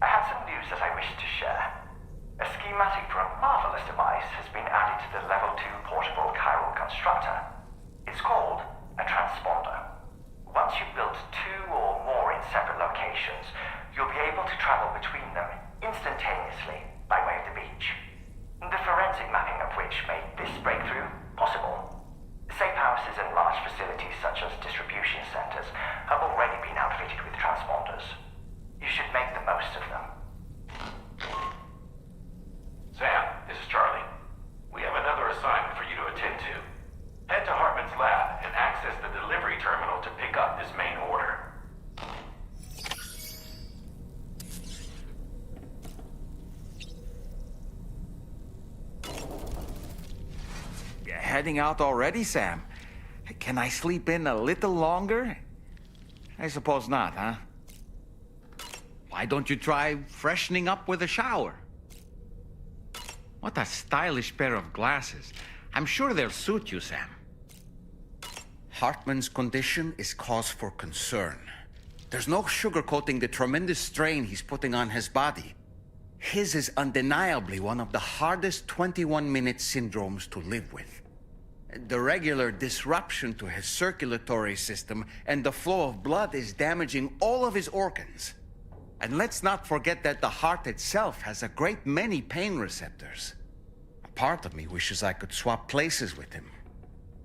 G: I have some news that I wish to share. A schematic for a marvelous device has been added to the Level 2 portable chiral constructor. It's called a transponder. Once you've built 2 or more in separate locations, you'll be able to travel between them instantaneously by way of the beach. The forensic mapping of which made this breakthrough possible. Safe houses and large facilities such as distribution centers have already been outfitted with transponders. You should make the most of them.
C: Sam, this is Charlie. We have another assignment for you to attend to. Head to Hartman's lab and access the delivery terminal to pick up this main order.
B: Heading out already, Sam? Can I sleep in a little longer? I suppose not, huh? Why don't you try freshening up with a shower? What a stylish pair of glasses. I'm sure they'll suit you, Sam. Hartman's condition is cause for concern. There's no sugarcoating the tremendous strain he's putting on his body. His is undeniably one of the hardest 21-minute syndromes to live with. The regular disruption to his circulatory system and the flow of blood is damaging all of his organs. And let's not forget that the heart itself has a great many pain receptors. A part of me wishes I could swap places with him.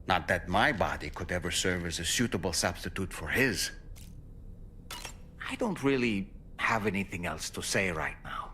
B: Not that my body could ever serve as a suitable substitute for his. I don't really have anything else to say right now.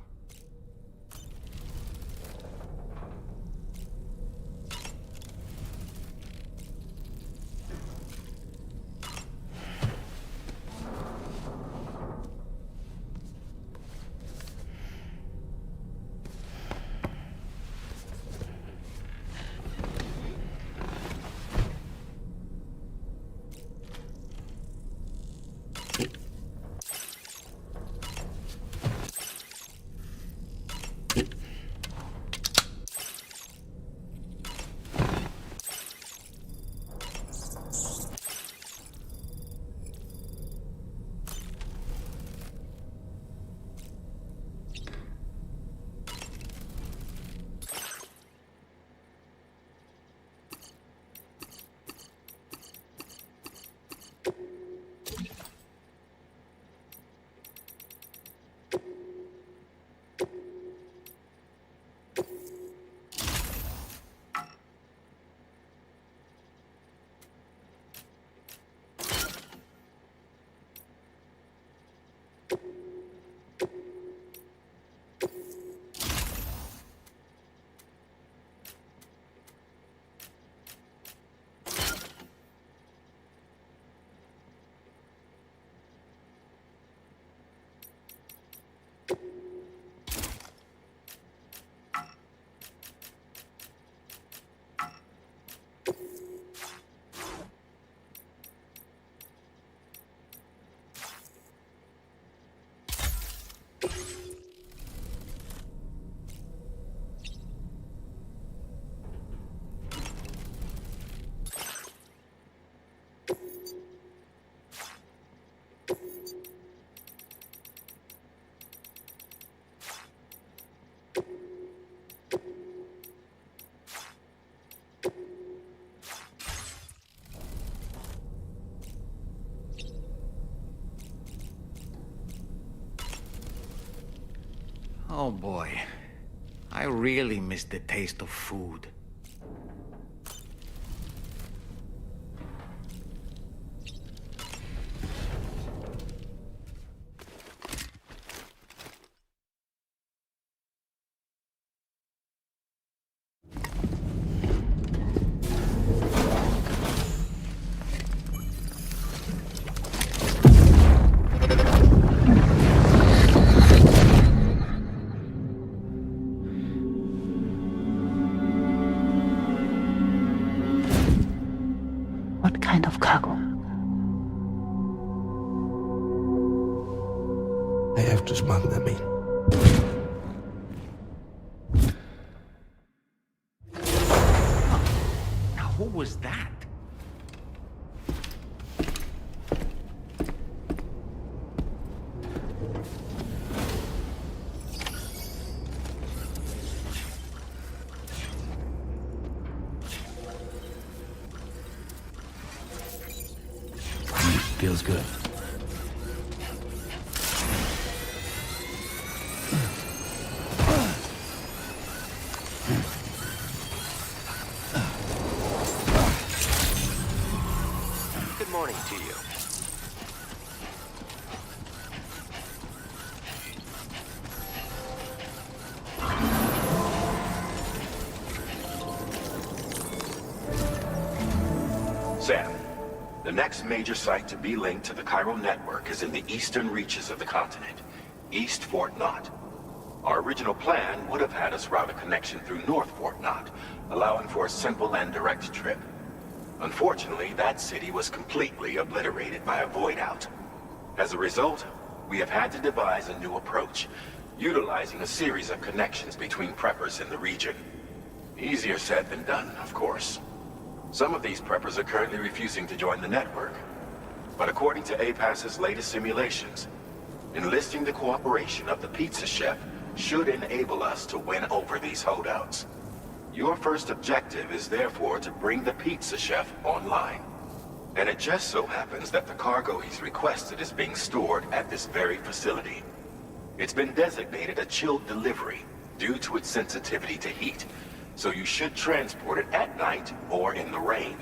B: Oh boy. I really miss the taste of food.
H: What kind of cargo?
K: I have to smuggle them in.
B: Now, who was that?
K: Feels good.
E: Good morning to you.
C: Sam, the next major site to be linked to the chiral network is in the eastern reaches of the continent, East Fort Knott. Our original plan would have had us route a connection through North Fort Knott, allowing for a simple and direct trip. Unfortunately, that city was completely obliterated by a void out. As a result, we have had to devise a new approach, utilizing a series of connections between preppers in the region. Easier said than done, of course. Some of these preppers are currently refusing to join the network. But according to APAS's latest simulations, enlisting the cooperation of the pizza chef should enable us to win over these holdouts. Your first objective is therefore to bring the pizza chef online. And it just so happens that the cargo he's requested is being stored at this very facility. It's been designated a chilled delivery due to its sensitivity to heat, so you should transport it at night or in the rain.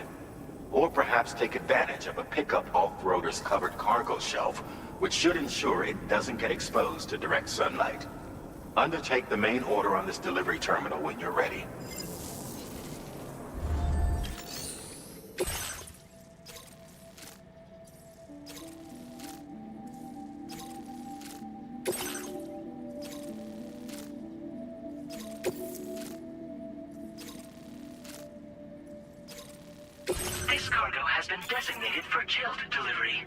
C: Or perhaps take advantage of a pickup off-roader's covered cargo shelf, which should ensure it doesn't get exposed to direct sunlight. Undertake the main order on this delivery terminal when you're ready.
V: This cargo has been designated for chilled delivery.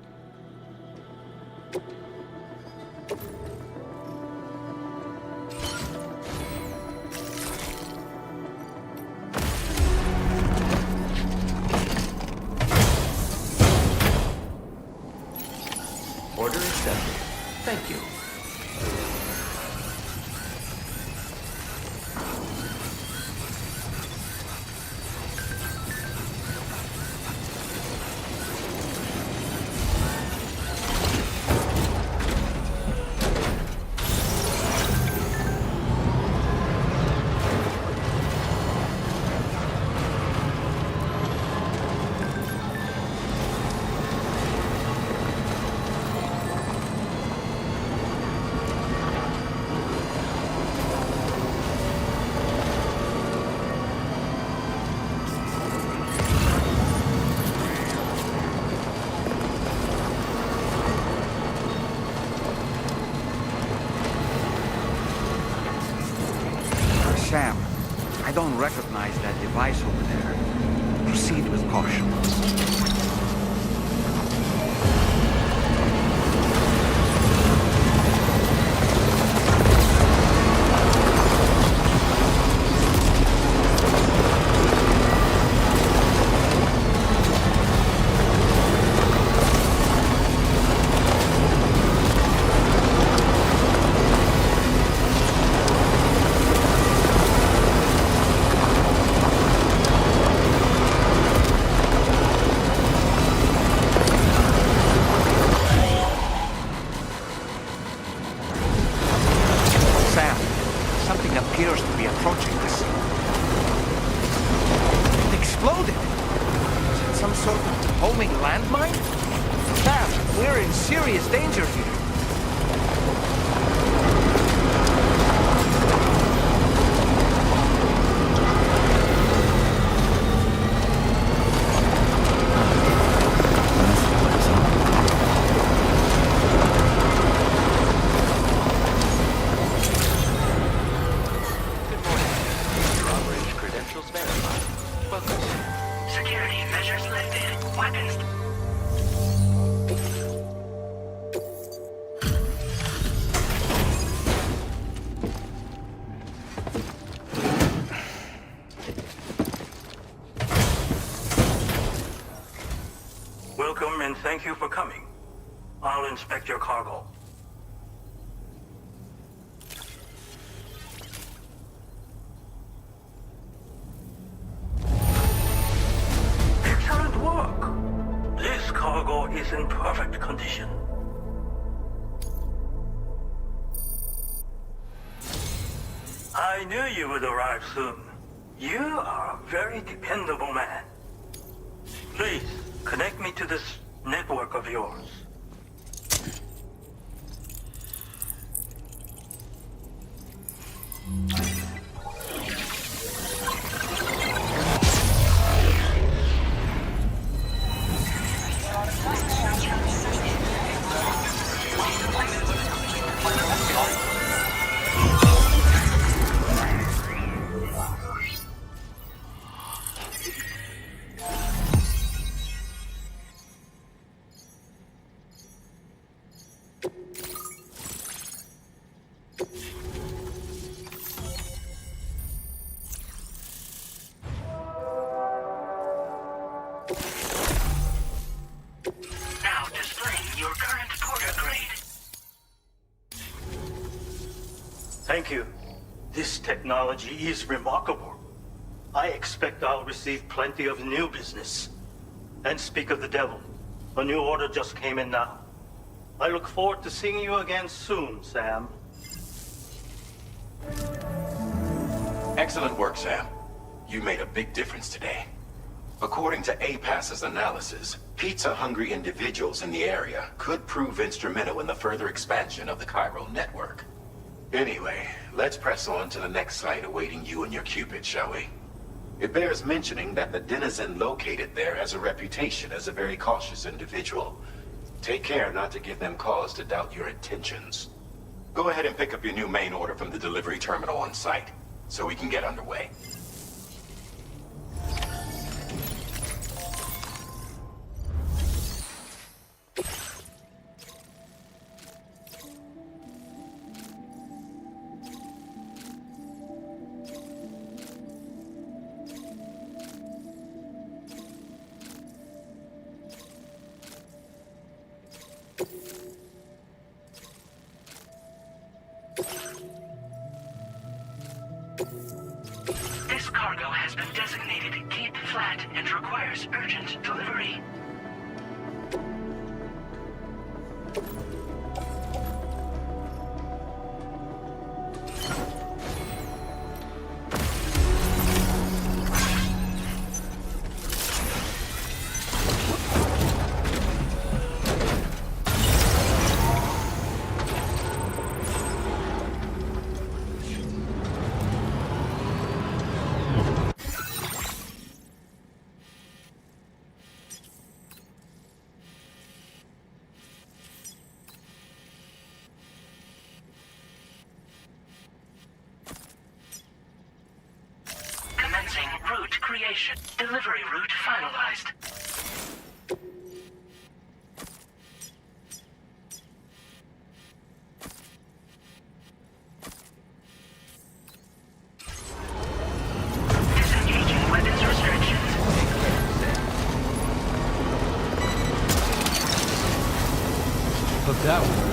B: Order accepted. Thank you. Sam, I don't recognize that device over there. Proceed with caution. We're in serious danger here.
E: Drawbridge credentials verified. Welcome.
D: Security measures lifted. Weapons.
L: Welcome and thank you for coming. I'll inspect your cargo. Excellent work. This cargo is in perfect condition. I knew you would arrive soon. You are a very dependable man. Please, connect me to this network of yours.
D: Now displaying your current porter grade.
M: Thank you. This technology is remarkable. I expect I'll receive plenty of new business. And speak of the devil, a new order just came in now. I look forward to seeing you again soon, Sam.
C: Excellent work, Sam. You made a big difference today. According to APAS's analysis, pizza-hungry individuals in the area could prove instrumental in the further expansion of the chiral network. Anyway, let's press on to the next site awaiting you and your Cupid, shall we? It bears mentioning that the denizen located there has a reputation as a very cautious individual. Take care not to give them cause to doubt your intentions. Go ahead and pick up your new main order from the delivery terminal on site, so we can get underway.
D: This cargo has been designated Cape Flat and requires urgent delivery. Commencing route creation. Delivery route finalized. Disengaging weapons restrictions.
F: Hook that one.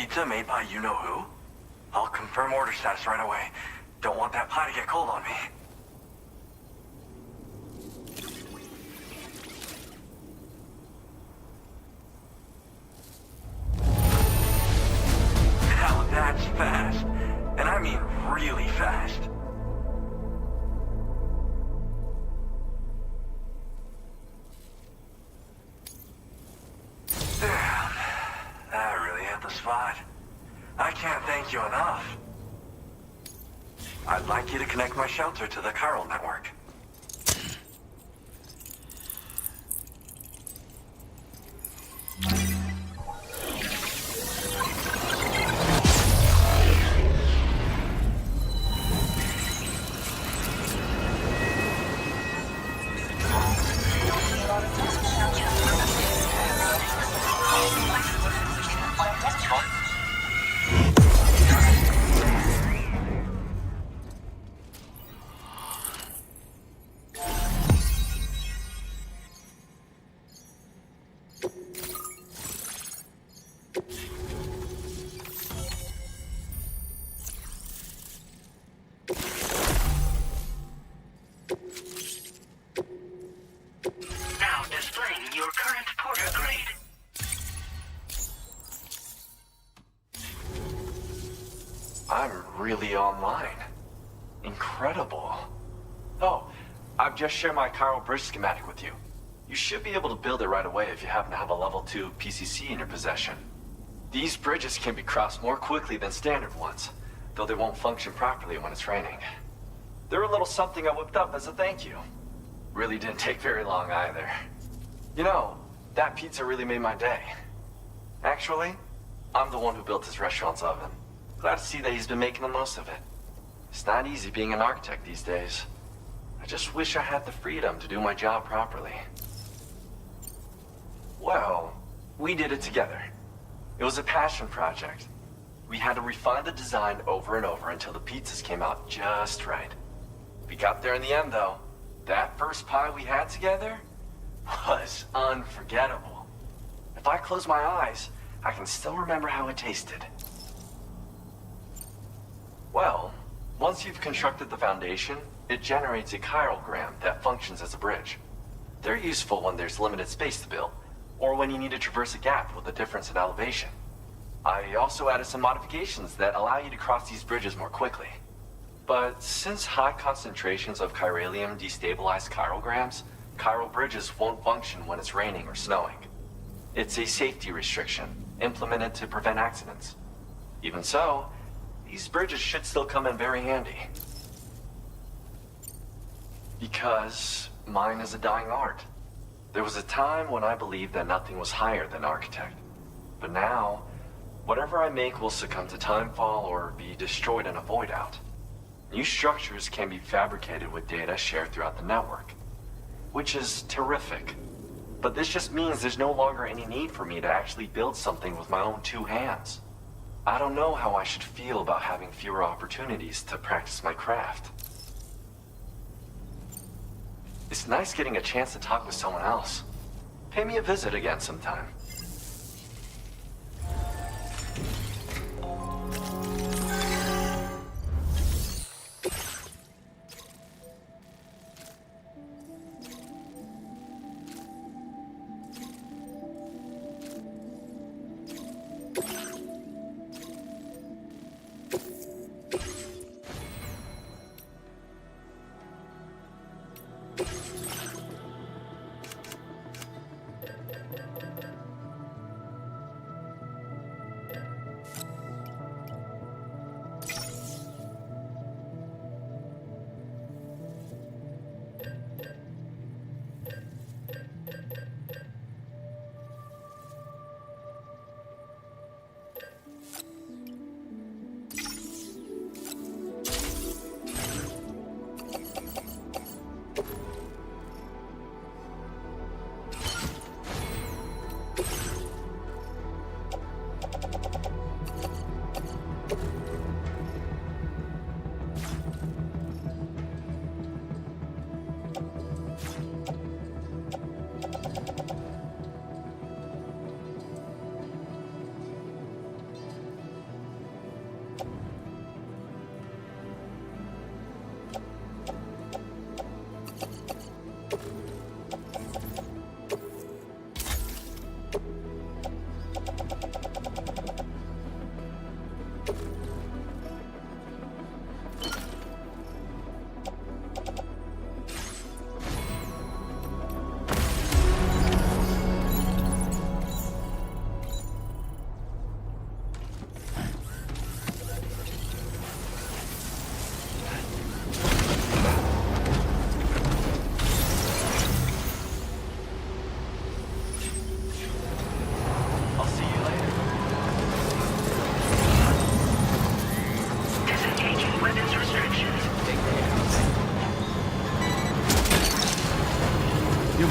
L: Pizza made by you-know-who? I'll confirm order status right away. Don't want that pie to get cold on me. Now that's fast. And I mean really fast. Damn. That really hit the spot. I can't thank you enough. I'd like you to connect my shelter to the chiral network.
D: Now displaying your current porter grade.
C: I'm really online. Incredible. Oh, I've just shared my chiral bridge schematic with you. You should be able to build it right away if you happen to have a level 2 PCC in your possession. These bridges can be crossed more quickly than standard ones, though they won't function properly when it's raining. They're a little something I whipped up as a thank you. Really didn't take very long either. You know, that pizza really made my day. Actually, I'm the one who built his restaurant's oven. Glad to see that he's been making the most of it. It's not easy being an architect these days. I just wish I had the freedom to do my job properly. Well, we did it together. It was a passion project. We had to refine the design over and over until the pizzas came out just right. We got there in the end, though. That first pie we had together was unforgettable. If I close my eyes, I can still remember how it tasted. Well, once you've constructed the foundation, it generates a chirogram that functions as a bridge. They're useful when there's limited space to build, or when you need to traverse a gap with a difference in elevation. I also added some modifications that allow you to cross these bridges more quickly. But since high concentrations of chiralium destabilize chirograms, chiral bridges won't function when it's raining or snowing. It's a safety restriction, implemented to prevent accidents. Even so, these bridges should still come in very handy. Because mine is a dying art. There was a time when I believed that nothing was higher than architect. But now, whatever I make will succumb to timefall or be destroyed in a void out. New structures can be fabricated with data shared throughout the network, which is terrific. But this just means there's no longer any need for me to actually build something with my own two hands. I don't know how I should feel about having fewer opportunities to practice my craft. It's nice getting a chance to talk with someone else. Pay me a visit again sometime.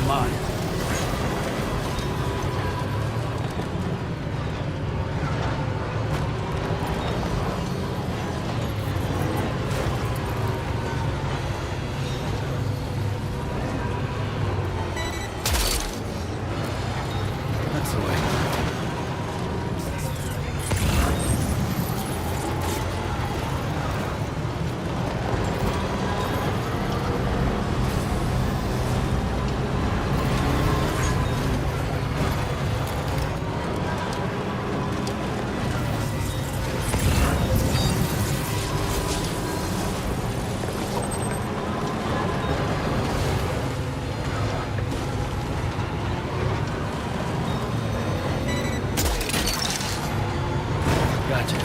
F: mine. That's the way. Gotcha.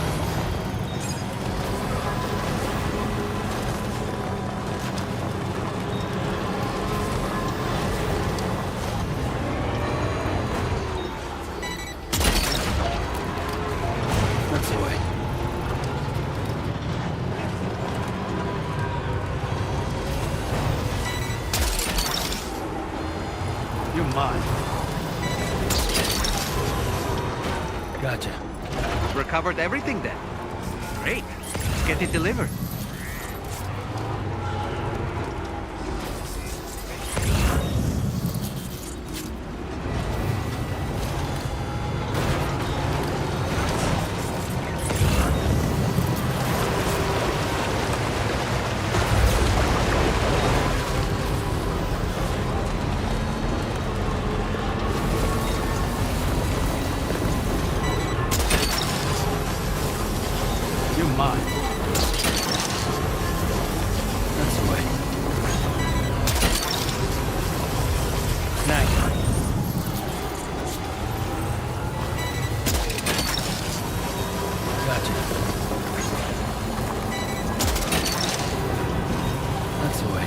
F: That's the way. You're mine. Gotcha.
B: Recovered everything then. Great. Let's get it delivered.
F: You're mine. That's the way. Snag it. Gotcha. That's the way.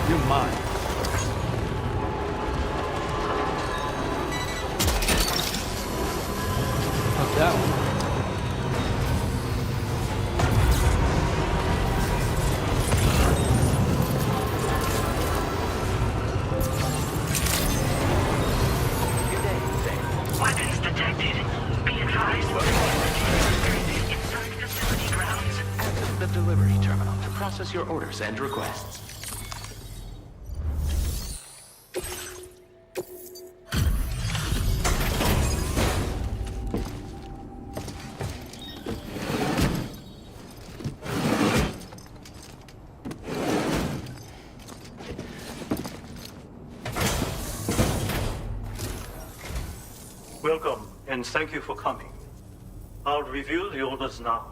F: You're mine. Fuck that one.
D: Weapons detected. Be advised. Inside facility grounds.
E: Access the delivery terminal to process your orders and requests.
M: Welcome, and thank you for coming. I'll review the orders now.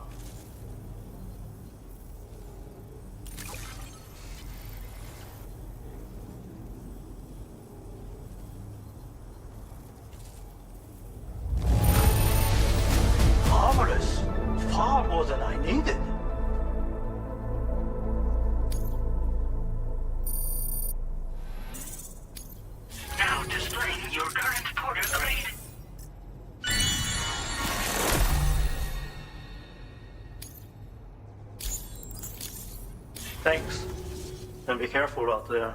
M: Marvelous! Far more than I needed.
D: Now displaying your current porter grade.
M: Thanks. And be careful out there.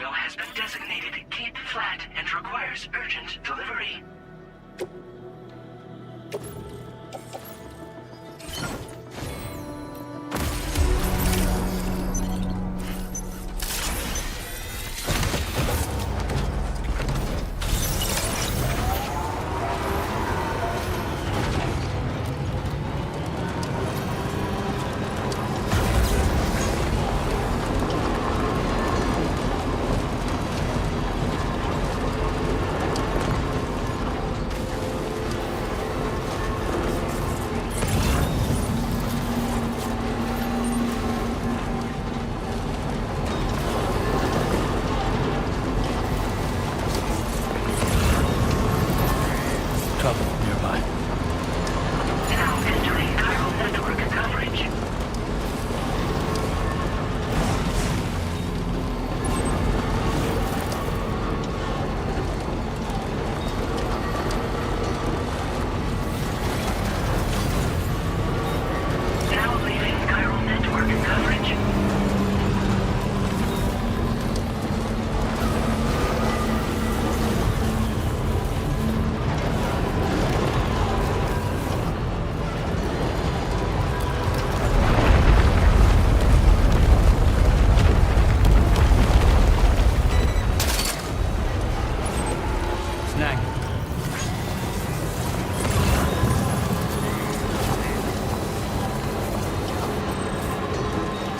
D: cargo has been designated Cape Flat and requires urgent delivery.
F: Trouble nearby.
D: Now entering chiral network coverage. Now leaving chiral network coverage.
F: Snag.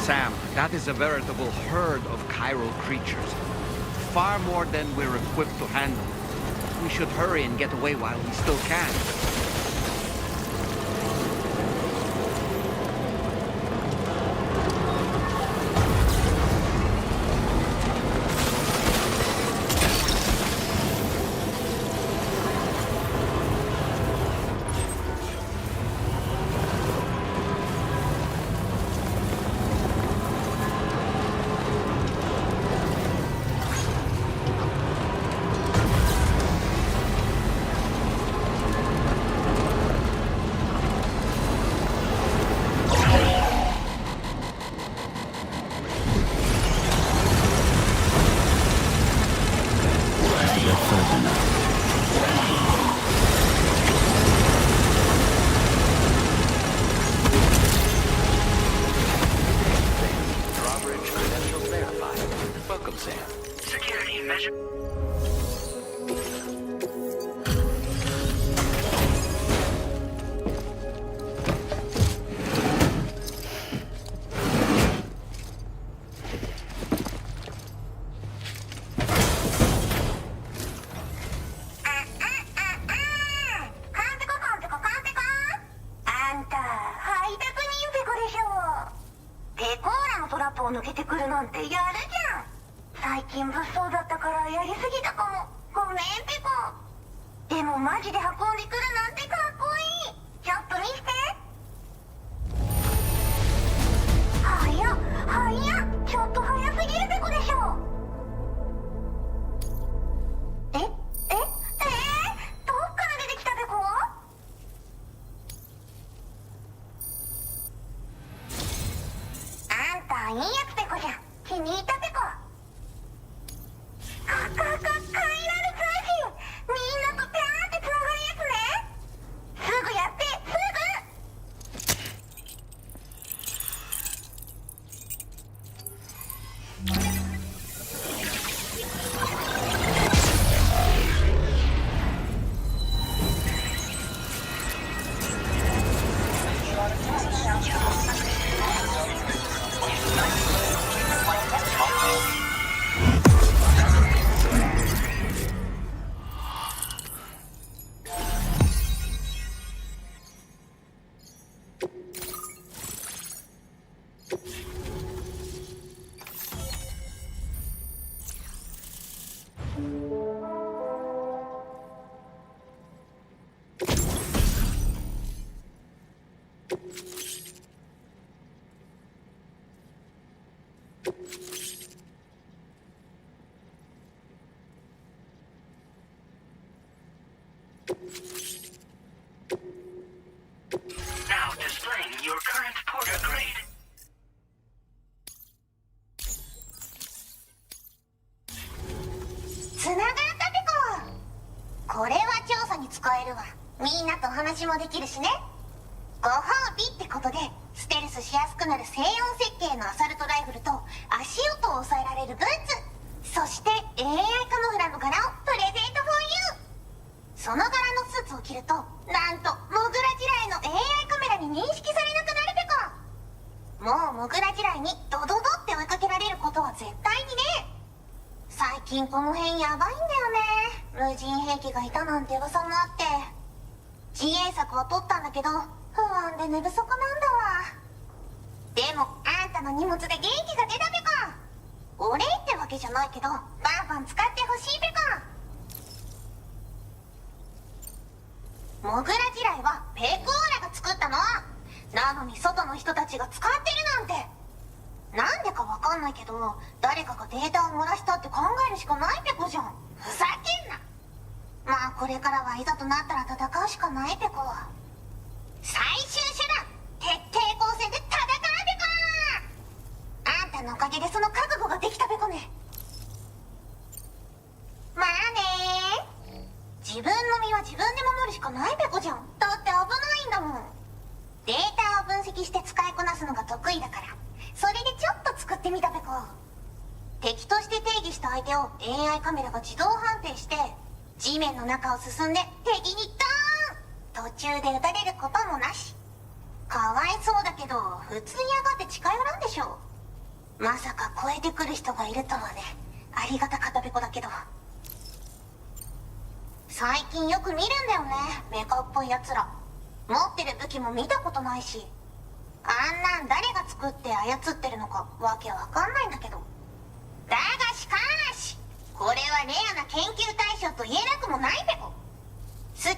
B: Sam, that is a veritable herd of chiral creatures. Far more than we're equipped to handle. We should hurry and get away while we still can.
E: Drawbridge credentials verified. Welcome, Sam.
D: Security measure. Now displaying your current porter grade.
O: えるわ。みんなとお話もできるしね。ご褒美ってことでステルスしやすくなる静音設計のアサルトライフルと足音を抑えられるブーツ、そして AI カモフラの柄をプレゼントフォーユー。その柄のスーツを着るとなんとモグラ地雷の AI カメラに認識されなくなるペコ。もうモグラ地雷にドドドって追いかけられることは絶対にね。最近この辺やばいんだよね。無人兵器がいたなんて噂もあって、自衛策は取ったんだけど不安で寝不足なんだわ。でもあんたの荷物で元気が出たペコ。お礼ってわけじゃないけどバンバン使ってほしいペコ。モグラ地雷はペコーラが作ったの。なのに外の人たちが使ってるなんて。なんでかわかんないけど誰かがデータを漏らしたって考えるしかないペコじゃん。ふざけんな。まあこれからはいざとなったら戦うしかないペコ。最終手段、徹底抗戦で戦うペコ。あんたのおかげでその覚悟ができたペコね。まあね。自分の身は自分で守るしかないペコじゃん。だって危ないんだもん。データを分析して使いこなすのが得意だからそれでちょっと作ってみたペコ。敵として定義した相手を AI カメラが自動判定して地面の中を進んで敵にドーン、途中で撃たれることもなし。かわいそうだけど普通に上がって近寄らんでしょ。まさか超えてくる人がいるとはね。ありがたかったペコだけど。最近よく見るんだよね、メカっぽいやつら。持ってる武器も見たことないし、あんなん誰が作って操ってるのかわけわかんないんだけど。だがしかしこれはレアな研究対象と言えなくもないペコ。好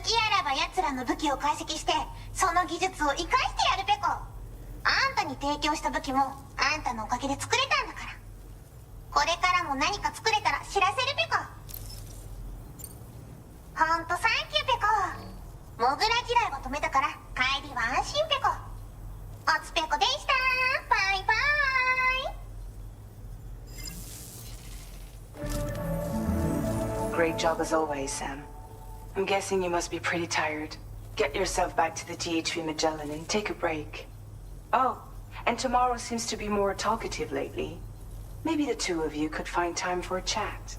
O: きあらば奴らの武器を解析してその技術を生かしてやるペコ。あんたに提供した武器もあんたのおかげで作れたんだから。これからも何か作れたら知らせるペコ。ほんとサンキューペコ。モグラ地雷を止めたから帰りは安心ペコ。おつペコでした。バイバイ。
I: Great job as always, Sam. I'm guessing you must be pretty tired. Get yourself back to the DHV Magellan and take a break. Oh, and tomorrow seems to be more talkative lately. Maybe the two of you could find time for a chat.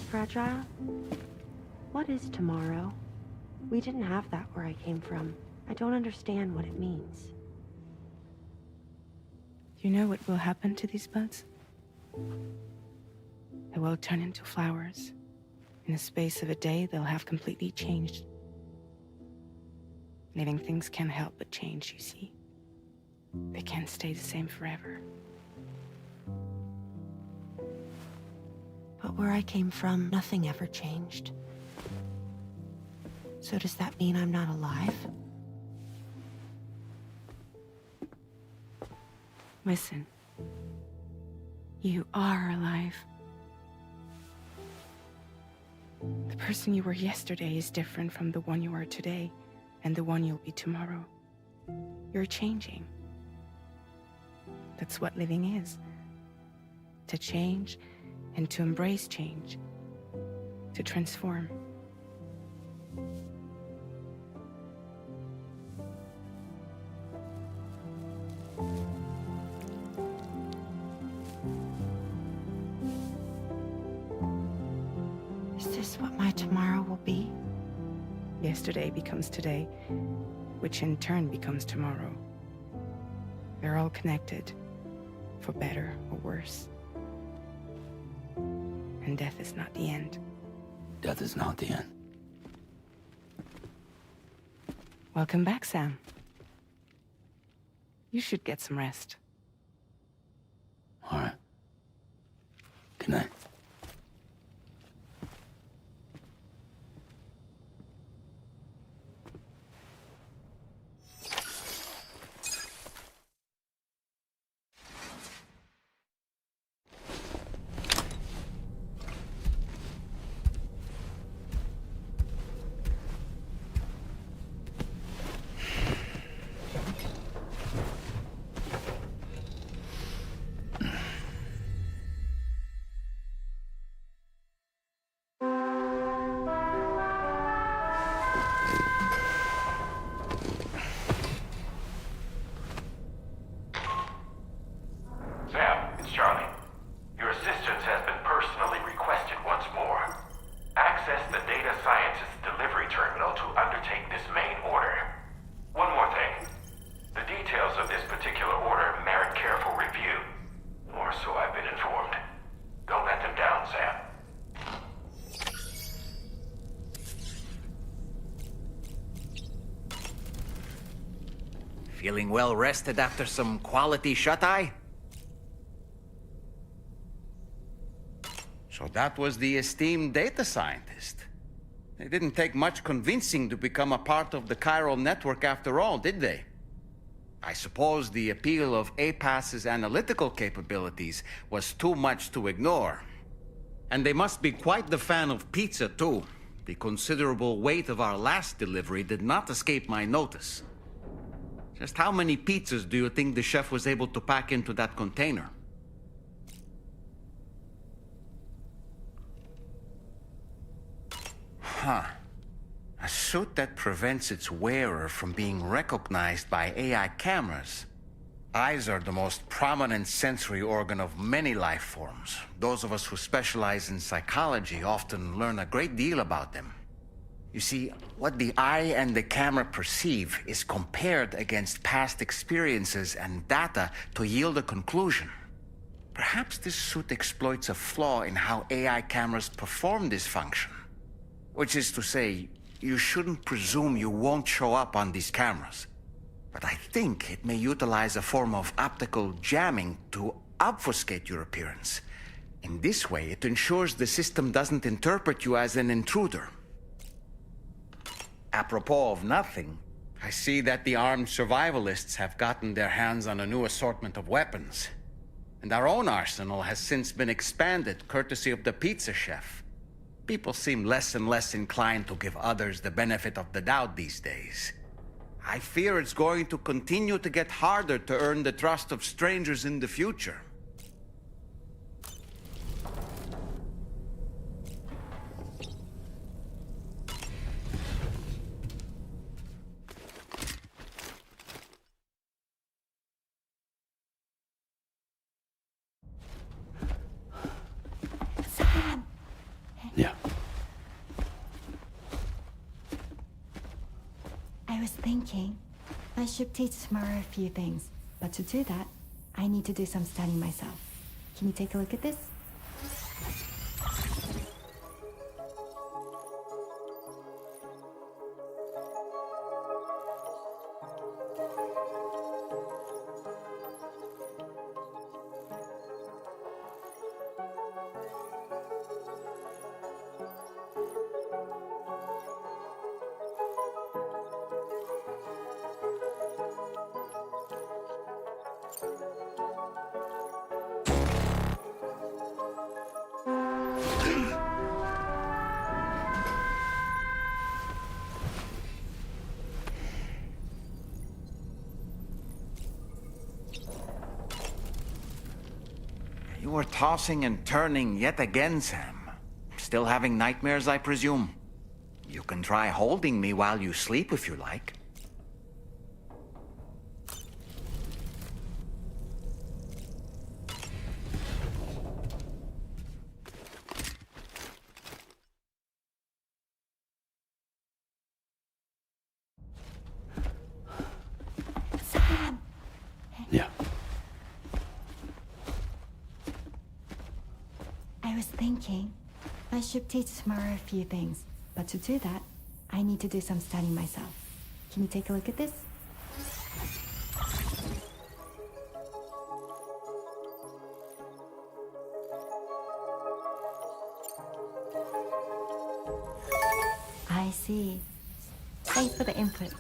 N: Fragile? What is tomorrow? We didn't have that where I came from. I don't understand what it means.
Q: You know what will happen to these buds? They will turn into flowers. In the space of a day, they'll have completely changed. Living things can't help but change, you see. They can't stay the same forever.
N: But where I came from, nothing ever changed. So does that mean I'm not alive?
Q: Listen. You are alive. The person you were yesterday is different from the one you are today, and the one you'll be tomorrow. You're changing. That's what living is. To change, and to embrace change. To transform.
N: Is this what my tomorrow will be?
Q: Yesterday becomes today, which in turn becomes tomorrow. They're all connected, for better or worse. And death is not the end.
K: Death is not the end.
Q: Welcome back, Sam. You should get some rest.
K: All right. Good night.
G: Sam, it's Charlie. Your assistance has been personally requested once more. Access the Data Scientist Delivery Terminal to undertake this main order. One more thing. The details of this particular order merit careful review. Or so I've been informed. Don't let them down, Sam.
B: Feeling well rested after some quality shut-eye? So that was the esteemed data scientist. They didn't take much convincing to become a part of the chiral network after all, did they? I suppose the appeal of APAS's analytical capabilities was too much to ignore. And they must be quite the fan of pizza, too. The considerable weight of our last delivery did not escape my notice. Just how many pizzas do you think the chef was able to pack into that container? Huh. A suit that prevents its wearer from being recognized by AI cameras. Eyes are the most prominent sensory organ of many life forms. Those of us who specialize in psychology often learn a great deal about them. You see, what the eye and the camera perceive is compared against past experiences and data to yield a conclusion. Perhaps this suit exploits a flaw in how AI cameras perform this function. Which is to say, you shouldn't presume you won't show up on these cameras. But I think it may utilize a form of optical jamming to obfuscate your appearance. In this way, it ensures the system doesn't interpret you as an intruder. Apropos of nothing, I see that the armed survivalists have gotten their hands on a new assortment of weapons. And our own arsenal has since been expanded, courtesy of the pizza chef. People seem less and less inclined to give others the benefit of the doubt these days. I fear it's going to continue to get harder to earn the trust of strangers in the future.
U: Yeah. I was thinking I should teach Samara a few things, but to do that, I need to do some studying myself. Can you take a look at this?
B: You were tossing and turning yet again, Sam. Still having nightmares, I presume? You can try holding me while you sleep if you like.
U: Sam!
P: Yeah.
U: I was thinking I should teach Samara a few things, but to do that, I need to do some studying myself. Can you take a look at this? I see. Thanks for the input.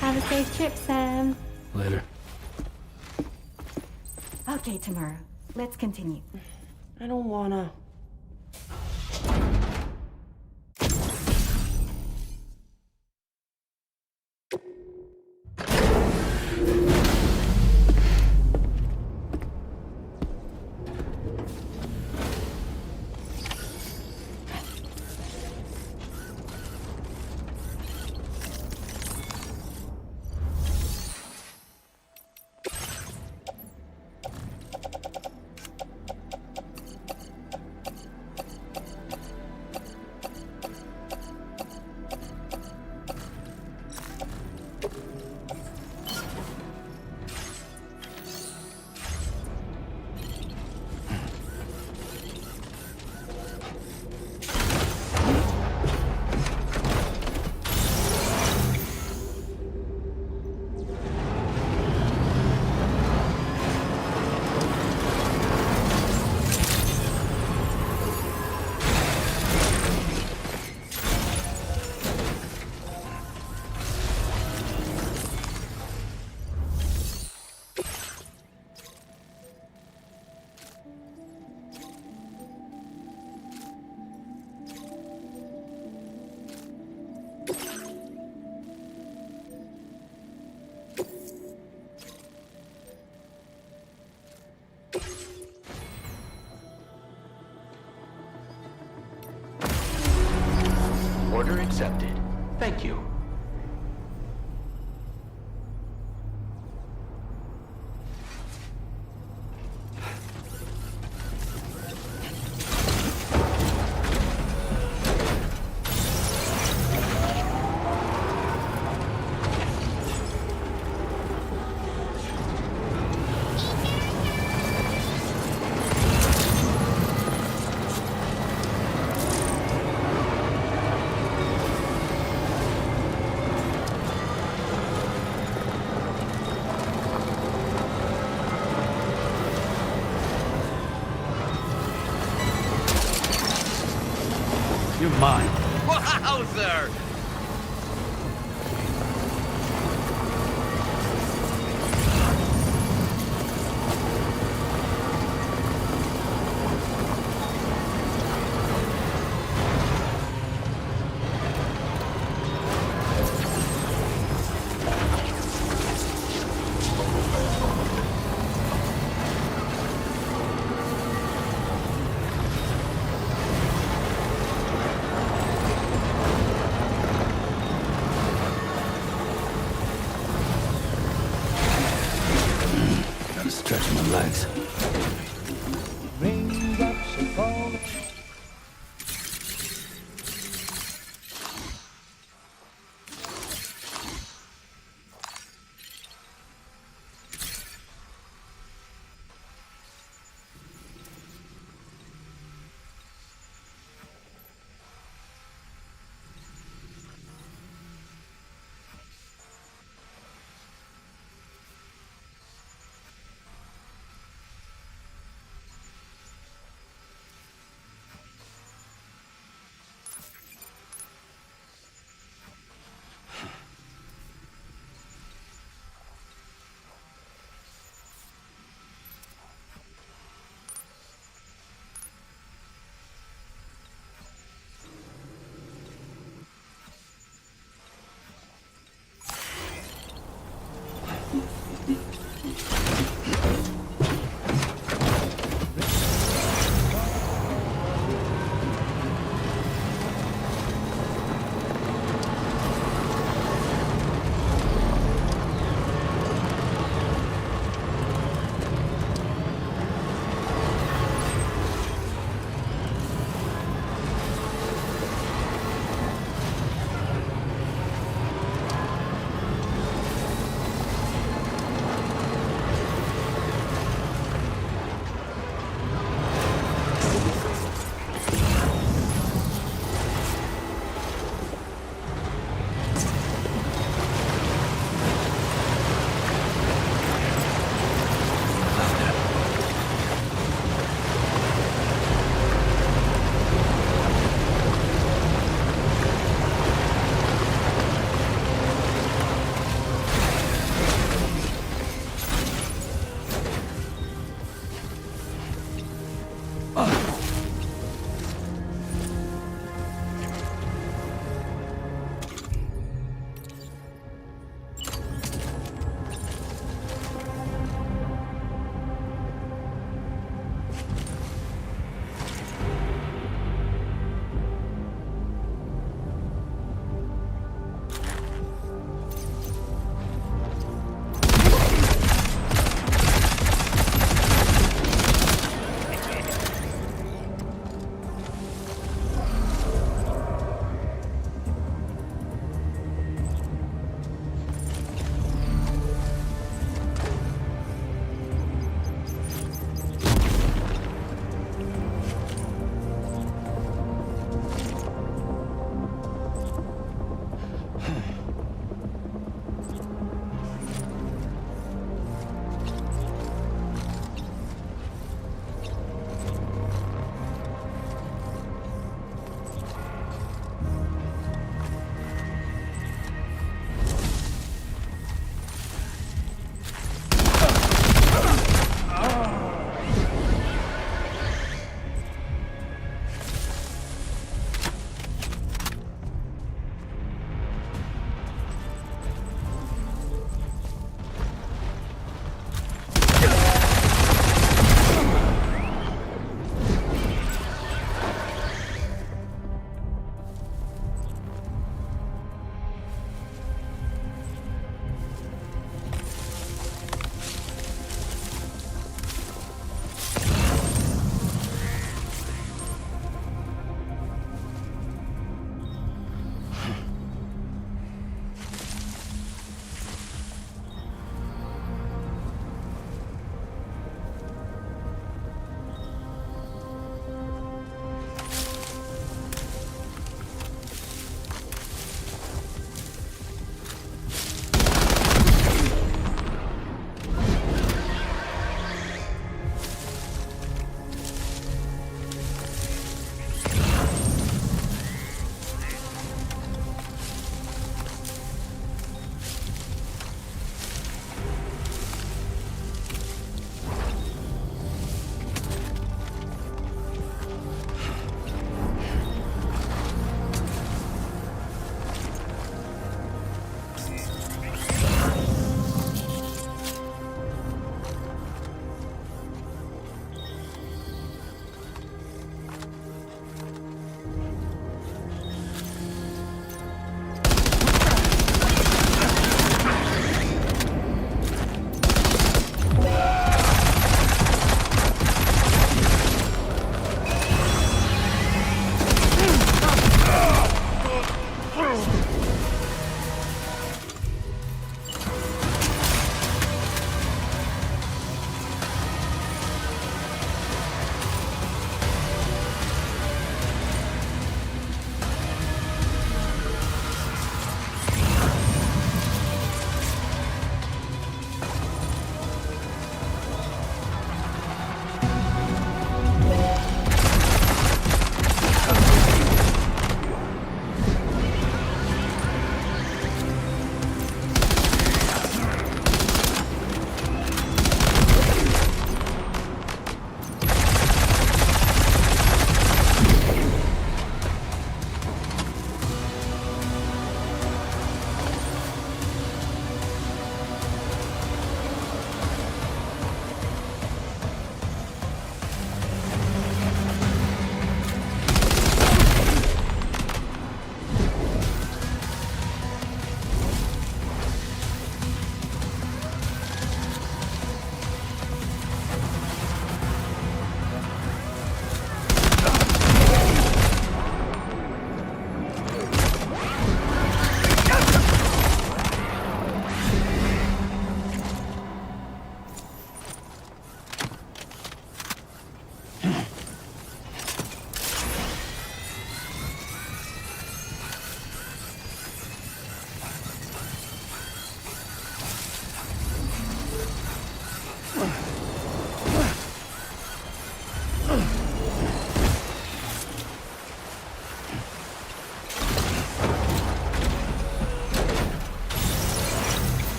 U: Have a safe trip, Sam.
P: Later.
U: Okay, tomorrow. Let's continue.
N: I don't wanna.
E: Order accepted. Thank you. sir!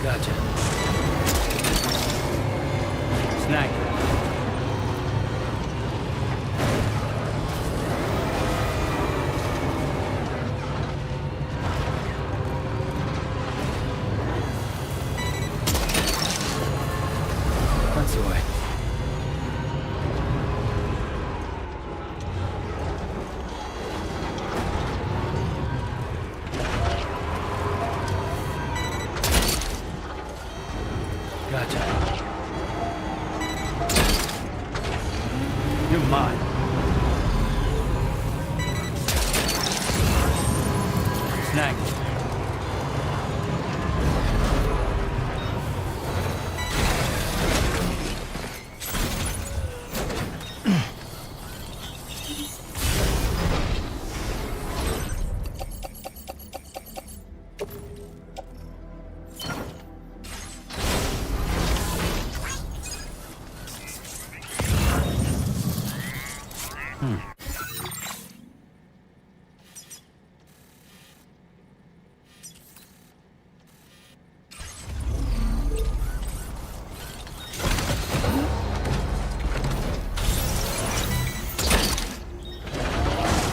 F: Gotcha. Snag. That's the way. Gotcha. You're mine. Snag.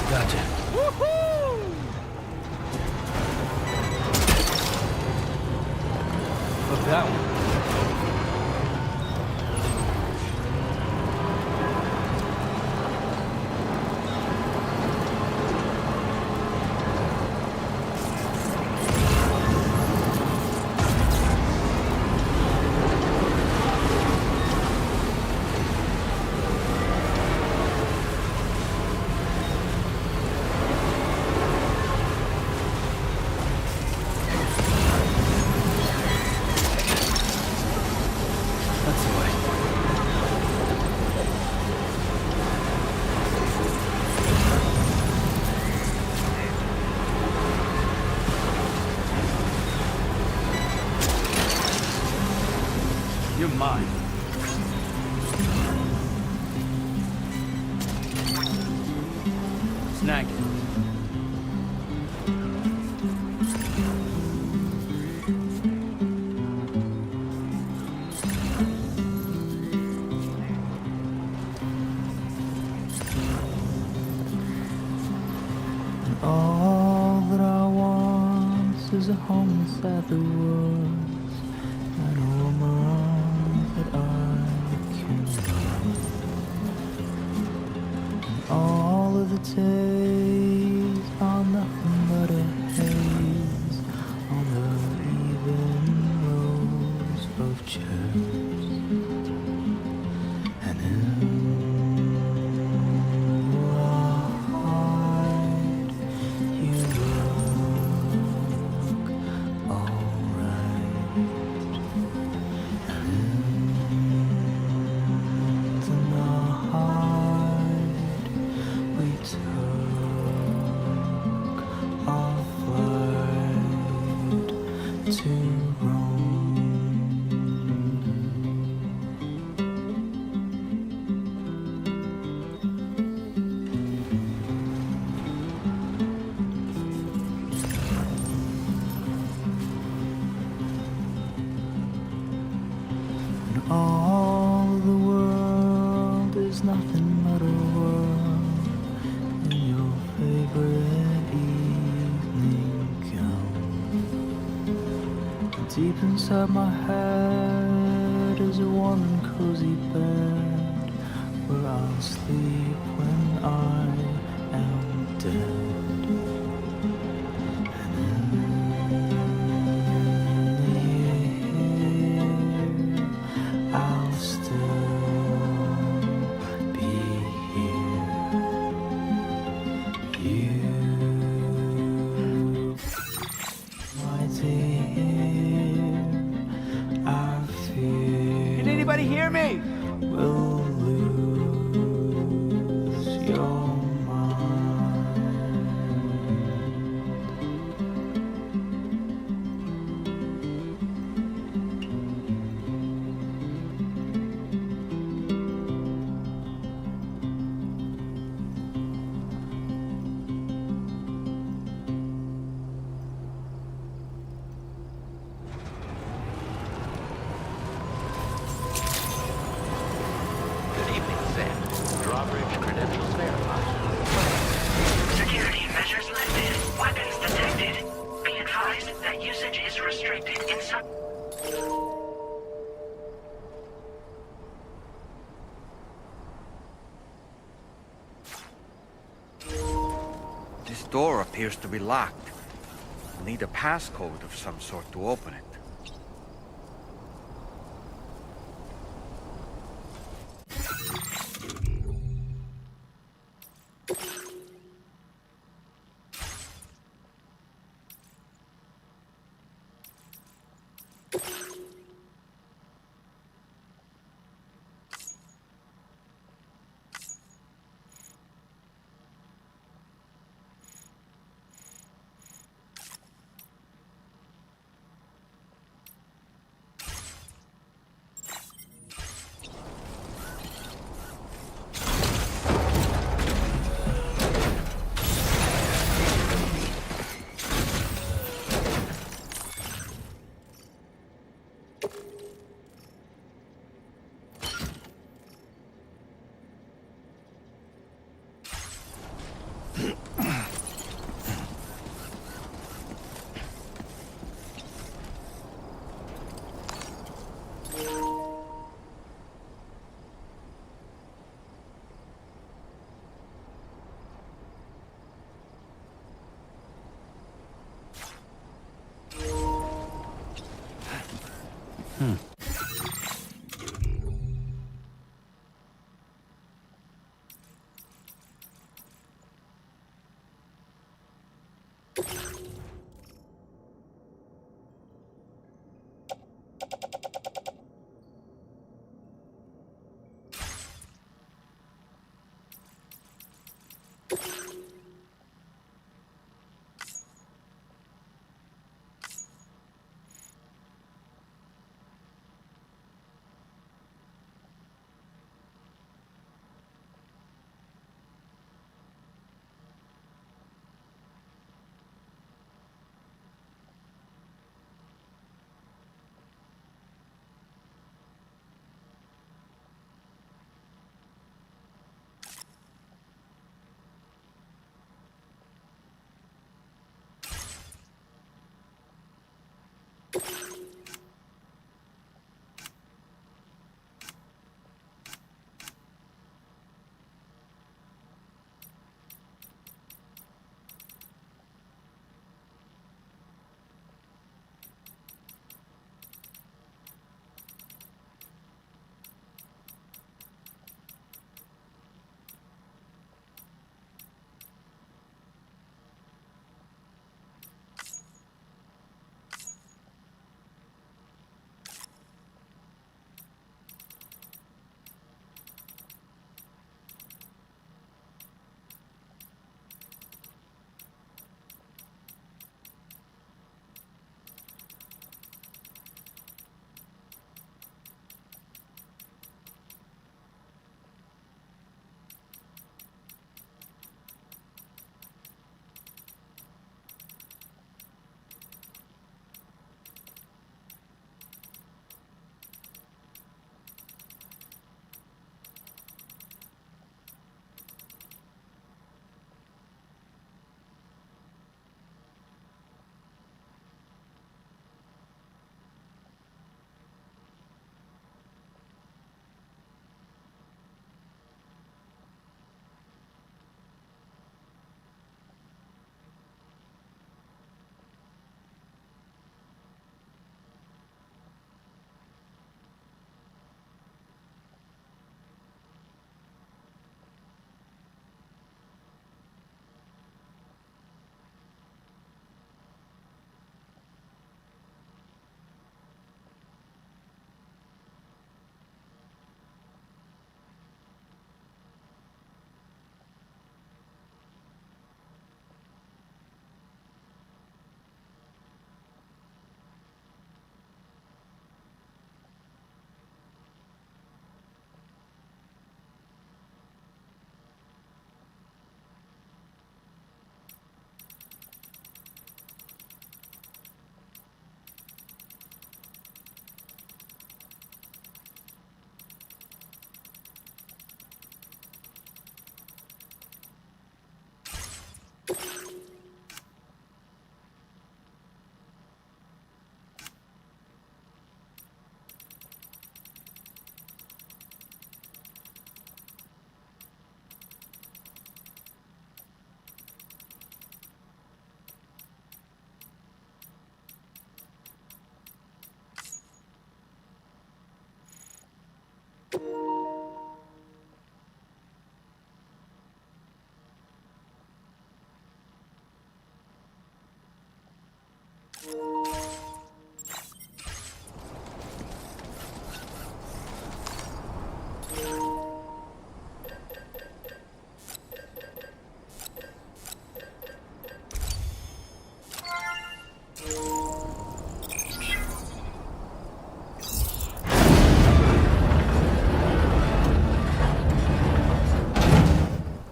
F: Gotcha. Look that one. That's the way. You're mine. Snag it.
K: All that I want is a home inside the woods and a woman that I can love. And all of the days are nothing but a haze on the even rows of chairs. And in to roam. And all the world is nothing but a world in your favorite evening gown. Deep inside my head is a warm and cozy bed where I'll sleep when I am dead. I'll still be here. You, my dear, I fear.
F: Can anybody hear me?
K: Will lose your
D: Weapons detected. Be advised that usage is restricted in some...
B: This door appears to be locked. We'll need a passcode of some sort to open it.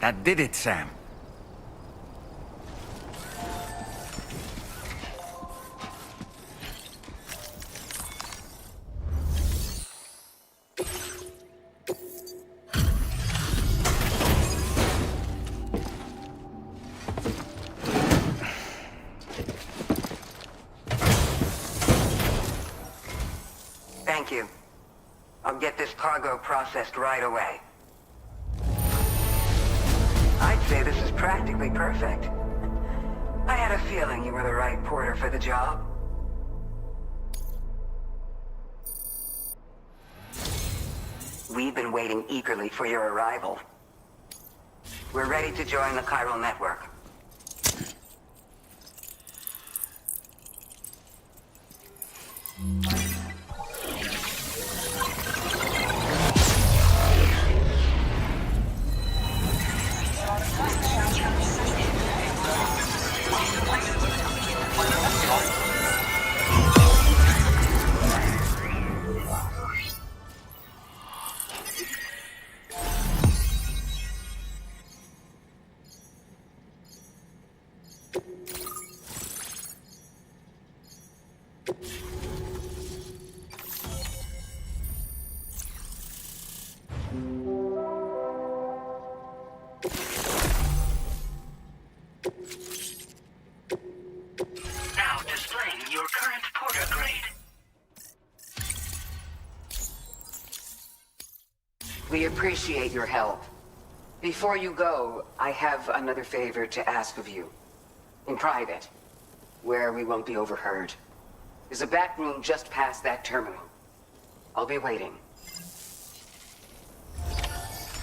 B: That did it, Sam.
L: Thank you. I'll get this cargo processed right away. I'd say this is practically perfect. I had a feeling you were the right porter for the job. We've been waiting eagerly for your arrival. We're ready to join the chiral network.
D: Now displaying your current porter grade.
I: We appreciate your help. Before you go, I have another favor to ask of you. In private, where we won't be overheard. There's a back room just past that terminal. I'll be waiting.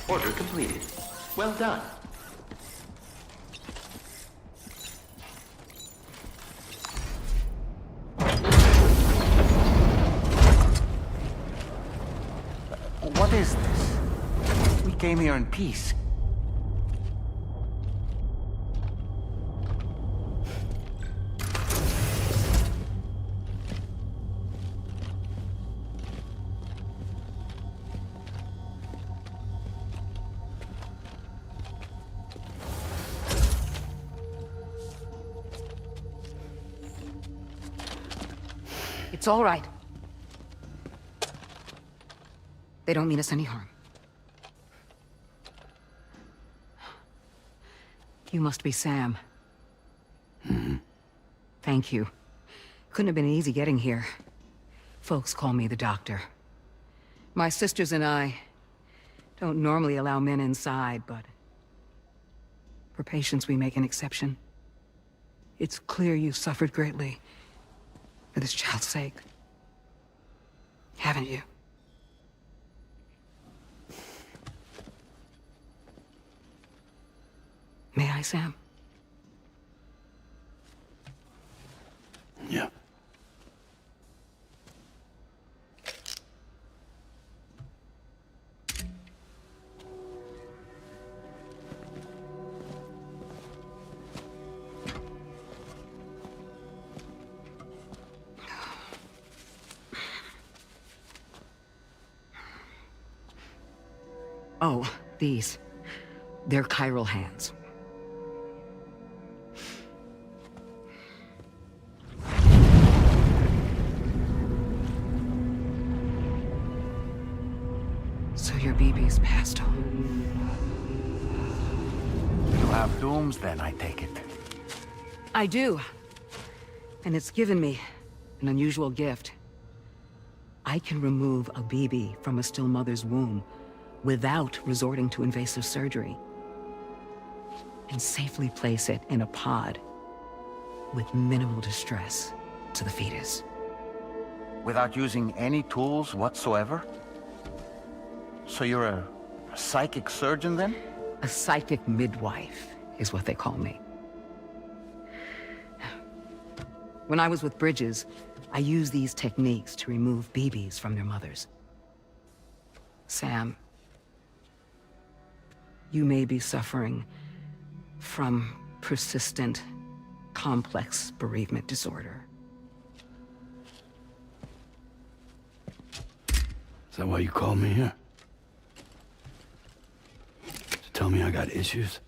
J: Order completed. Well done.
B: What is this? We came here in peace.
I: It's all right. They don't mean us any harm. You must be Sam. Thank you. Couldn't have been easy getting here. Folks call me the doctor. My sisters and I don't normally allow men inside, but for patients we make an exception. It's clear you suffered greatly for this child's sake. Haven't you? May I, Sam?
F: Yeah.
I: Oh, these. They're chiral hands. So your BB's passed on.
B: You have dooms then, I take it.
I: I do. And it's given me an unusual gift. I can remove a BB from a still mother's womb without resorting to invasive surgery, and safely place it in a pod with minimal distress to the fetus.
B: Without using any tools whatsoever? So you're a psychic surgeon then?
I: A psychic midwife is what they call me. When I was with Bridges, I used these techniques to remove BBs from their mothers. Sam, you may be suffering from persistent, complex bereavement disorder.
F: Is that why you called me here? To tell me I got issues?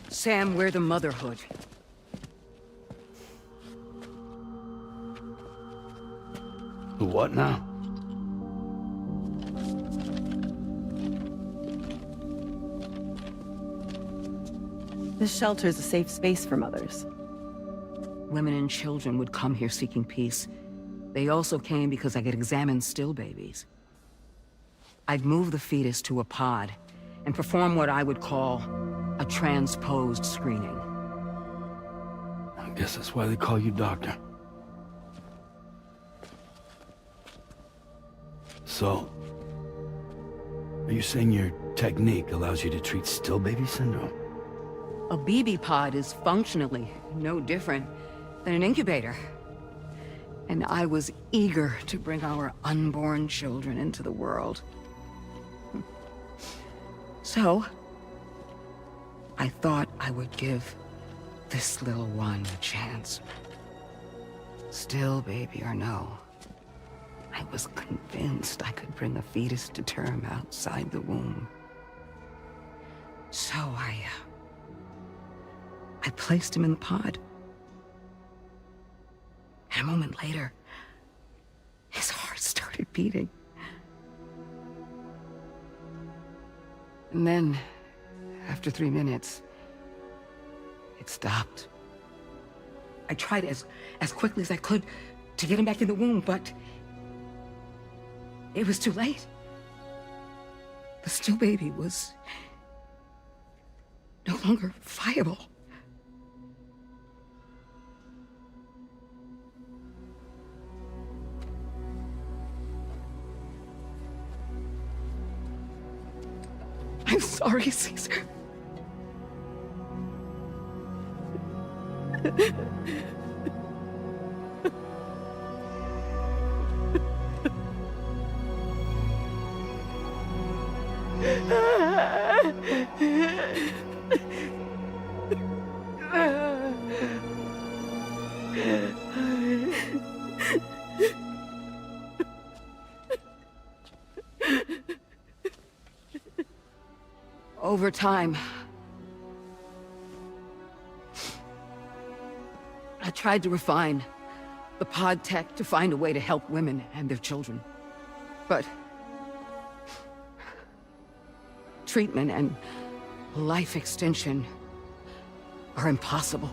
S: Sam, we're the motherhood.
F: The what now?
T: This shelter is a safe space for mothers.
S: Women and children would come here seeking peace. They also came because I could examine still babies. I'd move the fetus to a pod and perform what I would call a transposed screening.
F: I guess that's why they call you doctor. So, are you saying your technique allows you to treat still baby syndrome?
S: A BB pod is functionally no different than an incubator. And I was eager to bring our unborn children into the world. So, I thought I would give this little one a chance. Still baby or no, I was convinced I could bring a fetus to term outside the womb. So I placed him in the pod. And a moment later, his heart started beating. And then, after 3 minutes, it stopped. I tried as quickly as I could to get him back in the womb, but it was too late. The still baby was no longer viable. I'm sorry, Caesar. Over time, I tried to refine the pod tech to find a way to help women and their children. But treatment and life extension are impossible.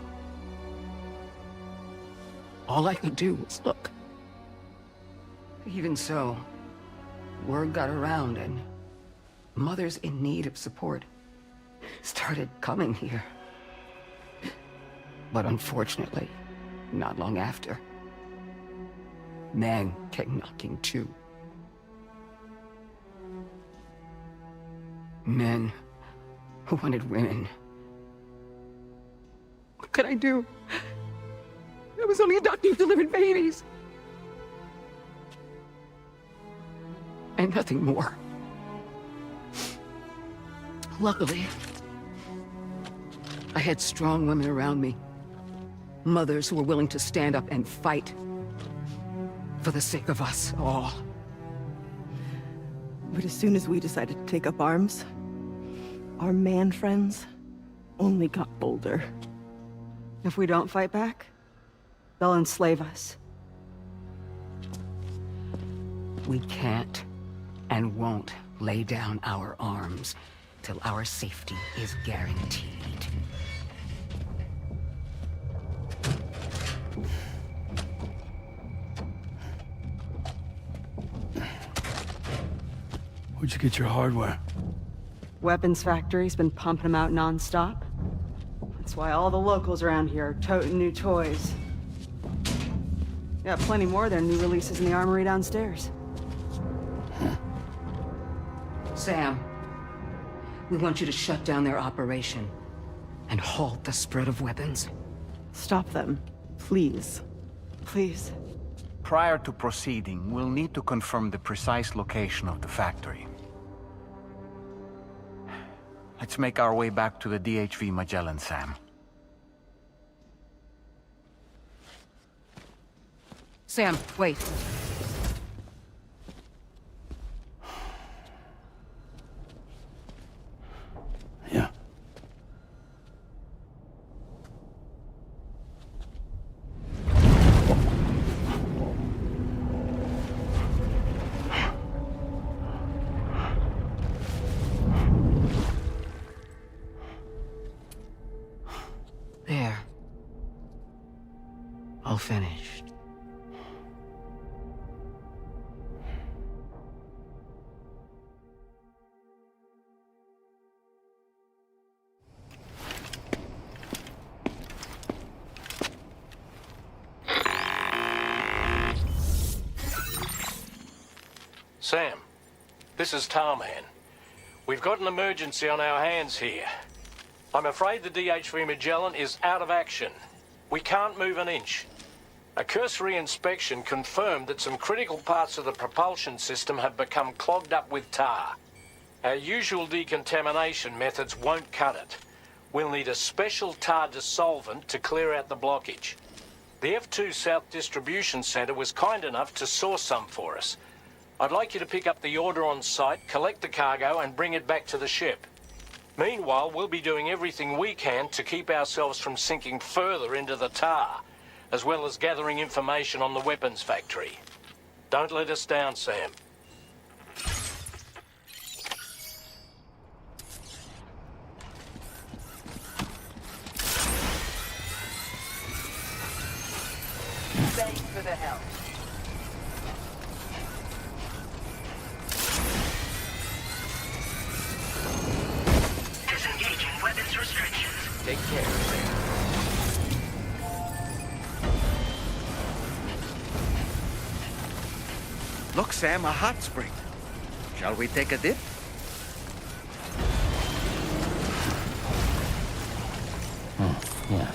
S: All I could do was look. Even so, word got around and mothers in need of support started coming here. But unfortunately, not long after, men came knocking too. Men who wanted women. What could I do? I was only a doctor who delivered babies. And nothing more. Luckily, I had strong women around me. Mothers who were willing to stand up and fight for the sake of us all.
T: But as soon as we decided to take up arms, our man friends only got bolder.
S: If we don't fight back, they'll enslave us. We can't and won't lay down our arms till our safety is guaranteed.
F: Where'd you get your hardware?
W: Weapons factory's been pumping them out non-stop. That's why all the locals around here are toting new toys. Got plenty more of their new releases in the armory downstairs.
S: Sam, we want you to shut down their operation and halt the spread of weapons.
T: Stop them, please. Please.
B: Prior to proceeding, we'll need to confirm the precise location of the factory. Let's make our way back to the DHV Magellan, Sam.
S: Sam, wait. all finished.
P: Sam, this is Tarman. We've got an emergency on our hands here. I'm afraid the DHV Magellan is out of action. We can't move an inch. A cursory inspection confirmed that some critical parts of the propulsion system have become clogged up with tar. Our usual decontamination methods won't cut it. We'll need a special tar dissolvent to clear out the blockage. The F2 South Distribution Centre was kind enough to source some for us. I'd like you to pick up the order on site, collect the cargo, and bring it back to the ship. Meanwhile, we'll be doing everything we can to keep ourselves from sinking further into the tar, as well as gathering information on the weapons factory. Don't let us down, Sam.
V: Thanks for the help.
D: Disengaging weapons restrictions.
E: Take care, Sam.
B: Look, Sam, a hot spring. Shall we take a dip?
F: Yeah.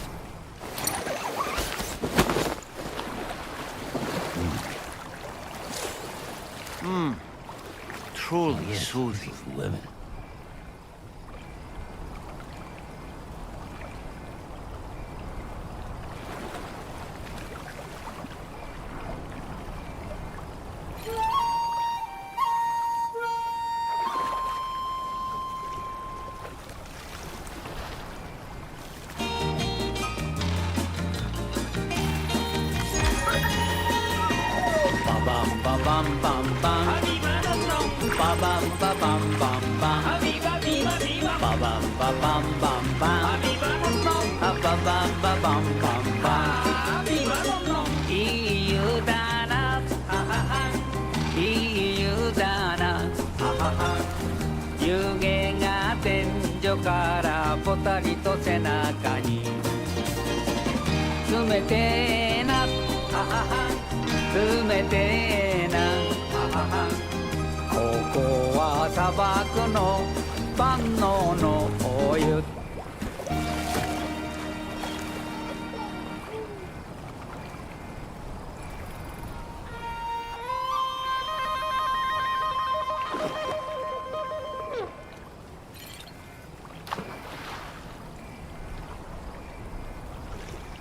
B: Truly soothing.
F: Living.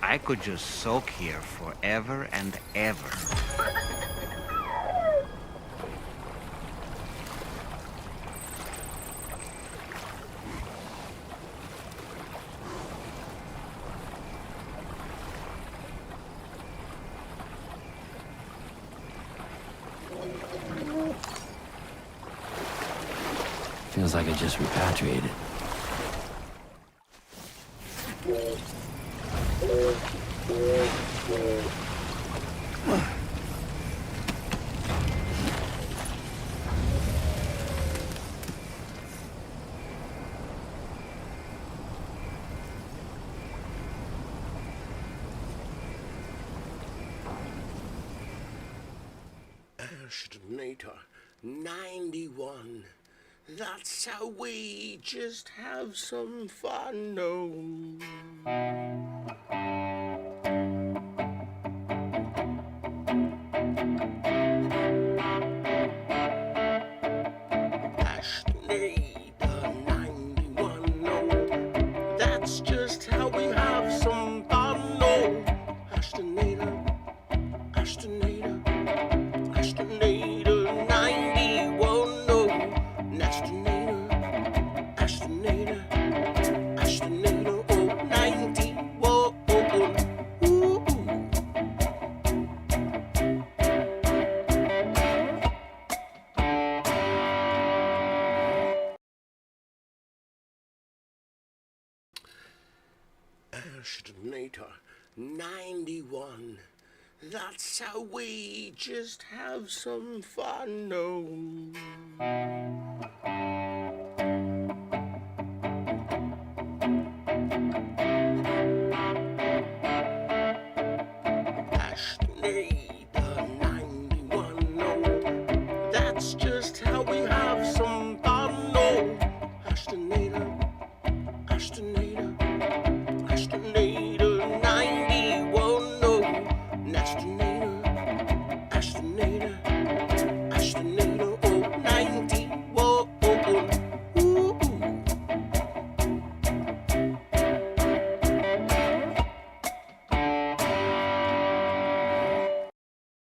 B: I could just soak here forever and ever.
F: Feels like I just repatriated.
A: Stranding 91. That's how we just have some fun, no. Stranding 91, no. That's just how we have some fun, no. Stranding 91, no. Astronator, oh, 91. Ooh. Astronator 91. That's how we just have some fun, no.